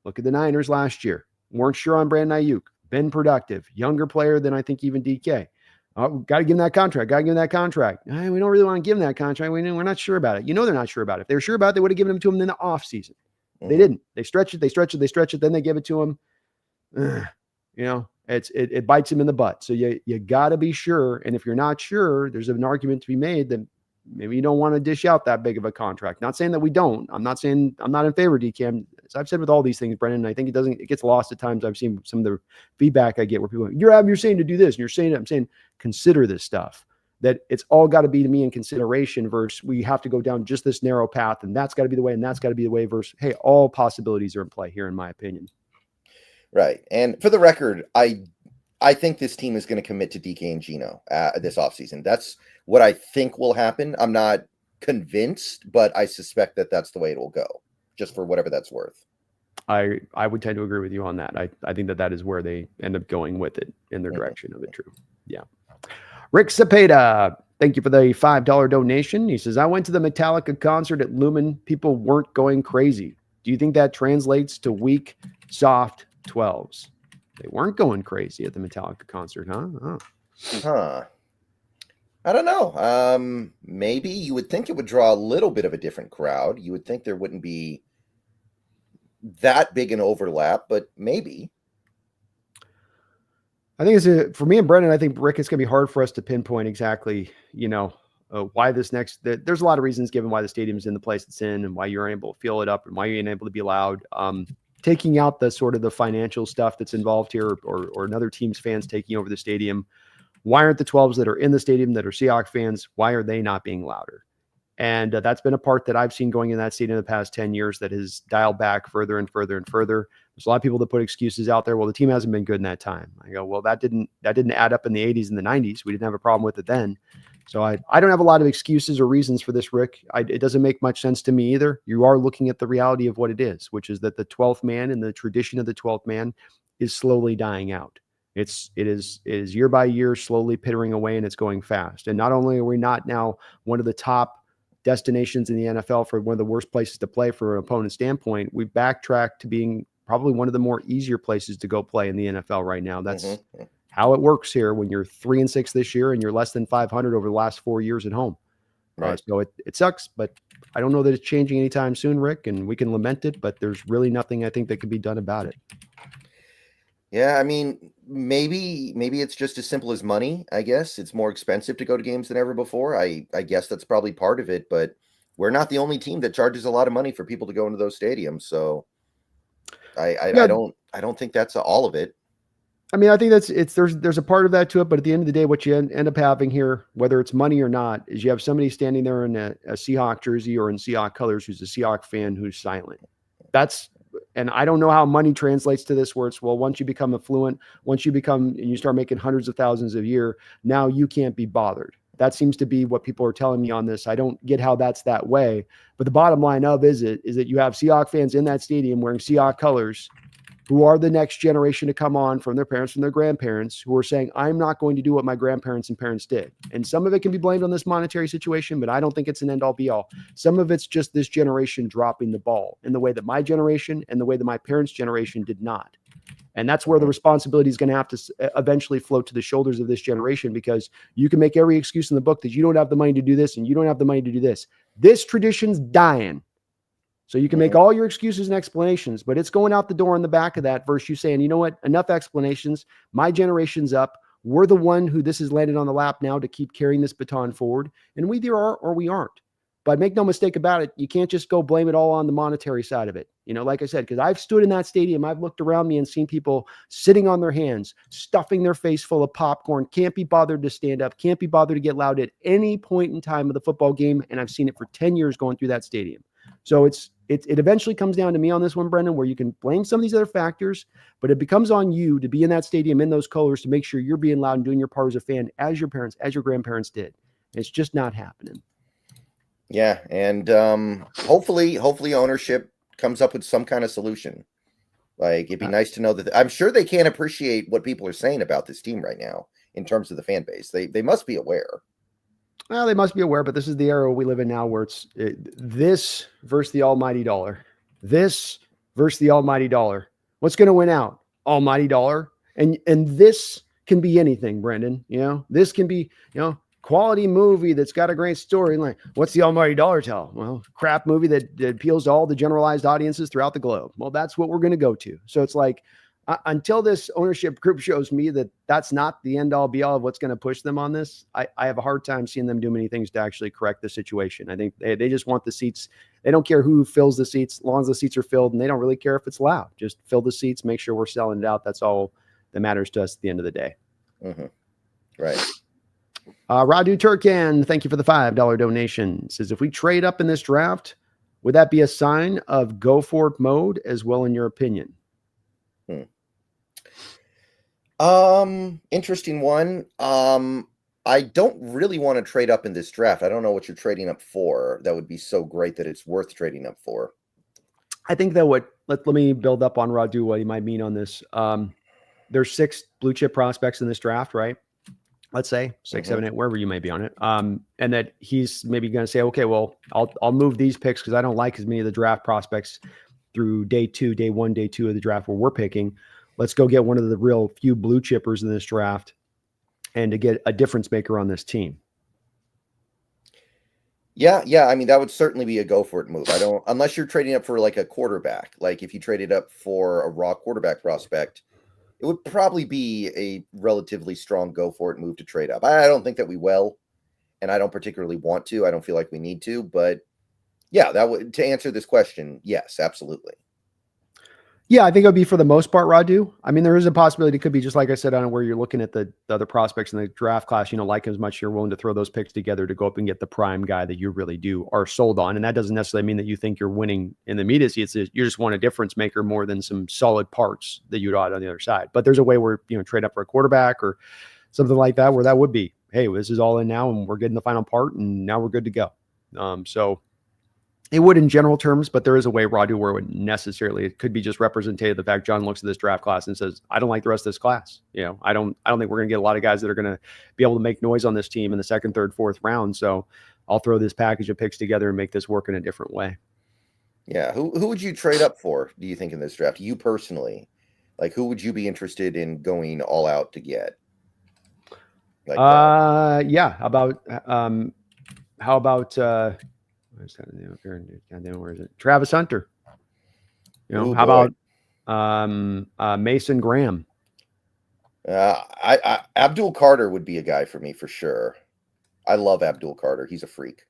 look at the Niners last year. Weren't sure on Brandon Ayuk. Been productive. Younger player than I think even DK. Got to give him that contract. Got to give him that contract. We don't really want to give him that contract. We're not sure about it. They're not sure about it. If they were sure about it, they would have given him to him in the offseason. They didn't. They stretch it. Then they give it to him. It bites him in the butt. So you got to be sure. And if you're not sure, there's an argument to be made that maybe you don't want to dish out that big of a contract. Not saying that we don't. I'm not saying I'm not in favor of DK. As I've said with all these things, Brendan, I think it gets lost at times. I've seen some of the feedback I get where people, you're saying to do this, and you're saying it. I'm saying consider this stuff. That it's all got to be to me in consideration versus we have to go down just this narrow path, and that's got to be the way, and that's got to be the way versus, hey, all possibilities are in play here, in my opinion.
Right. And for the record, I think this team is going to commit to DK and Geno this offseason. That's what I think will happen. I'm not convinced, but I suspect that that's the way it will go, just for whatever that's worth.
I would tend to agree with you on that. I think that is where they end up going with it in their direction of it. True. Yeah. Rick Cepeda, thank you for the $5 donation. He says, I went to the Metallica concert at Lumen. People weren't going crazy. Do you think that translates to weak, soft 12s? They weren't going crazy at the Metallica concert, huh?
I don't know. Maybe you would think it would draw a little bit of a different crowd. You would think there wouldn't be that big an overlap, but maybe.
I think for me and Brendan, I think Rick, it's going to be hard for us to pinpoint exactly, why this there's a lot of reasons given why the stadium's in the place it's in and why you're able to fill it up and why you're unable to be loud. Taking out the sort of the financial stuff that's involved here or another team's fans taking over the stadium. Why aren't the 12s that are in the stadium that are Seahawks fans, why are they not being louder? And that's been a part that I've seen going in that stadium in the past 10 years that has dialed back further and further and further. There's a lot of people that put excuses out there. Well, the team hasn't been good in that time. I go, well, that didn't add up in the 80s and the 90s. We didn't have a problem with it then. So I don't have a lot of excuses or reasons for this, Rick. It doesn't make much sense to me either. You are looking at the reality of what it is, which is that the 12th man and the tradition of the 12th man is slowly dying out. It is year by year slowly pittering away, and it's going fast. And not only are we not now one of the top destinations in the NFL for one of the worst places to play from an opponent standpoint, we've backtracked to being probably one of the more easier places to go play in the NFL right now. That's how it works here when you're 3-6 this year and you're less than 500 over the last 4 years at home. Right. So it sucks, but I don't know that it's changing anytime soon, Rick, and we can lament it, but there's really nothing I think that can be done about it.
Yeah, I mean, maybe it's just as simple as money, I guess. It's more expensive to go to games than ever before. I guess that's probably part of it, but we're not the only team that charges a lot of money for people to go into those stadiums. So I don't think that's all of it.
I mean, I think there's a part of that to it, but at the end of the day, what you end up having here, whether it's money or not, is you have somebody standing there in a Seahawk jersey or in Seahawk colors who's a Seahawk fan who's silent. And I don't know how money translates to this where it's, well, once you become affluent, and you start making hundreds of thousands a year, now you can't be bothered. That seems to be what people are telling me on this. I don't get how that's that way. But the bottom line is that you have Seahawk fans in that stadium wearing Seahawk colors who are the next generation to come on from their parents, from their grandparents, who are saying, I'm not going to do what my grandparents and parents did. And some of it can be blamed on this monetary situation, but I don't think it's an end all be all. Some of it's just this generation dropping the ball in the way that my generation and the way that my parents' generation did not. And that's where the responsibility is going to have to eventually float to the shoulders of this generation, because you can make every excuse in the book that you don't have the money to do this and you don't have the money to do this. This tradition's dying. So you can make all your excuses and explanations, but it's going out the door in the back of that versus you saying, you know what, enough explanations. My generation's up. We're the one who this has landed on the lap now to keep carrying this baton forward. And we either are or we aren't. But make no mistake about it, you can't just go blame it all on the monetary side of it. You know, like I said, because I've stood in that stadium, I've looked around me and seen people sitting on their hands, stuffing their face full of popcorn, can't be bothered to stand up, can't be bothered to get loud at any point in time of the football game. And I've seen it for 10 years going through that stadium. So it eventually comes down to me on this one, Brendan, where you can blame some of these other factors, but it becomes on you to be in that stadium in those colors to make sure you're being loud and doing your part as a fan, as your parents, as your grandparents did. And it's just not happening.
Yeah, and hopefully ownership comes up with some kind of solution. Like, it'd be nice to know that. I'm sure they can't appreciate what people are saying about this team right now in terms of the fan base. They must be aware.
Well, they must be aware, but this is the era we live in now, where it's this versus the almighty dollar. This versus the almighty dollar. What's going to win out? Almighty dollar. And this can be anything, Brendan. You know, this can be, you know, quality movie that's got a great storyline. What's the almighty dollar tell? Well, crap movie that appeals to all the generalized audiences throughout the globe. Well, that's what we're going to go to. So it's like, until this ownership group shows me that that's not the end all be all of what's going to push them on this, I have a hard time seeing them do many things to actually correct the situation. I think they just want the seats. They don't care who fills the seats, as long as the seats are filled, and they don't really care if it's loud. Just fill the seats, make sure we're selling it out. That's all that matters to us at the end of the day.
Mm-hmm. Right.
Radu Turkan, thank you for the $5 donation. Says, if we trade up in this draft, would that be a sign of go for it mode as well, in your opinion?
Interesting one. I don't really want to trade up in this draft. I don't know what you're trading up for. That would be so great that it's worth trading up for.
I think that let me build up on Radu, what he might mean on this. There's 6 blue chip prospects in this draft, right? Let's say 6, 7, 8, wherever you may be on it. And that he's maybe going to say, okay, well, I'll move these picks because I don't like as many of the draft prospects through day 1, day 2 of the draft where we're picking. Let's go get one of the real few blue chippers in this draft and to get a difference maker on this team.
Yeah. I mean, that would certainly be a go for it move. Unless you're trading up for like a quarterback. Like if you traded up for a raw quarterback prospect, it would probably be a relatively strong go for it move to trade up. I don't think that we will, and I don't particularly want to. I don't feel like we need to, but yeah, that would, to answer this question, yes, absolutely.
Yeah, I think it would be for the most part, Radu. I mean, there is a possibility it could be just like I said on where you're looking at the other prospects in the draft class, you know, like as much you're willing to throw those picks together to go up and get the prime guy that you really are sold on. And that doesn't necessarily mean that you think you're winning in the immediacy. You just want a difference maker more than some solid parts that you'd add on the other side. But there's a way where, you know, trade up for a quarterback or something like that, where that would be, hey, this is all in now and we're getting the final part and now we're good to go. So it would in general terms, but there is a way, Radu, where it could be just representative of the fact John looks at this draft class and says, I don't like the rest of this class. You know, I don't think we're going to get a lot of guys that are going to be able to make noise on this team in the second, third, fourth round. So I'll throw this package of picks together and make this work in a different way.
Yeah. Who would you trade up for, do you think, in this draft? You personally, like, who would you be interested in going all out to get? Like
yeah. How about where's that name up here? Goddamn, where is it? Travis Hunter. You know, how about Mason Graham?
Abdul Carter would be a guy for me for sure. I love Abdul Carter. He's a freak.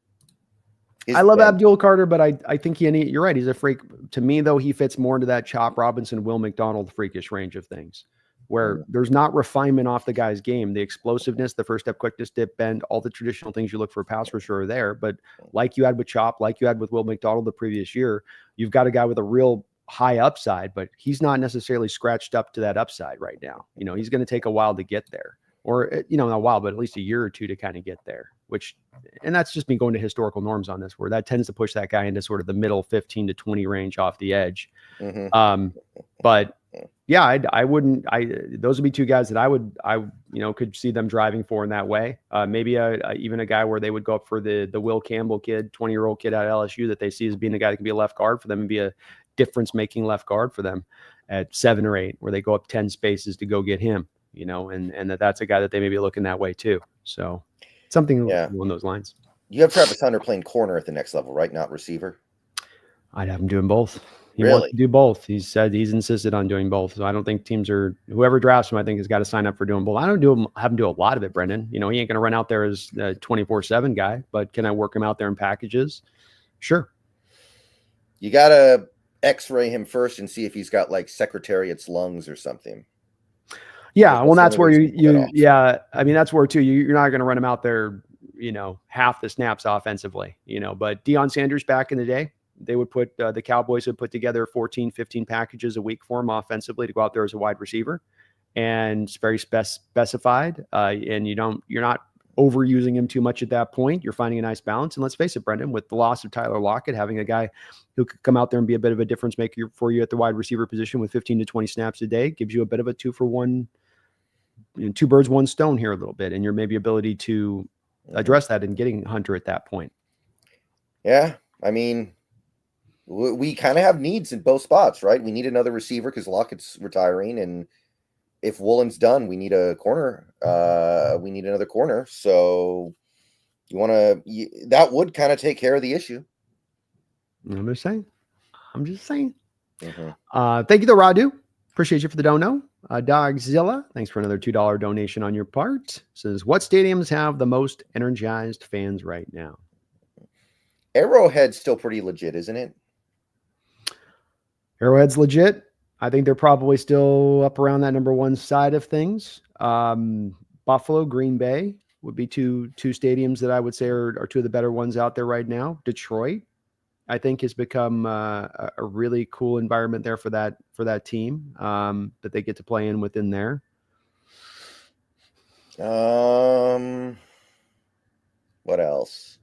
I love Abdul Carter, but I think you're right. He's a freak. To me, though, he fits more into that Chop Robinson, Will McDonald freakish range of things, where there's not refinement off the guy's game. The explosiveness, the first step quickness, dip, bend, all the traditional things you look for a pass rusher are there. But like you had with Chop, like you had with Will McDonald the previous year, you've got a guy with a real high upside, but he's not necessarily scratched up to that upside right now. You know, he's going to take a while to get there, or, you know, not a while, but at least a year or two to kind of get there, and that's just me going to historical norms on this, where that tends to push that guy into sort of the middle 15 to 20 range off the edge. But Yeah, I wouldn't. Those would be two guys that I could see them driving for in that way. Maybe even a guy where they would go up for the Will Campbell kid, 20-year-old kid at LSU that they see as being a guy that can be a left guard for them and be a difference-making left guard for them at 7 or 8, where they go up 10 spaces to go get him. And that's a guy that they may be looking that way too. So something along those lines.
You have Travis Hunter playing corner at the next level, right? Not receiver.
I'd have him doing both. He
Really?
wants to do both. He said he's insisted on doing both. So I don't think whoever drafts him, I think has got to sign up for doing both. I don't have him do a lot of it, Brendan. He ain't going to run out there as a 24/7 guy, but can I work him out there in packages? Sure.
You got to x-ray him first and see if he's got like Secretariat's lungs or something.
Yeah. Well, that's where that's where too, you're not going to run him out there, half the snaps offensively, but Deion Sanders back in the day, they would put the Cowboys would put together 14, 15 packages a week for him offensively to go out there as a wide receiver, and it's very specified. And you're not overusing him too much at that point. You're finding a nice balance. And let's face it, Brendan, with the loss of Tyler Lockett, having a guy who could come out there and be a bit of a difference maker for you at the wide receiver position with 15 to 20 snaps a day gives you a bit of a 2-for-1, 2 birds, 1 stone here a little bit, and your maybe ability to address that in getting Hunter at that point.
Yeah, I mean, we kind of have needs in both spots, right? We need another receiver because Lockett's retiring, and if Woolen's done, we need a corner. We need another corner. So that would kind of take care of the issue.
I'm just saying.
Mm-hmm.
Thank you, though, Radu. Appreciate you for the dono. Dogzilla, thanks for another $2 donation on your part. Says, what stadiums have the most energized fans right now?
Arrowhead's still pretty legit, isn't it?
Arrowhead's legit. I think they're probably still up around that number 1 side of things. Buffalo, Green Bay would be two stadiums that I would say are 2 of the better ones out there right now. Detroit, I think, has become a really cool environment there for that team that they get to play in within there.
What else?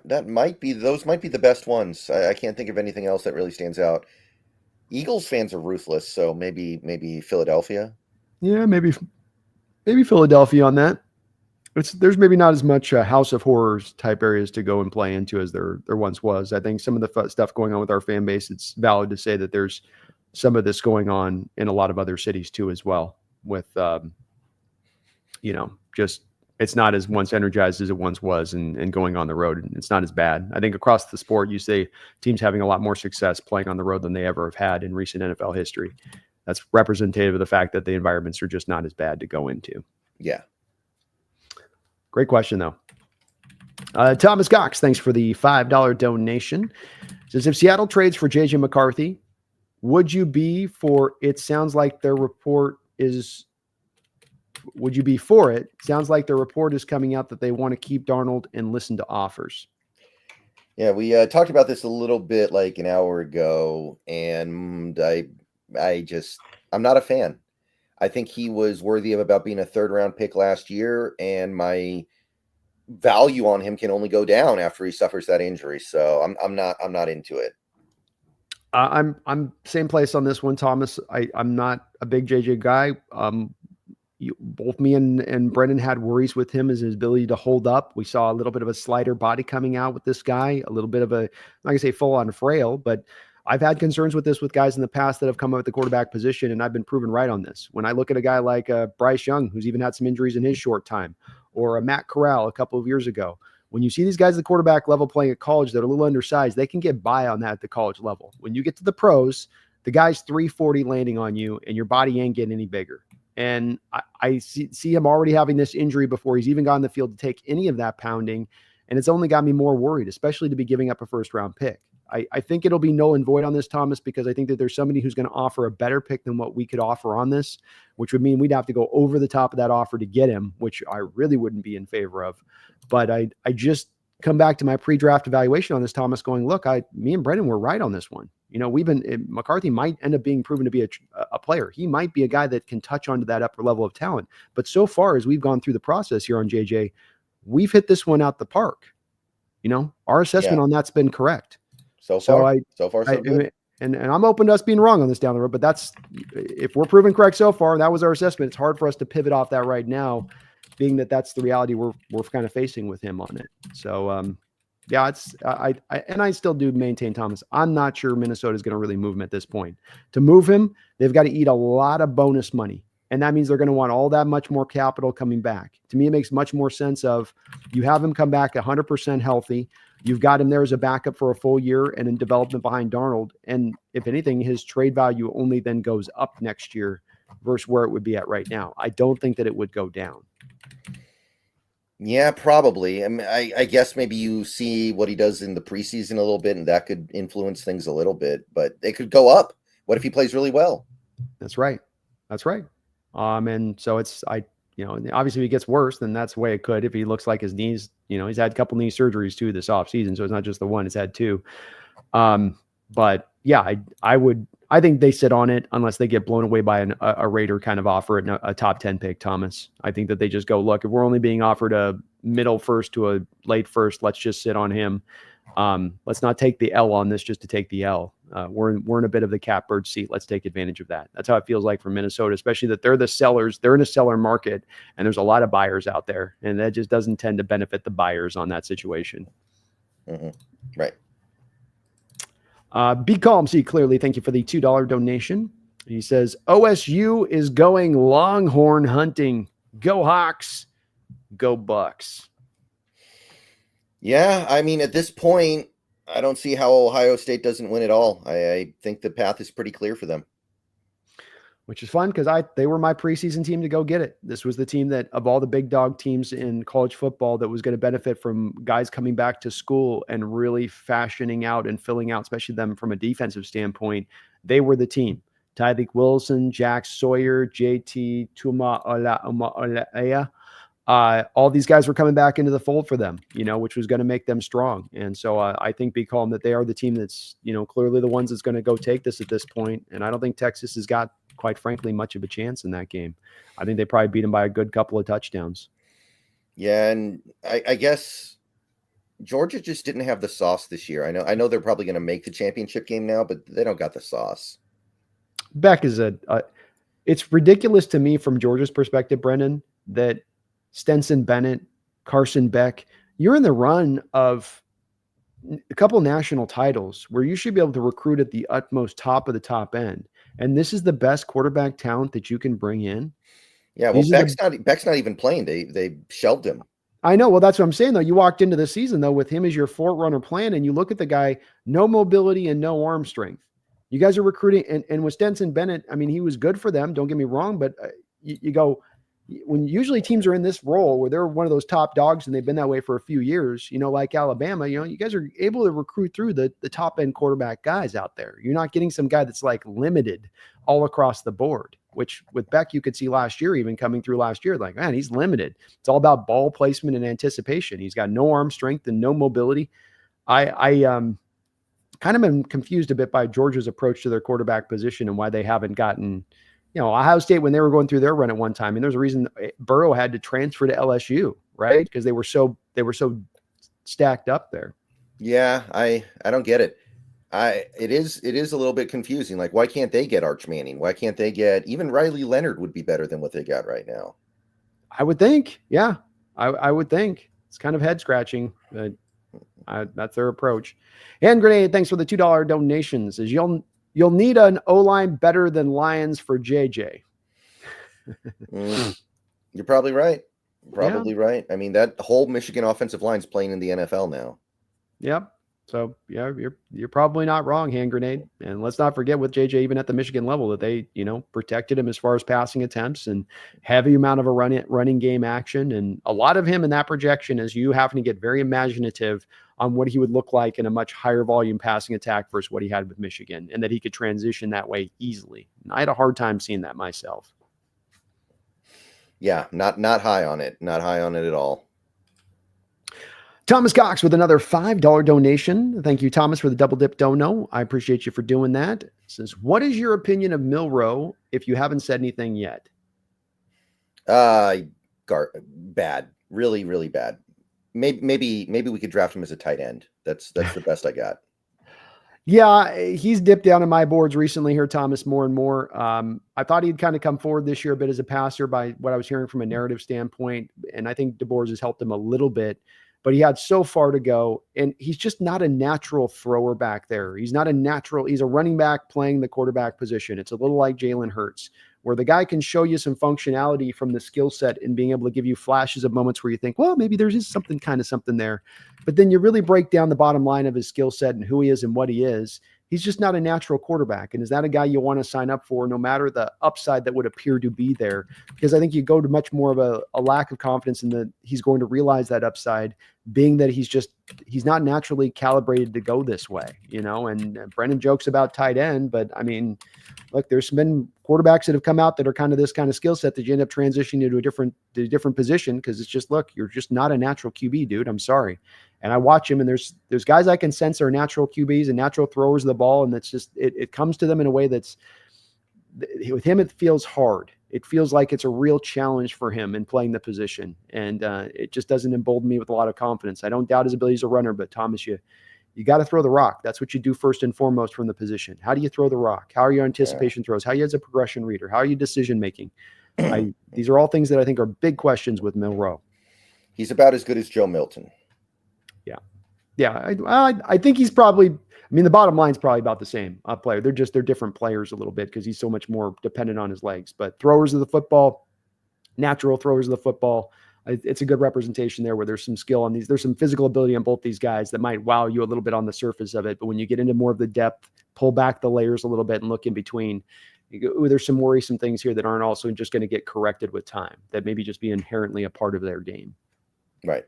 That might be, those might be the best ones. I can't think of anything else that really stands out. Eagles fans are ruthless, so maybe Philadelphia.
Yeah, maybe Philadelphia on that. There's maybe not as much House of Horrors type areas to go and play into as there once was. I think some of the stuff going on with our fan base, it's valid to say that there's some of this going on in a lot of other cities too as well with, just it's not as once energized as it once was and going on the road. It's not as bad. I think across the sport, you say teams having a lot more success playing on the road than they ever have had in recent NFL history. That's representative of the fact that the environments are just not as bad to go into.
Yeah.
Great question, though. Thomas Cox, thanks for the $5 donation. Says, if Seattle trades for J.J. McCarthy, would you be for it? Sounds like their report is... Would you be for it? Sounds like the report is coming out that they want to keep Darnold and listen to offers.
Yeah, we talked about this a little bit like an hour ago, and I'm not a fan. I think he was worthy of about being a 3rd-round pick last year, and my value on him can only go down after he suffers that injury. So I'm not into it.
I'm same place on this one, Thomas. I'm not a big JJ guy. Both me and Brendan had worries with him as his ability to hold up. We saw a little bit of a slider body coming out with this guy, a little bit of I'm not gonna say full on frail, but I've had concerns with this with guys in the past that have come up at the quarterback position, and I've been proven right on this. When I look at a guy like Bryce Young, who's even had some injuries in his short time, or Matt Corral a couple of years ago, when you see these guys at the quarterback level playing at college that are a little undersized, they can get by on that at the college level. When you get to the pros, the guy's 340 landing on you, and your body ain't getting any bigger. And I see him already having this injury before he's even gotten the field to take any of that pounding. And it's only got me more worried, especially to be giving up a 1st-round pick. I think it'll be null and void on this, Thomas, because I think that there's somebody who's going to offer a better pick than what we could offer on this, which would mean we'd have to go over the top of that offer to get him, which I really wouldn't be in favor of. But I just come back to my pre-draft evaluation on this, Thomas, going, look, me and Brendan were right on this one. McCarthy might end up being proven to be a player. He might be a guy that can touch onto that upper level of talent. But so far as we've gone through the process here on JJ, we've hit this one out the park. Our assessment on that's been correct.
So
So
far,
I,
so far,
I
so good.
and I'm open to us being wrong on this down the road, but that's, if we're proven correct so far, that was our assessment. It's hard for us to pivot off that right now, being that that's the reality we're kind of facing with him on it. So yeah, it's and I still do maintain, Thomas, I'm not sure Minnesota is going to really move him at this point. To move him, they've got to eat a lot of bonus money. And that means they're going to want all that much more capital coming back. To me, it makes much more sense of you have him come back 100% healthy. You've got him there as a backup for a full year and in development behind Darnold. And if anything, his trade value only then goes up next year versus where it would be at right now. I don't think that it would go down.
Yeah, probably. I mean, I guess maybe you see what he does in the preseason a little bit, and that could influence things a little bit, but they could go up. What if he plays really well?
That's right. That's right. And so obviously if he gets worse, then that's the way it could. If he looks like his knees, he's had a couple knee surgeries too this offseason. So it's not just the one, it's had two. But yeah, I think they sit on it unless they get blown away by a Raider kind of offer at a top 10 pick, Thomas. I think that they just go, look, if we're only being offered a middle first to a late first, let's just sit on him. Let's not take the L on this just to take the L. We're in a bit of the catbird seat. Let's take advantage of that. That's how it feels like for Minnesota, especially that they're the sellers. They're in a seller market, and there's a lot of buyers out there, and that just doesn't tend to benefit the buyers on that situation.
Mm-hmm. Right.
Be calm, see clearly. Thank you for the $2 donation. He says, OSU is going Longhorn hunting. Go Hawks. Go Bucks.
Yeah, I mean, at this point, I don't see how Ohio State doesn't win it all. I think the path is pretty clear for them.
Which is fun because they were my preseason team to go get it. This was the team that, of all the big dog teams in college football, that was going to benefit from guys coming back to school and really fashioning out and filling out, especially them from a defensive standpoint. They were the team. Tyreek Wilson, Jack Sawyer, JT Tuimoloau. All these guys were coming back into the fold for them, which was going to make them strong. And so I think be calm that they are the team that's, clearly the ones that's going to go take this at this point. And I don't think Texas has got, quite frankly, much of a chance in that game. I think they probably beat them by a good couple of touchdowns.
Yeah, and I guess Georgia just didn't have the sauce this year. I know they're probably going to make the championship game now, but they don't got the sauce.
Beck is it's ridiculous to me from Georgia's perspective, Brendan, that Stenson Bennett, Carson Beck, you're in the run of a couple national titles where you should be able to recruit at the utmost top of the top end. And this is the best quarterback talent that you can bring in.
Yeah, well, Beck's not even playing. They shelved him.
I know. Well, that's what I'm saying, though. You walked into the season, though, with him as your forerunner plan, and you look at the guy, no mobility and no arm strength. You guys are recruiting, and with Stenson Bennett, I mean, he was good for them. Don't get me wrong, but you go, when usually teams are in this role where they're one of those top dogs and they've been that way for a few years, like Alabama, you guys are able to recruit through the top end quarterback guys out there. You're not getting some guy that's like limited all across the board, which with Beck, you could see last year, even coming through last year, like, man, he's limited. It's all about ball placement and anticipation. He's got no arm strength and no mobility. I kind of been confused a bit by Georgia's approach to their quarterback position and why they haven't gotten, Ohio State, when they were going through their run at one time, and there's a reason Burrow had to transfer to LSU, right? Because they were so stacked up there.
Yeah, I don't get it. It is a little bit confusing. Like, why can't they get Arch Manning? Why can't they get even Riley Leonard would be better than what they got right now?
I would think, yeah, I would think it's kind of head scratching. That's their approach. And Grenade, thanks for the $2 donations. As you'll need an O-line better than Lions for JJ.
You're probably right. Right. I mean, that whole Michigan offensive line's playing in the NFL now.
Yep. So yeah, you're probably not wrong, Hand Grenade. And let's not forget with JJ, even at the Michigan level, that they, protected him as far as passing attempts and heavy amount of a running game action. And a lot of him in that projection is you having to get very imaginative on what he would look like in a much higher volume passing attack versus what he had with Michigan, and that he could transition that way easily. And I had a hard time seeing that myself.
Yeah, not high on it. Not high on it at all.
Thomas Cox with another $5 donation. Thank you, Thomas, for the double dip dono. I appreciate you for doing that. It says, what is your opinion of Milroe if you haven't said anything yet?
Bad. Really, really bad. Maybe we could draft him as a tight end. That's the best I got.
Yeah, he's dipped down in my boards recently here, Thomas, more and more. I thought he'd kind of come forward this year a bit as a passer by what I was hearing from a narrative standpoint. And I think DeBoers has helped him a little bit, but he had so far to go. And he's just not a natural thrower back there. He's a running back playing the quarterback position. It's a little like Jalen Hurts, where the guy can show you some functionality from the skill set and being able to give you flashes of moments where you think, well, maybe there's just something there. But then you really break down the bottom line of his skill set and who he is and what he is. He's just not a natural quarterback. And is that a guy you want to sign up for, no matter the upside that would appear to be there? Because I think you go to much more of a lack of confidence in that he's going to realize that upside, being that he's not naturally calibrated to go this way, and Brennan jokes about tight end, but I mean, look, there's been quarterbacks that have come out that are kind of this kind of skill set that you end up transitioning to a different position. Cause it's just, look, you're just not a natural QB, dude. I'm sorry. And I watch him, and there's guys I can sense are natural QBs and natural throwers of the ball. And that's just, it comes to them in a way that's, with him, it feels hard. It feels like it's a real challenge for him in playing the position. And it just doesn't embolden me with a lot of confidence. I don't doubt his ability as a runner, but Thomas, you got to throw the rock. That's what you do first and foremost from the position. How do you throw the rock? How are your anticipation throws? How are you as a progression reader? How are you decision making? These are all things that I think are big questions with Milroe.
He's about as good as Joe Milton.
Yeah. I think he's probably, the bottom line's probably about the same player. They're different players a little bit because he's so much more dependent on his legs. But throwers of the football, natural throwers of the football, it's a good representation there where there's some skill on these. There's some physical ability on both these guys that might wow you a little bit on the surface of it. But when you get into more of the depth, pull back the layers a little bit and look in between, you go, ooh, there's some worrisome things here that aren't also just going to get corrected with time, that maybe just be inherently a part of their game.
Right.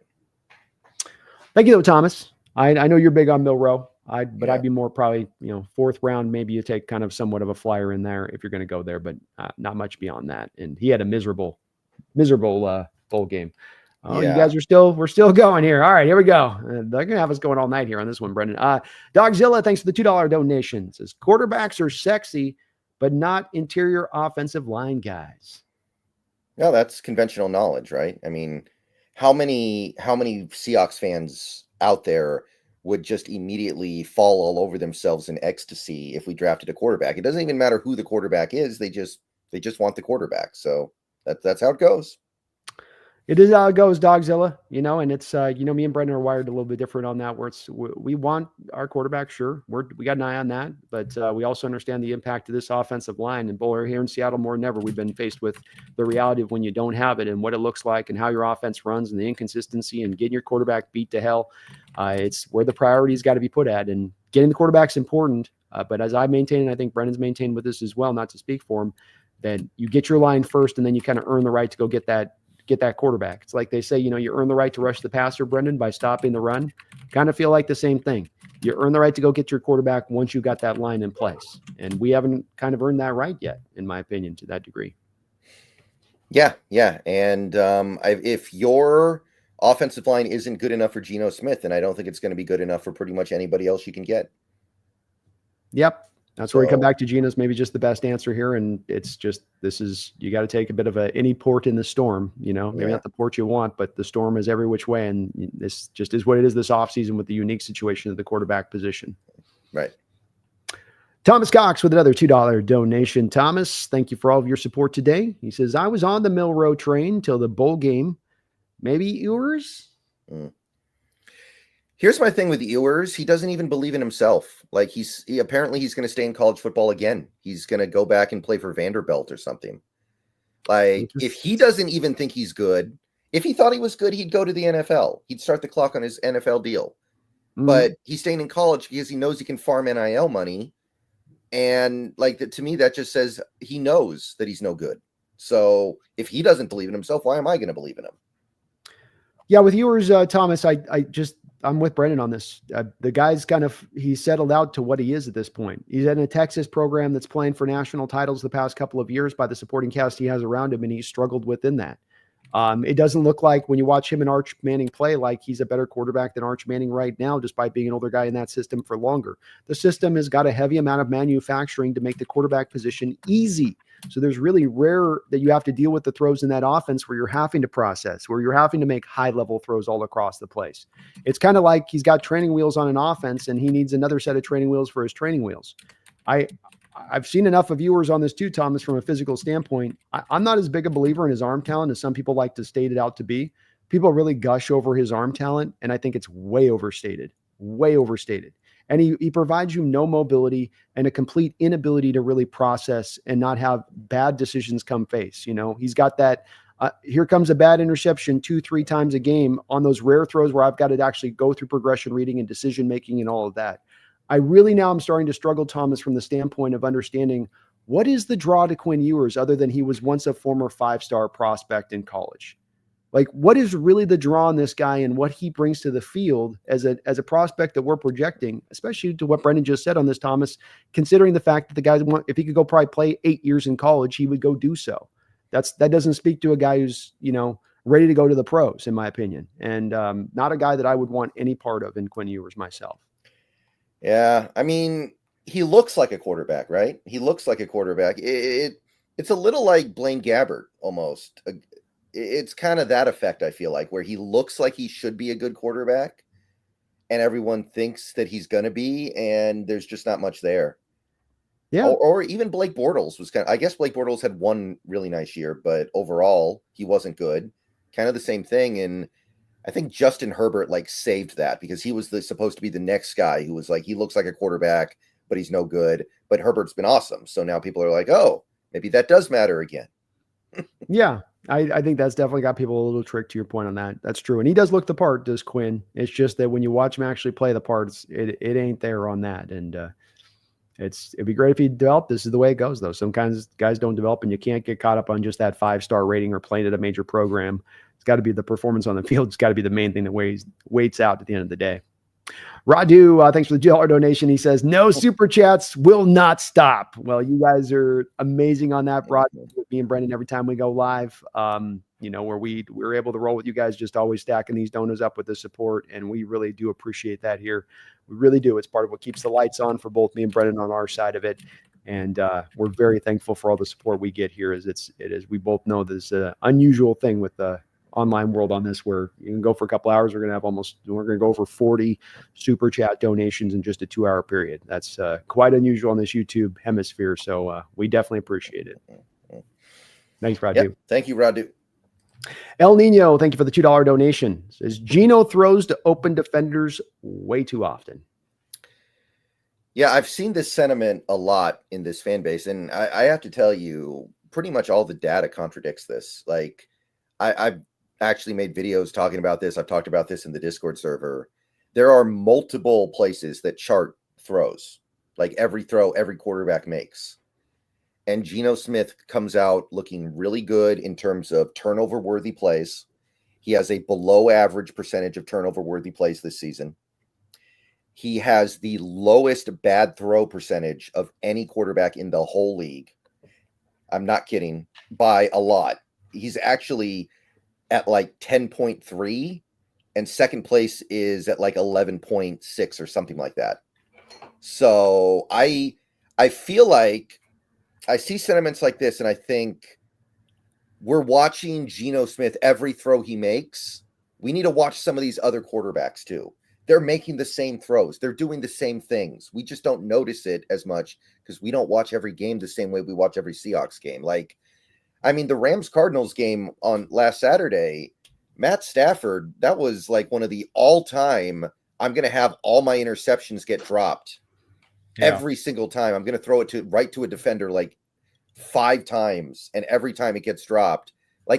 Thank you, though, Thomas. I know you're big on Milroe. I'd be more probably, fourth round, maybe you take kind of somewhat of a flyer in there if you're going to go there, but not much beyond that. And he had a miserable bowl game. Oh, You guys we're still going here. All right, here we go. They're going to have us going all night here on this one, Brendan. Dogzilla, thanks for the $2 donation. Says quarterbacks are sexy, but not interior offensive line guys.
No, that's conventional knowledge, right? I mean, how many Seahawks fans out there would just immediately fall all over themselves in ecstasy if we drafted a quarterback? It doesn't even matter who the quarterback is. They just want the quarterback. So that's how it goes.
It is how it goes, Dogzilla, and it's, me and Brendan are wired a little bit different on that, where we want our quarterback. Sure. We got an eye on that, but we also understand the impact of this offensive line. And boy, here in Seattle, more than ever, we've been faced with the reality of when you don't have it and what it looks like and how your offense runs and the inconsistency and getting your quarterback beat to hell. It's where the priorities got to be put at, and getting the quarterback's important. But as I maintain, and I think Brendan's maintained with this as well, not to speak for him, that you get your line first, and then you kind of earn the right to go get that quarterback. It's like they say, you earn the right to rush the passer, Brendan, by stopping the run. Kind of feel like the same thing. You earn the right to go get your quarterback once you got that line in place. And we haven't kind of earned that right yet, in my opinion, to that degree.
Yeah. And if your offensive line isn't good enough for Geno Smith, then I don't think it's going to be good enough for pretty much anybody else you can get.
Yep. That's where we come back to Geno's maybe just the best answer here. And it's just, you got to take a bit of any port in the storm, maybe not the port you want, but the storm is every which way. And this just is what it is this offseason with the unique situation of the quarterback position.
Right.
Thomas Cox with another $2 donation. Thomas, thank you for all of your support today. He says, I was on the Milroe train till the bowl game. Maybe yours?
Here's my thing with Ewers. He doesn't even believe in himself. Like apparently he's going to stay in college football again. He's going to go back and play for Vanderbilt or something. Like if he doesn't even think he's good, if he thought he was good, he'd go to the NFL. He'd start the clock on his NFL deal. But he's staying in college because he knows he can farm NIL money. And to me, that just says he knows that he's no good. So if he doesn't believe in himself, why am I going to believe in him?
Yeah, with Ewers, Thomas, I'm with Brendan on this. The guy's he's settled out to what he is at this point. He's in a Texas program that's playing for national titles the past couple of years by the supporting cast he has around him, and he's struggled within that. It doesn't look like when you watch him and Arch Manning play like he's a better quarterback than Arch Manning right now, despite being an older guy in that system for longer. The system has got a heavy amount of manufacturing to make the quarterback position easy. So there's really rare that you have to deal with the throws in that offense where you're having to process, where you're having to make high level throws all across the place. It's kind of like he's got training wheels on an offense and he needs another set of training wheels for his training wheels. I've seen enough of viewers on this too, Thomas, from a physical standpoint. I'm not as big a believer in his arm talent as some people like to state it out to be. People really gush over his arm talent, and I think it's way overstated. And he provides you no mobility and a complete inability to really process and not have bad decisions come face. He's got that, here comes a bad interception 2-3 times a game on those rare throws where I've got to actually go through progression reading and decision-making and all of that. I really now am starting to struggle, Thomas, from the standpoint of understanding what is the draw to Quinn Ewers other than he was once a former 5-star prospect in college. Like, what is really the draw on this guy and what he brings to the field as a prospect that we're projecting, especially to what Brendan just said on this, Thomas, considering the fact that the guy, if he could go probably play 8 years in college, he would go do so. That doesn't speak to a guy who's, ready to go to the pros, in my opinion, and not a guy that I would want any part of in Quinn Ewers myself.
Yeah, I mean, he looks like a quarterback, right? He looks like a quarterback. It's a little like Blaine Gabbert almost. It's kind of that effect, I feel like, where he looks like he should be a good quarterback and everyone thinks that he's going to be, and there's just not much there.
Yeah.
Or even Blake Bortles was I guess Blake Bortles had one really nice year, but overall he wasn't good. Kind of the same thing. And I think Justin Herbert saved that because he was supposed to be the next guy who was he looks like a quarterback, but he's no good. But Herbert's been awesome. So now people are like, oh, maybe that does matter again.
Yeah. I think that's definitely got people a little tricked to your point on that. That's true. And he does look the part, does Quinn. It's just that when you watch him actually play the parts, it ain't there on that. And it'd be great if he developed. This is the way it goes, though. Some guys don't develop, and you can't get caught up on just that 5-star rating or playing at a major program. It's got to be the performance on the field. It's got to be the main thing that weights out at the end of the day. Radu, thanks for the $2 donation. He says, no super chats will not stop. Well, you guys are amazing on that, Radu, with me and Brendan every time we go live, where we're able to roll with you guys, just always stacking these donos up with the support. And we really do appreciate that here. We really do. It's part of what keeps the lights on for both me and Brendan on our side of it. And we're very thankful for all the support we get here. We both know this unusual thing with the online world on this, where you can go for a couple hours. We're going to go over 40 super chat donations in just a 2-hour period. That's quite unusual on this YouTube hemisphere. So we definitely appreciate it. Thanks, Radu.
Yep. Thank you, Radu.
El Nino, thank you for the $2 donation. Says Geno throws to open defenders way too often.
Yeah, I've seen this sentiment a lot in this fan base, and I have to tell you, pretty much all the data contradicts this. I've actually made videos talking about this. I've talked about this in the Discord server. There are multiple places that chart throws, every throw every quarterback makes. And Geno Smith comes out looking really good in terms of turnover-worthy plays. He has a below-average percentage of turnover-worthy plays this season. He has the lowest bad throw percentage of any quarterback in the whole league. I'm not kidding, by a lot. He's actually at 10.3, and second place is at 11.6 or something like that. So I feel like I see sentiments like this, and I think we're watching Geno Smith every throw he makes. We need to watch some of these other quarterbacks too. They're making the same throws. They're doing the same things. We just don't notice it as much because we don't watch every game the same way we watch every Seahawks game. The Rams-Cardinals game on last Saturday, Matt Stafford, that was one of the all-time, I'm going to have all my interceptions get dropped. Yeah. Every single time. I'm going to throw it right to a defender 5 times, and every time it gets dropped.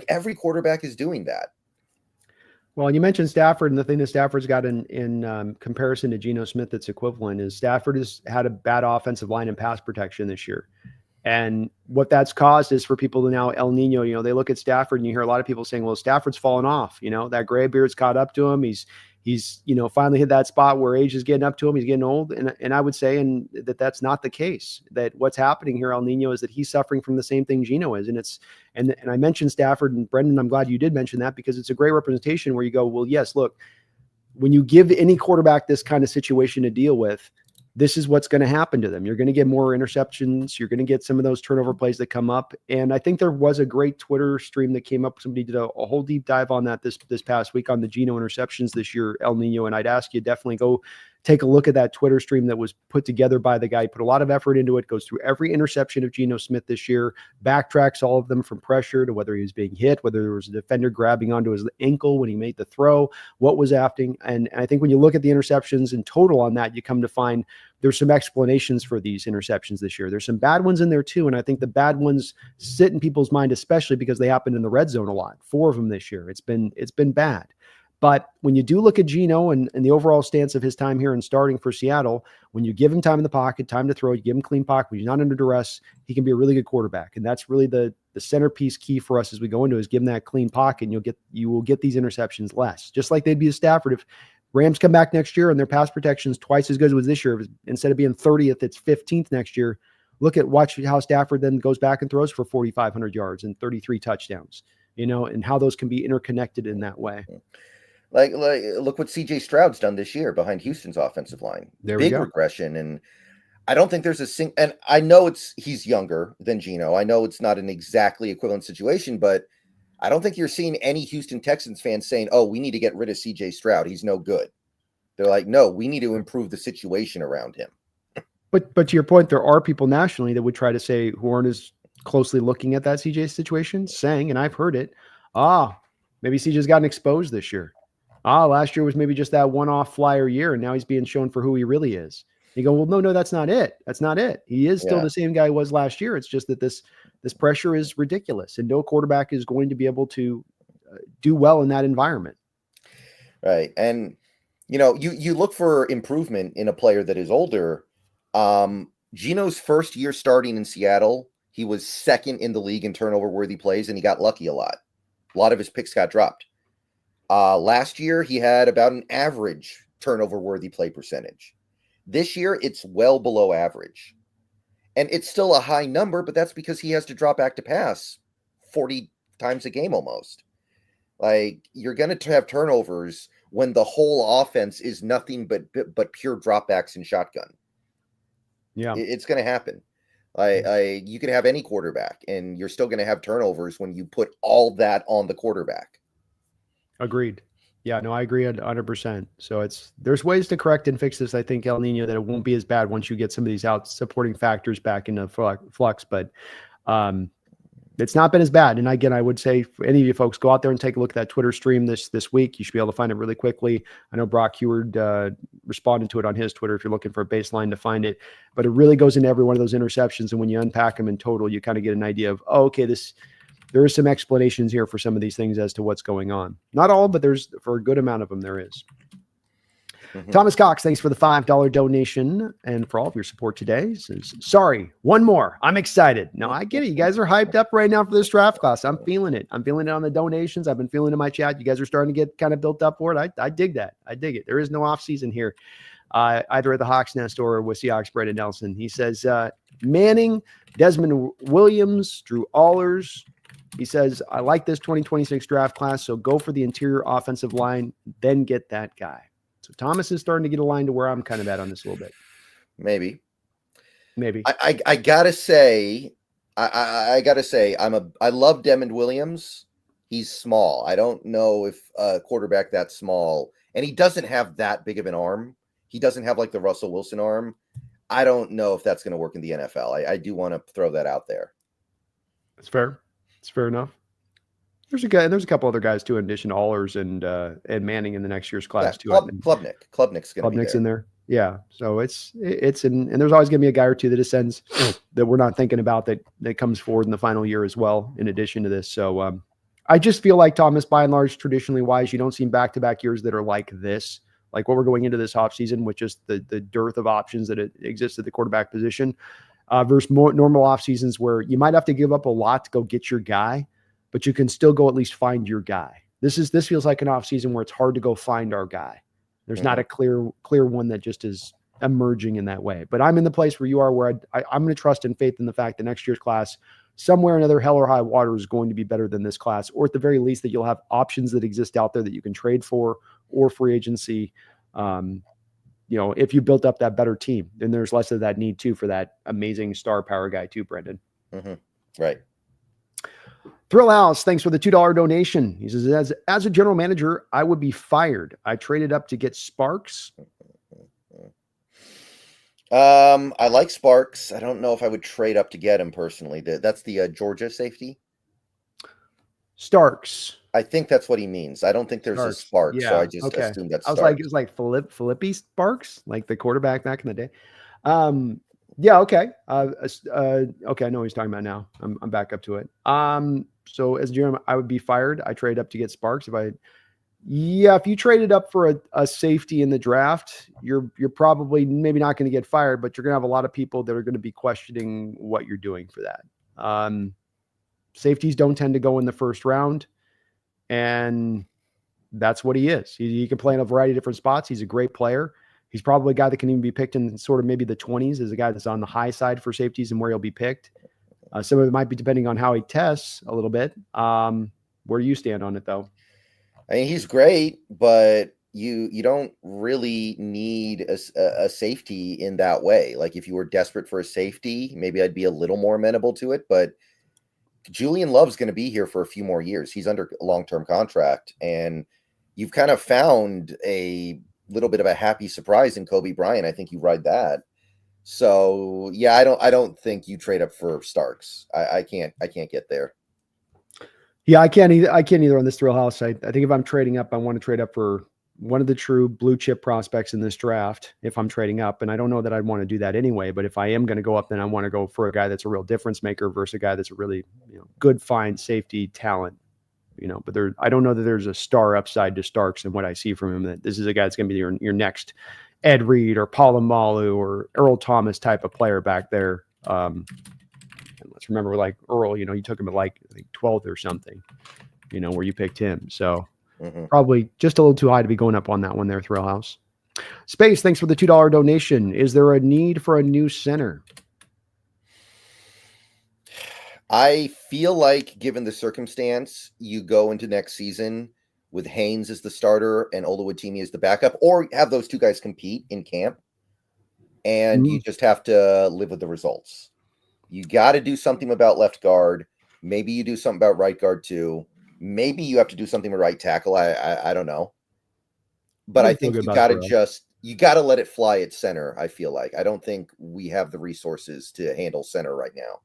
Every quarterback is doing that.
Well, you mentioned Stafford, and the thing that Stafford's got in comparison to Geno Smith that's equivalent is Stafford has had a bad offensive line and pass protection this year. And what that's caused is for people to now El Nino, they look at Stafford and you hear a lot of people saying, well, Stafford's fallen off, that gray beard's caught up to him. He's finally hit that spot where age is getting up to him. He's getting old. And I would say, that's not the case, that what's happening here, El Nino, is that he's suffering from the same thing Geno is. And I mentioned Stafford, and Brendan, I'm glad you did mention that, because it's a great representation where you go, well, yes, look, when you give any quarterback this kind of situation to deal with, this is what's going to happen to them. You're going to get more interceptions. You're going to get some of those turnover plays that come up. And I think there was a great Twitter stream that came up. Somebody did a whole deep dive on that this past week on the Geno interceptions this year, El Nino. And I'd ask you definitely go take a look at that Twitter stream that was put together by the guy. He put a lot of effort into it, goes through every interception of Geno Smith this year, backtracks all of them from pressure to whether he was being hit, whether there was a defender grabbing onto his ankle when he made the throw, what was happening. And I think when you look at the interceptions in total on that, you come to find there's some explanations for these interceptions this year. There's some bad ones in there too. And I think the bad ones sit in people's mind, especially because they happened in the red zone a lot. 4 of them this year. It's been bad. But when you do look at Geno and the overall stance of his time here and starting for Seattle, when you give him time in the pocket, time to throw, you give him clean pocket, when he's not under duress, he can be a really good quarterback. And that's really the centerpiece key for us as we go into is give him that clean pocket, and you will get these interceptions less. Just like they'd be a Stafford if Rams come back next year and their pass protection is twice as good as it was this year. Instead of being 30th, it's 15th next year. Watch how Stafford then goes back and throws for 4,500 yards and 33 touchdowns, and how those can be interconnected in that way.
Like look what CJ Stroud's done this year behind Houston's offensive line.
There we go.
Regression. And I don't think there's and I know he's younger than Geno. I know it's not an exactly equivalent situation, but I don't think you're seeing any Houston Texans fans saying, oh, we need to get rid of CJ Stroud. He's no good. They're like, no, we need to improve the situation around him.
But to your point, there are people nationally that would try to say who aren't as closely looking at that CJ situation, saying, and I've heard it, maybe CJ's gotten exposed this year. Last year was maybe just that one-off flyer year, and now he's being shown for who he really is. You go, well, no, that's not it. That's not it. He is still the same guy he was last year. It's just that this pressure is ridiculous, and no quarterback is going to be able to do well in that environment.
Right. And, you look for improvement in a player that is older. Geno's first year starting in Seattle, he was second in the league in turnover-worthy plays, and he got lucky a lot. A lot of his picks got dropped. Last year, he had about an average turnover-worthy play percentage. This year, it's well below average. And it's still a high number, but that's because he has to drop back to pass 40 times a game almost. Like, you're going to have turnovers when the whole offense is nothing but pure dropbacks and shotgun.
Yeah.
It's going to happen. You can have any quarterback, and you're still going to have turnovers when you put all that on the quarterback.
Agreed. Yeah, no, I agree 100%. So there's ways to correct and fix this. I think, El Nino, that it won't be as bad once you get some of these out supporting factors back into flux. But it's not been as bad. And again, I would say for any of you folks, go out there and take a look at that Twitter stream this week. You should be able to find it really quickly. I know Brock Heward responded to it on his Twitter if you're looking for a baseline to find it. But it really goes into every one of those interceptions. And when you unpack them in total, you kind of get an idea of, there is some explanations here for some of these things as to what's going on. Not all, but for a good amount of them, there is. Mm-hmm. Thomas Cox, thanks for the $5 donation and for all of your support today. Says, sorry, one more. I'm excited. No, I get it. You guys are hyped up right now for this draft class. I'm feeling it. I'm feeling it on the donations. I've been feeling it in my chat. You guys are starting to get kind of built up for it. I dig that. I dig it. There is no off season here, either at the Hawks Nest or with Seahawks Brandon Nelson. He says, Manning, Desmond Williams, Drew Allers. He says, I like this 2026 draft class, so go for the interior offensive line, then get that guy. So Thomas is starting to get aligned to where I'm kind of at on this a little bit.
Maybe.
I
gotta say, I love Desmond Williams. He's small. I don't know if a quarterback that small, and he doesn't have that big of an arm. He doesn't have like the Russell Wilson arm. I don't know if that's going to work in the NFL. I do want to throw that out there.
It's fair. It's fair enough. There's a couple other guys too, in addition to Allers and Manning in the next year's class too.
Klubnik's going to be there.
In there. Yeah. So it's and there's always going to be a guy or two that ascends that we're not thinking about that comes forward in the final year as well, in addition to this. So I just feel like, Thomas, by and large, traditionally wise, you don't see back-to-back years that are like this, like what we're going into this offseason with just the dearth of options that exists at the quarterback position. Versus more normal off seasons where you might have to give up a lot to go get your guy, but you can still go at least find your guy. This feels like an off season where it's hard to go find our guy. There's not a clear one that just is emerging in that way. But I'm in the place where you are, where I'm going to trust and faith in the fact that next year's class, somewhere or another, hell or high water, is going to be better than this class, or at the very least that you'll have options that exist out there that you can trade for or free agency. if you built up that better team, then there's less of that need too for that amazing star power guy too, Brendan.
Right.
Thrill House, thanks for the $2 donation. He says, as a general manager, I would be fired. I traded up to get Sparks.
I like Sparks. I don't know if I would trade up to get him personally. That's the Georgia safety.
Starks.
I think that's what he means. I don't think there's a Spark, so I just assumed that's Starks.
It was like Philippi Sparks, like the quarterback back in the day. Yeah, okay. Okay, I know what he's talking about now. I'm back up to it. So as GM, I would be fired. I trade up to get Sparks. If you traded up for a safety in the draft, you're probably maybe not going to get fired, but you're going to have a lot of people that are going to be questioning what you're doing for that. Safeties don't tend to go in the first round, and that's what he is. He can play in a variety of different spots. He's a great player. He's probably a guy that can even be picked in sort of maybe the 20s as a guy that's on the high side for safeties and where he'll be picked. Some of it might be depending on how he tests a little bit. Where do you stand on it, though?
I mean, he's great, but you don't really need a safety in that way. Like if you were desperate for a safety, maybe I'd be a little more amenable to it. But Julian Love's going to be here for a few more years. He's under a long-term contract, and you've kind of found a little bit of a happy surprise in Kobe Bryant. I think you ride that. So yeah, I don't think you trade up for Starks. I can't get there.
Yeah, I can't either on this Thrill House. I think if I'm trading up, I want to trade up for one of the true blue chip prospects in this draft if I'm trading up. And I don't know that I'd want to do that anyway, but if I am going to go up, then I want to go for a guy that's a real difference maker versus a guy that's a really good fine safety talent. But I don't know that there's a star upside to Starks and what I see from him, that this is a guy that's going to be your next Ed Reed or Polamalu or Earl Thomas type of player back there. And let's remember, like Earl, you took him at like 12th or something, where you picked him. So probably just a little too high to be going up on that one there, Thrill House. Space, thanks for the $2 donation. Is there a need for a new center?
I feel like, given the circumstance, you go into next season with Haynes as the starter and Oluwatimi as the backup, or have those two guys compete in camp, and you just have to live with the results. You got to do something about left guard. Maybe you do something about right guard too. Maybe you have to do something with right tackle. I don't know. But I think you got to let it fly at center, I feel like. I don't think we have the resources to handle center right now.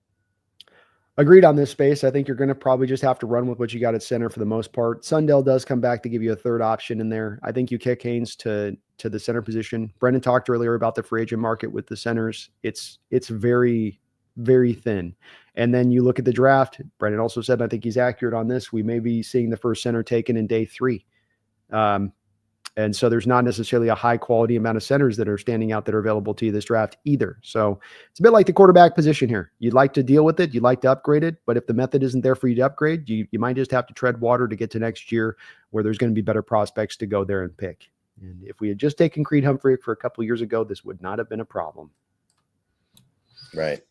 Agreed on this, Space. I think you're going to probably just have to run with what you got at center for the most part. Sundell does come back to give you a third option in there. I think you kick Haynes to the center position. Brendan talked earlier about the free agent market with the centers. It's very, very thin. And then you look at the draft. Brendan also said, and I think he's accurate on this, we may be seeing the first center taken in day 3. And so there's not necessarily a high quality amount of centers that are standing out that are available to you this draft either. So it's a bit like the quarterback position here. You'd like to deal with it. You'd like to upgrade it. But if the method isn't there for you to upgrade, you might just have to tread water to get to next year where there's going to be better prospects to go there and pick. And if we had just taken Creed Humphrey for a couple of years ago, this would not have been a problem.
Right.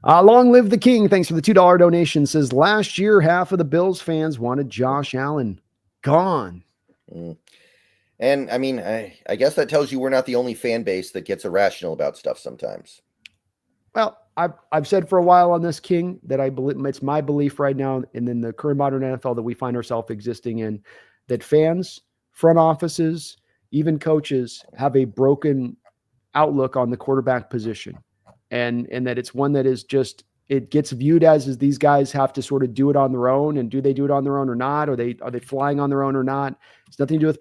Long live the king. Thanks for the $2 donation. Says last year, half of the Bills fans wanted Josh Allen gone.
And I mean, I guess that tells you we're not the only fan base that gets irrational about stuff sometimes.
Well, I've said for a while on this, King, that I believe it's my belief right now, and in the current modern NFL that we find ourselves existing in, that fans, front offices, even coaches have a broken outlook on the quarterback position, and that it's one that is just, it gets viewed as these guys have to sort of do it on their own. And do they do it on their own or not? Are they flying on their own or not? It's nothing to do with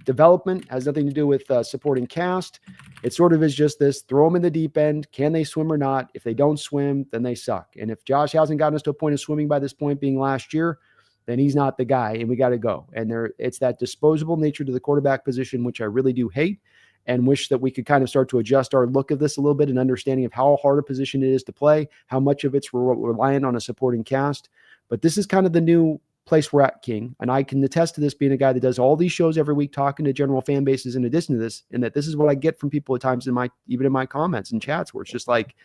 development, has nothing to do with supporting cast. It sort of is just this, throw them in the deep end. Can they swim or not? If they don't swim, then they suck. And if Josh hasn't gotten us to a point of swimming by this point being last year, then he's not the guy and we got to go. And it's that disposable nature to the quarterback position, which I really do hate and wish that we could kind of start to adjust our look of this a little bit, and understanding of how hard a position it is to play, how much of it's reliant on a supporting cast. But this is kind of the new place we're at, King. And I can attest to this, being a guy that does all these shows every week, talking to general fan bases in addition to this, and that this is what I get from people at times even in my comments and chats, where it's just like,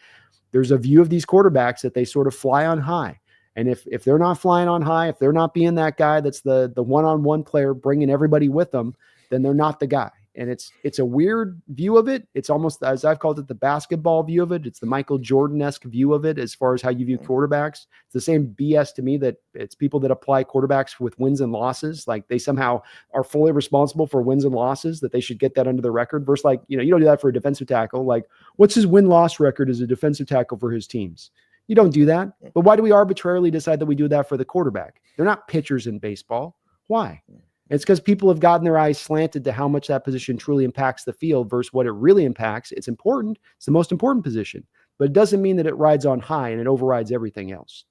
there's a view of these quarterbacks that they sort of fly on high. And if they're not flying on high, if they're not being that guy that's the one-on-one player bringing everybody with them, then they're not the guy. And it's a weird view of it. It's almost, as I've called it, the basketball view of it. It's the Michael Jordan-esque view of it as far as how you view quarterbacks. It's the same BS to me that it's people that apply quarterbacks with wins and losses. Like they somehow are fully responsible for wins and losses, that they should get that under the record. Versus like, you don't do that for a defensive tackle. Like, what's his win-loss record as a defensive tackle for his teams? You don't do that. But why do we arbitrarily decide that we do that for the quarterback? They're not pitchers in baseball. Why? It's because people have gotten their eyes slanted to how much that position truly impacts the field versus what it really impacts. It's important. It's the most important position, but it doesn't mean that it rides on high and it overrides everything else.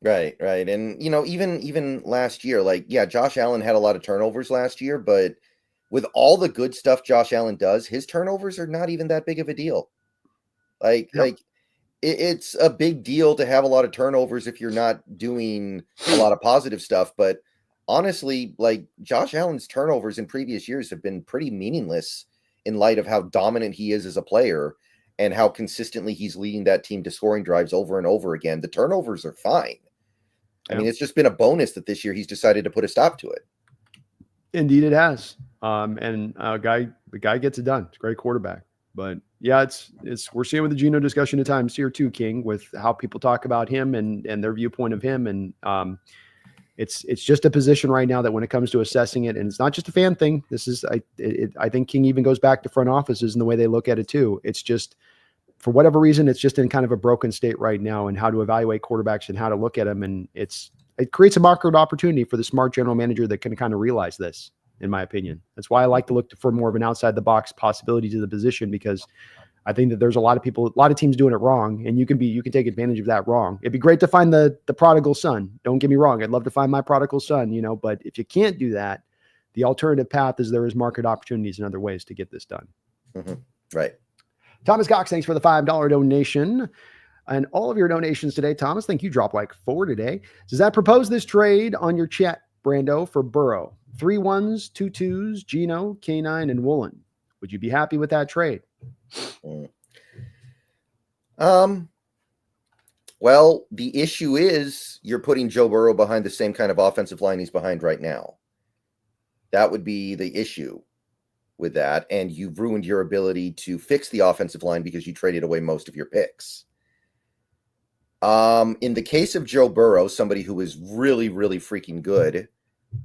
Right. And, even last year, like, yeah, Josh Allen had a lot of turnovers last year, but with all the good stuff Josh Allen does, his turnovers are not even that big of a deal. It's a big deal to have a lot of turnovers if you're not doing a lot of positive stuff, but honestly, like Josh Allen's turnovers in previous years have been pretty meaningless in light of how dominant he is as a player and how consistently he's leading that team to scoring drives over and over again. The turnovers are fine. I mean, it's just been a bonus that this year he's decided to put a stop to it.
Indeed, it has. And the guy gets it done. It's a great quarterback. But yeah, we're seeing with the Geno discussion at times here too, King, with how people talk about him and their viewpoint of him. And it's just a position right now that when it comes to assessing it, and it's not just a fan thing. This is, I think King even goes back to front offices and the way they look at it too. It's just, for whatever reason, it's just in kind of a broken state right now, and how to evaluate quarterbacks and how to look at them. And it creates a market opportunity for the smart general manager that can kind of realize this, in my opinion. That's why I like to look for more of an outside the box possibility to the position, because I think that there's a lot of teams doing it wrong, and you can take advantage of that wrong. It'd be great to find the prodigal son. Don't get me wrong. I'd love to find my prodigal son, but if you can't do that, the alternative path is there is market opportunities and other ways to get this done.
Mm-hmm. Right.
Thomas Cox, thanks for the $5 donation. And all of your donations today, Thomas, think you dropped like 4 today. Does that propose this trade on your chat, Brando, for Burrow? 3 1s, 2 2s, Geno, K9, and Woolen. Would you be happy with that trade?
Well, the issue is you're putting Joe Burrow behind the same kind of offensive line he's behind right now. That would be the issue with that. And you've ruined your ability to fix the offensive line because you traded away most of your picks. In the case of Joe Burrow, somebody who is really, really freaking good,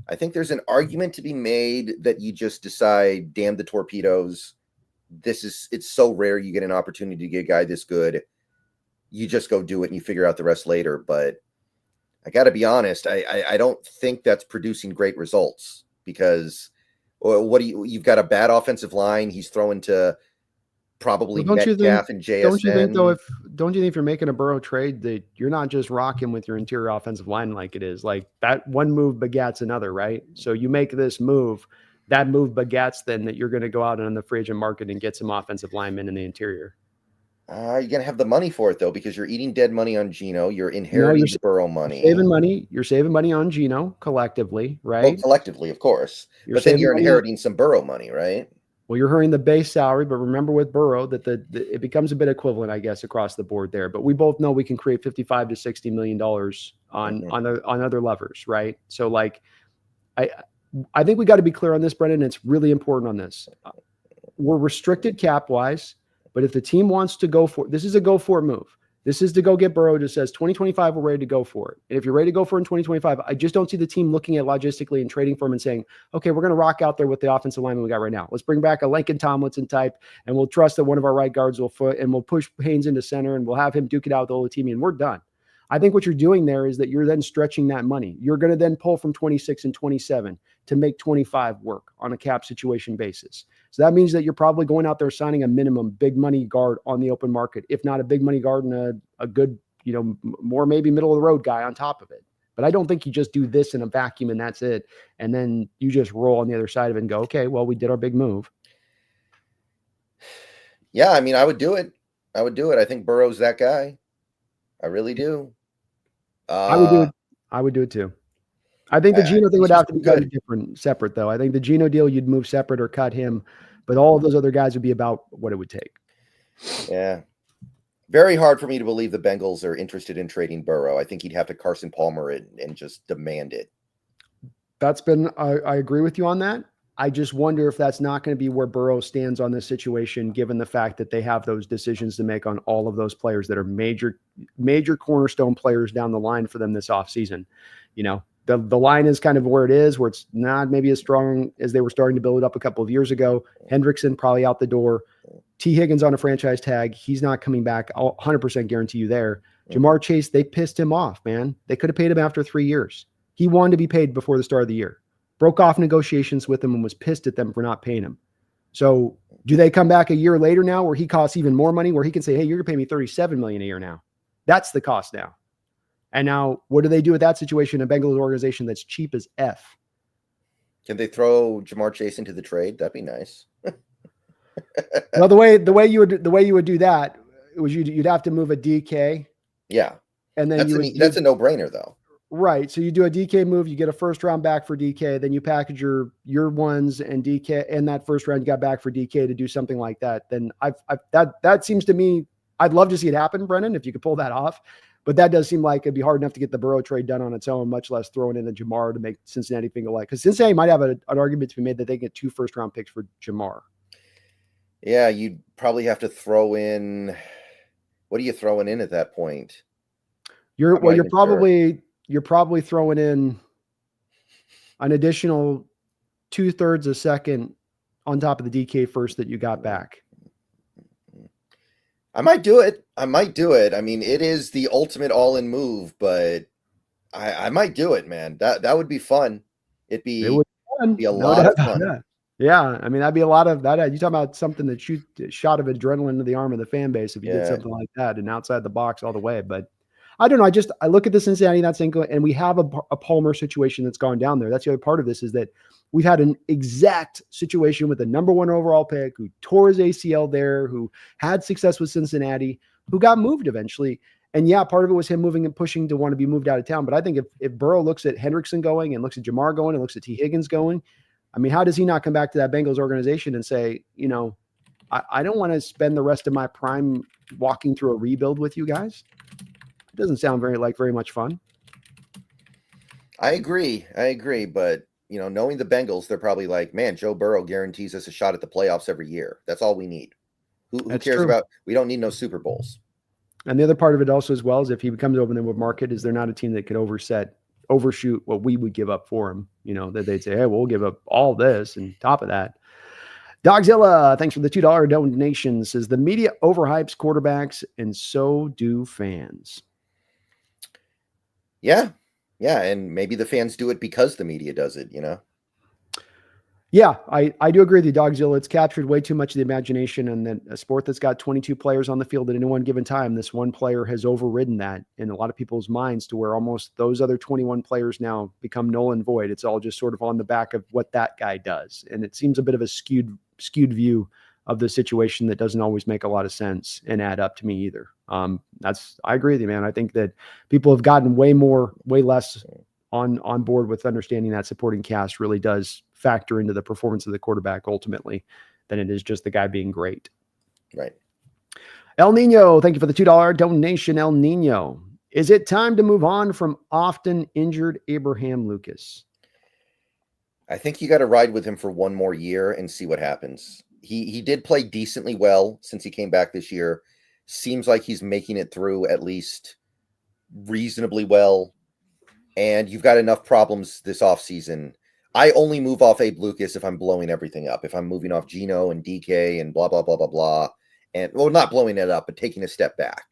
I think there's an argument to be made that you just decide, damn the torpedoes. It's so rare you get an opportunity to get a guy this good. You just go do it and you figure out the rest later. But I got to be honest, I don't think that's producing great results, because you've got a bad offensive line. He's throwing to probably Metcalf and JSN.
Don't you think if you're making a Burrow trade that you're not just rocking with your interior offensive line like it is? Like that one move begats another, right? So you make this move, that move begats then that you're going to go out on the free agent market and get some offensive linemen in the interior.
You're going to have the money for it, though, because you're eating dead money on Geno. You're inheriting Burrow money.
You're saving money on Geno collectively, right?
Well, collectively, of course. But then you're inheriting some Burrow money, right?
Well, you're hurting the base salary, but remember with Burrow that it becomes a bit equivalent, I guess, across the board there. But we both know we can create $55 to $60 million on other levers, right? So, like, I think we got to be clear on this, Brendan. It's really important on this. We're restricted cap wise, but if the team wants to go for, this is a go for it move. This is to go get Burrow. Just says 2025, we're ready to go for it. And if you're ready to go for it in 2025, I just don't see the team looking at logistically and trading for him and saying, okay, we're going to rock out there with the offensive lineman we got right now. Let's bring back a Lincoln Tomlinson type, and we'll trust that one of our right guards will foot, and we'll push Haynes into center, and we'll have him duke it out with the whole team, and we're done. I think what you're doing there is that you're then stretching that money. You're going to then pull from 26 and 27 to make 25 work on a cap situation basis. So that means that you're probably going out there signing a minimum big money guard on the open market, if not a big money guard and a good, more maybe middle of the road guy on top of it. But I don't think you just do this in a vacuum and that's it. And then you just roll on the other side of it and go, okay, well, we did our big move.
Yeah, I mean, I would do it. I think Burrow's that guy. I really do.
I would do it too. I think the Geno thing would have to be kind of separate though. I think the Geno deal, you'd move separate or cut him, but all of those other guys would be about what it would take.
Yeah. Very hard for me to believe the Bengals are interested in trading Burrow. I think he'd have to Carson Palmer it and just demand it.
That's been, I agree with you on that. I just wonder if that's not going to be where Burrow stands on this situation, given the fact that they have those decisions to make on all of those players that are major cornerstone players down the line for them this offseason. You know, the line is kind of where it is, where it's not maybe as strong as they were starting to build it up a couple of years ago. Hendrickson probably out the door. T. Higgins on a franchise tag. He's not coming back. I'll 100% guarantee you there. Jamar Chase, they pissed him off, man. They could have paid him after 3 years. He wanted to be paid before the start of the year. Broke off negotiations with him and was pissed at them for not paying him. So do they come back a year later now where he costs even more money, where he can say, hey, you're going to pay me $37 million a year now? That's the cost now. And now what do they do with that situation? A Bengals organization that's cheap as F.
Can they throw Jamar Chase into the trade? That'd be nice.
Well, the way you would do that was you'd have to move a DK.
Yeah.
And then
that's a no-brainer though.
Right. So you do a DK move, you get a first round back for DK, then you package your ones and DK and that first round you got back for DK to do something like that. Then that seems to me, I'd love to see it happen, Brennan, if you could pull that off. But that does seem like it'd be hard enough to get the Burrow trade done on its own, much less throwing in a Jamar to make Cincinnati feel like, because Cincinnati might have an argument to be made that they get 2 first round picks for Jamar.
Yeah, you'd probably have to throw in, what are you throwing in at that point?
You're probably throwing in an additional 2/3 a second on top of the DK first that you got back.
I might do it. I mean, it is the ultimate all-in move, but I might do it, man. That would be fun. It would be a lot of fun.
Yeah. Yeah, I mean, that'd be a lot of that. You talking about something that shoots a shot of adrenaline into the arm of the fan base if you did something like that and outside the box all the way. But I don't know. I look at the Cincinnati, and we have a Palmer situation that's gone down there. That's the other part of this, is that we've had an exact situation with the number 1 overall pick who tore his ACL there, who had success with Cincinnati, who got moved eventually. And yeah, part of it was him moving and pushing to want to be moved out of town. But I think if Burrow looks at Hendrickson going and looks at Jamar going and looks at T. Higgins going, I mean, how does he not come back to that Bengals organization and say, you know, I don't want to spend the rest of my prime walking through a rebuild with you guys? It doesn't sound very much fun.
I agree. But, you know, knowing the Bengals, they're probably like, man, Joe Burrow guarantees us a shot at the playoffs every year. That's all we need. Who cares about, we don't need no Super Bowls.
And the other part of it also as well is if he becomes open in the market, is they're not a team that could overshoot what we would give up for him, you know, that they'd say, hey, we'll give up all this and top of that. Dogzilla, thanks for the $2 donation, says the media overhypes quarterbacks and so do fans.
Yeah. And maybe the fans do it because the media does it, you know?
Yeah, I do agree with you, Dogzilla. It's captured way too much of the imagination, and then a sport that's got 22 players on the field at any one given time, this one player has overridden that in a lot of people's minds to where almost those other 21 players now become null and void. It's all just sort of on the back of what that guy does. And it seems a bit of a skewed of the situation that doesn't always make a lot of sense and add up to me either. I agree with you, man. I think that people have gotten way less on board with understanding that supporting cast really does factor into the performance of the quarterback ultimately than it is just the guy being great.
Right.
El Nino, thank you for the $2 donation. El Nino, is it time to move on from often injured Abraham Lucas?
I think you got to ride with him for one more year and see what happens. He did play decently well since he came back this year. Seems like he's making it through at least reasonably well. And you've got enough problems this offseason. I only move off Abe Lucas if I'm blowing everything up. If I'm moving off Geno and DK and blah, blah, blah, blah, blah. And, well, not blowing it up, but taking a step back.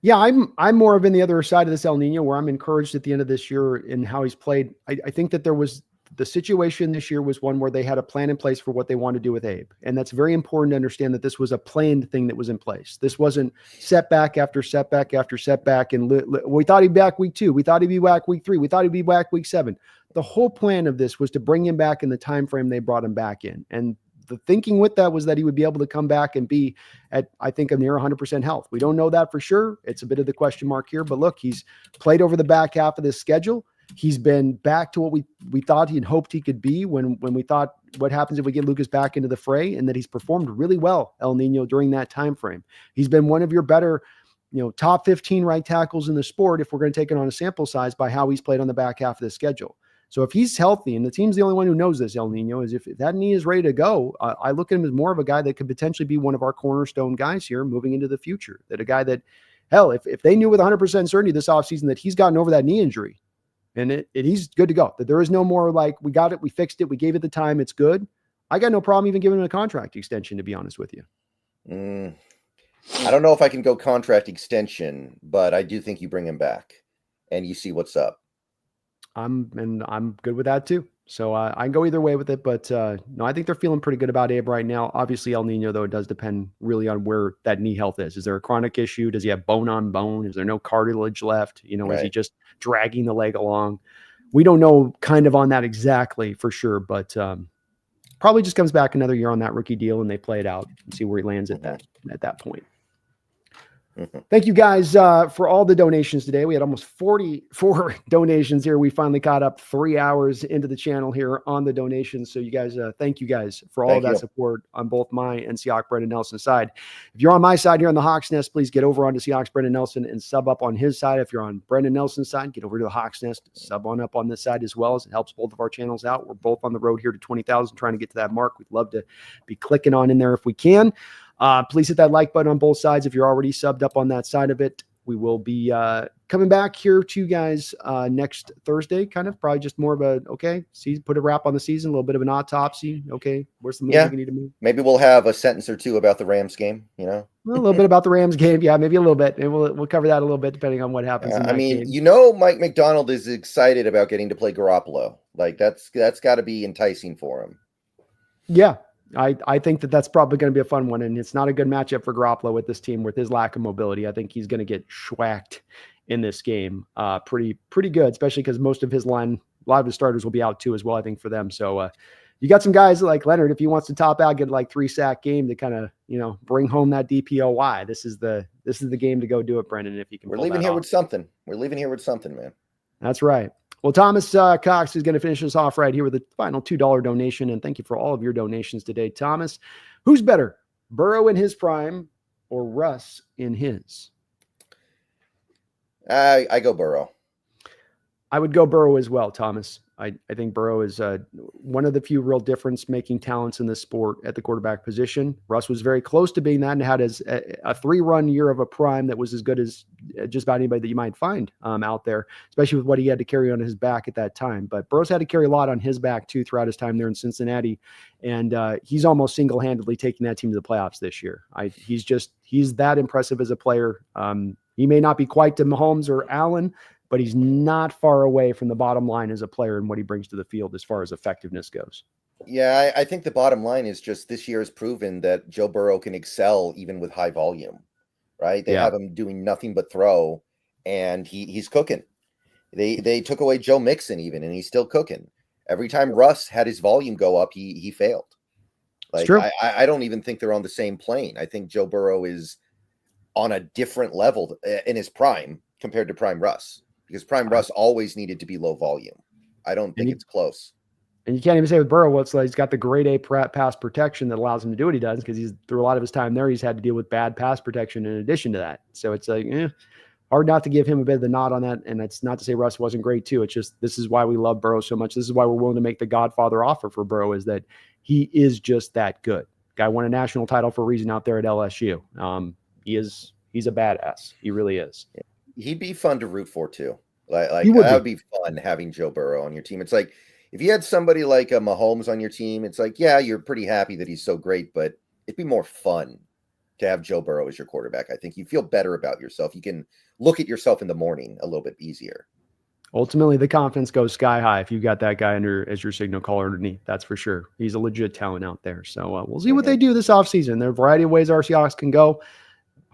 Yeah, I'm more of in the other side of this El Nino, where I'm encouraged at the end of this year in how he's played. I think that there was the situation this year was one where they had a plan in place for what they wanted to do with Abe. And that's very important to understand that this was a planned thing that was in place. This wasn't setback after setback after setback. And we thought he'd be back week 2. We thought he'd be back week 3. We thought he'd be back week 7. The whole plan of this was to bring him back in the time frame they brought him back in. And the thinking with that was that he would be able to come back and be at, I think, a near 100% health. We don't know that for sure. It's a bit of the question mark here, but look, he's played over the back half of this schedule. He's been back to what we thought he had hoped he could be when we thought, what happens if we get Lucas back into the fray, and that he's performed really well, El Nino, during that time frame. He's been one of your better, top 15 right tackles in the sport if we're going to take it on a sample size by how he's played on the back half of the schedule. So if he's healthy, and the team's the only one who knows this, El Nino, is if that knee is ready to go, I look at him as more of a guy that could potentially be one of our cornerstone guys here moving into the future. That a guy that, hell, if they knew with 100% certainty this offseason that he's gotten over that knee injury and he's good to go, that there is no more like, we got it, we fixed it, we gave it the time, it's good. I got no problem even giving him a contract extension, to be honest with you.
I don't know if I can go contract extension, but I do think you bring him back and you see what's up.
I'm good with that too. So I can go either way with it, but no, I think they're feeling pretty good about Abe right now. Obviously, El Nino, though, it does depend really on where that knee health is. Is there a chronic issue? Does he have bone on bone? Is there no cartilage left? Is he just dragging the leg along? We don't know kind of on that exactly for sure, but probably just comes back another year on that rookie deal and they play it out and see where he lands at that point. Thank you guys for all the donations today. We had almost 44 donations here. We finally caught up 3 hours into the channel here on the donations. So you guys, thank you guys for all of that support on both my and Seahawks Brendan Nelson side. If you're on my side here on the Hawks Nest, please get over onto Seahawks Brendan Nelson and sub up on his side. If you're on Brendan Nelson's side, get over to the Hawks Nest, sub on up on this side as well, as it helps both of our channels out. We're both on the road here to 20,000, trying to get to that mark. We'd love to be clicking on in there if we can. Please hit that like button on both sides if you're already subbed up on that side of it. We will be coming back here to you guys next Thursday, kind of probably just more of a, put a wrap on the season, a little bit of an autopsy. Okay, where's the move we need to move?
Maybe we'll have a sentence or two about the Rams game,
a little bit about the Rams game. Yeah, maybe a little bit. And we'll cover that a little bit depending on what happens. In that game.
Mike McDonald is excited about getting to play Garoppolo. Like that's got to be enticing for him. Yeah.
I think that's probably going to be a fun one, and it's not a good matchup for Garoppolo with this team with his lack of mobility. I think he's going to get schwacked in this game pretty good, especially because most of his line, a lot of his starters will be out too as well, I think, for them. So you got some guys like Leonard, if he wants to top out, get like 3-sack game to kind of, bring home that DPOY. This is the game to go do it, Brendan, if you can.
We're leaving here with something. We're leaving here with something, man.
That's right. Well, Thomas Cox is going to finish us off right here with a final $2 donation. And thank you for all of your donations today. Thomas, who's better, Burrow in his prime or Russ in his?
I go Burrow.
I would go Burrow as well, Thomas. I think Burrow is one of the few real difference-making talents in this sport at the quarterback position. Russ was very close to being that and had a 3-run year of a prime that was as good as just about anybody that you might find out there, especially with what he had to carry on his back at that time. But Burrow's had to carry a lot on his back, too, throughout his time there in Cincinnati. And he's almost single-handedly taking that team to the playoffs this year. He's that impressive as a player. He may not be quite to Mahomes or Allen, but he's not far away from the bottom line as a player and what he brings to the field as far as effectiveness goes.
Yeah, I think the bottom line is just this year has proven that Joe Burrow can excel even with high volume, right? They have him doing nothing but throw, and he's cooking. They took away Joe Mixon even, and he's still cooking. Every time Russ had his volume go up, he failed. Like, I don't even think they're on the same plane. I think Joe Burrow is on a different level in his prime compared to prime Russ. Because prime Russ always needed to be low volume. I don't think it's close.
And you can't even say with Burrow, it's like he's got the grade A pass protection that allows him to do what he does, because he's through a lot of his time there, he's had to deal with bad pass protection in addition to that. So it's like, hard not to give him a bit of the nod on that. And it's not to say Russ wasn't great too. It's just, this is why we love Burrow so much. This is why we're willing to make the Godfather offer for Burrow, is that he is just that good. Guy won a national title for a reason out there at LSU. He's a badass. He really is.
He'd be fun to root for too. Like that would be fun having Joe Burrow on your team. It's like if you had somebody like a Mahomes on your team, it's like, yeah, you're pretty happy that he's so great, but it'd be more fun to have Joe Burrow as your quarterback. I think you feel better about yourself. You can look at yourself in the morning a little bit easier.
Ultimately, the confidence goes sky high if you've got that guy as your signal caller underneath. That's for sure. He's a legit talent out there. So we'll see what they do this offseason. There are a variety of ways our Seahawks can go.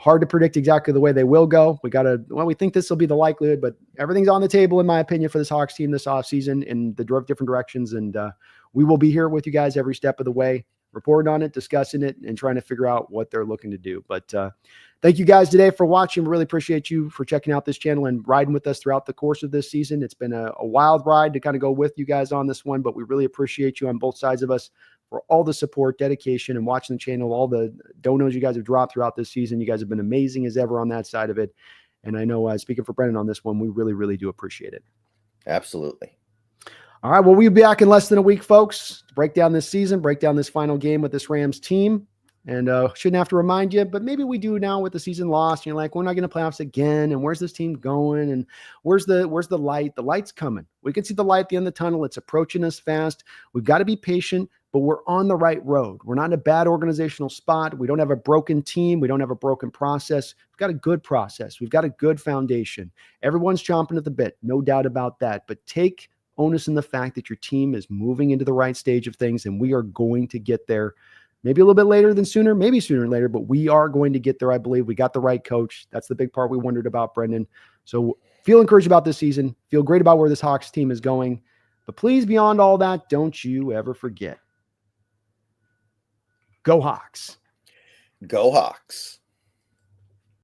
Hard to predict exactly the way they will go. We think this will be the likelihood, but everything's on the table, in my opinion, for this Hawks team this offseason in the different directions. And we will be here with you guys every step of the way, reporting on it, discussing it, and trying to figure out what they're looking to do. But thank you guys today for watching. We really appreciate you for checking out this channel and riding with us throughout the course of this season. It's been a wild ride to kind of go with you guys on this one, but we really appreciate you on both sides of us for all the support, dedication, and watching the channel, all the donos you guys have dropped throughout this season. You guys have been amazing as ever on that side of it. And I know, speaking for Brendan on this one, we really, really do appreciate it.
Absolutely.
All right. Well, we'll be back in less than a week, folks, to break down this season, break down this final game with this Rams team. And shouldn't have to remind you, but maybe we do now with the season lost. You're like, we're not going to playoffs again. And where's this team going? And where's the light? The light's coming. We can see the light at the end of the tunnel. It's approaching us fast. We've got to be patient, but we're on the right road. We're not in a bad organizational spot. We don't have a broken team. We don't have a broken process. We've got a good process. We've got a good foundation. Everyone's chomping at the bit. No doubt about that. But take onus in the fact that your team is moving into the right stage of things, and we are going to get there. Maybe a little bit later than sooner, maybe sooner than later, but we are going to get there, I believe. We got the right coach. That's the big part we wondered about, Brendan. So feel encouraged about this season. Feel great about where this Hawks team is going. But please, beyond all that, don't you ever forget. Go Hawks.
Go Hawks.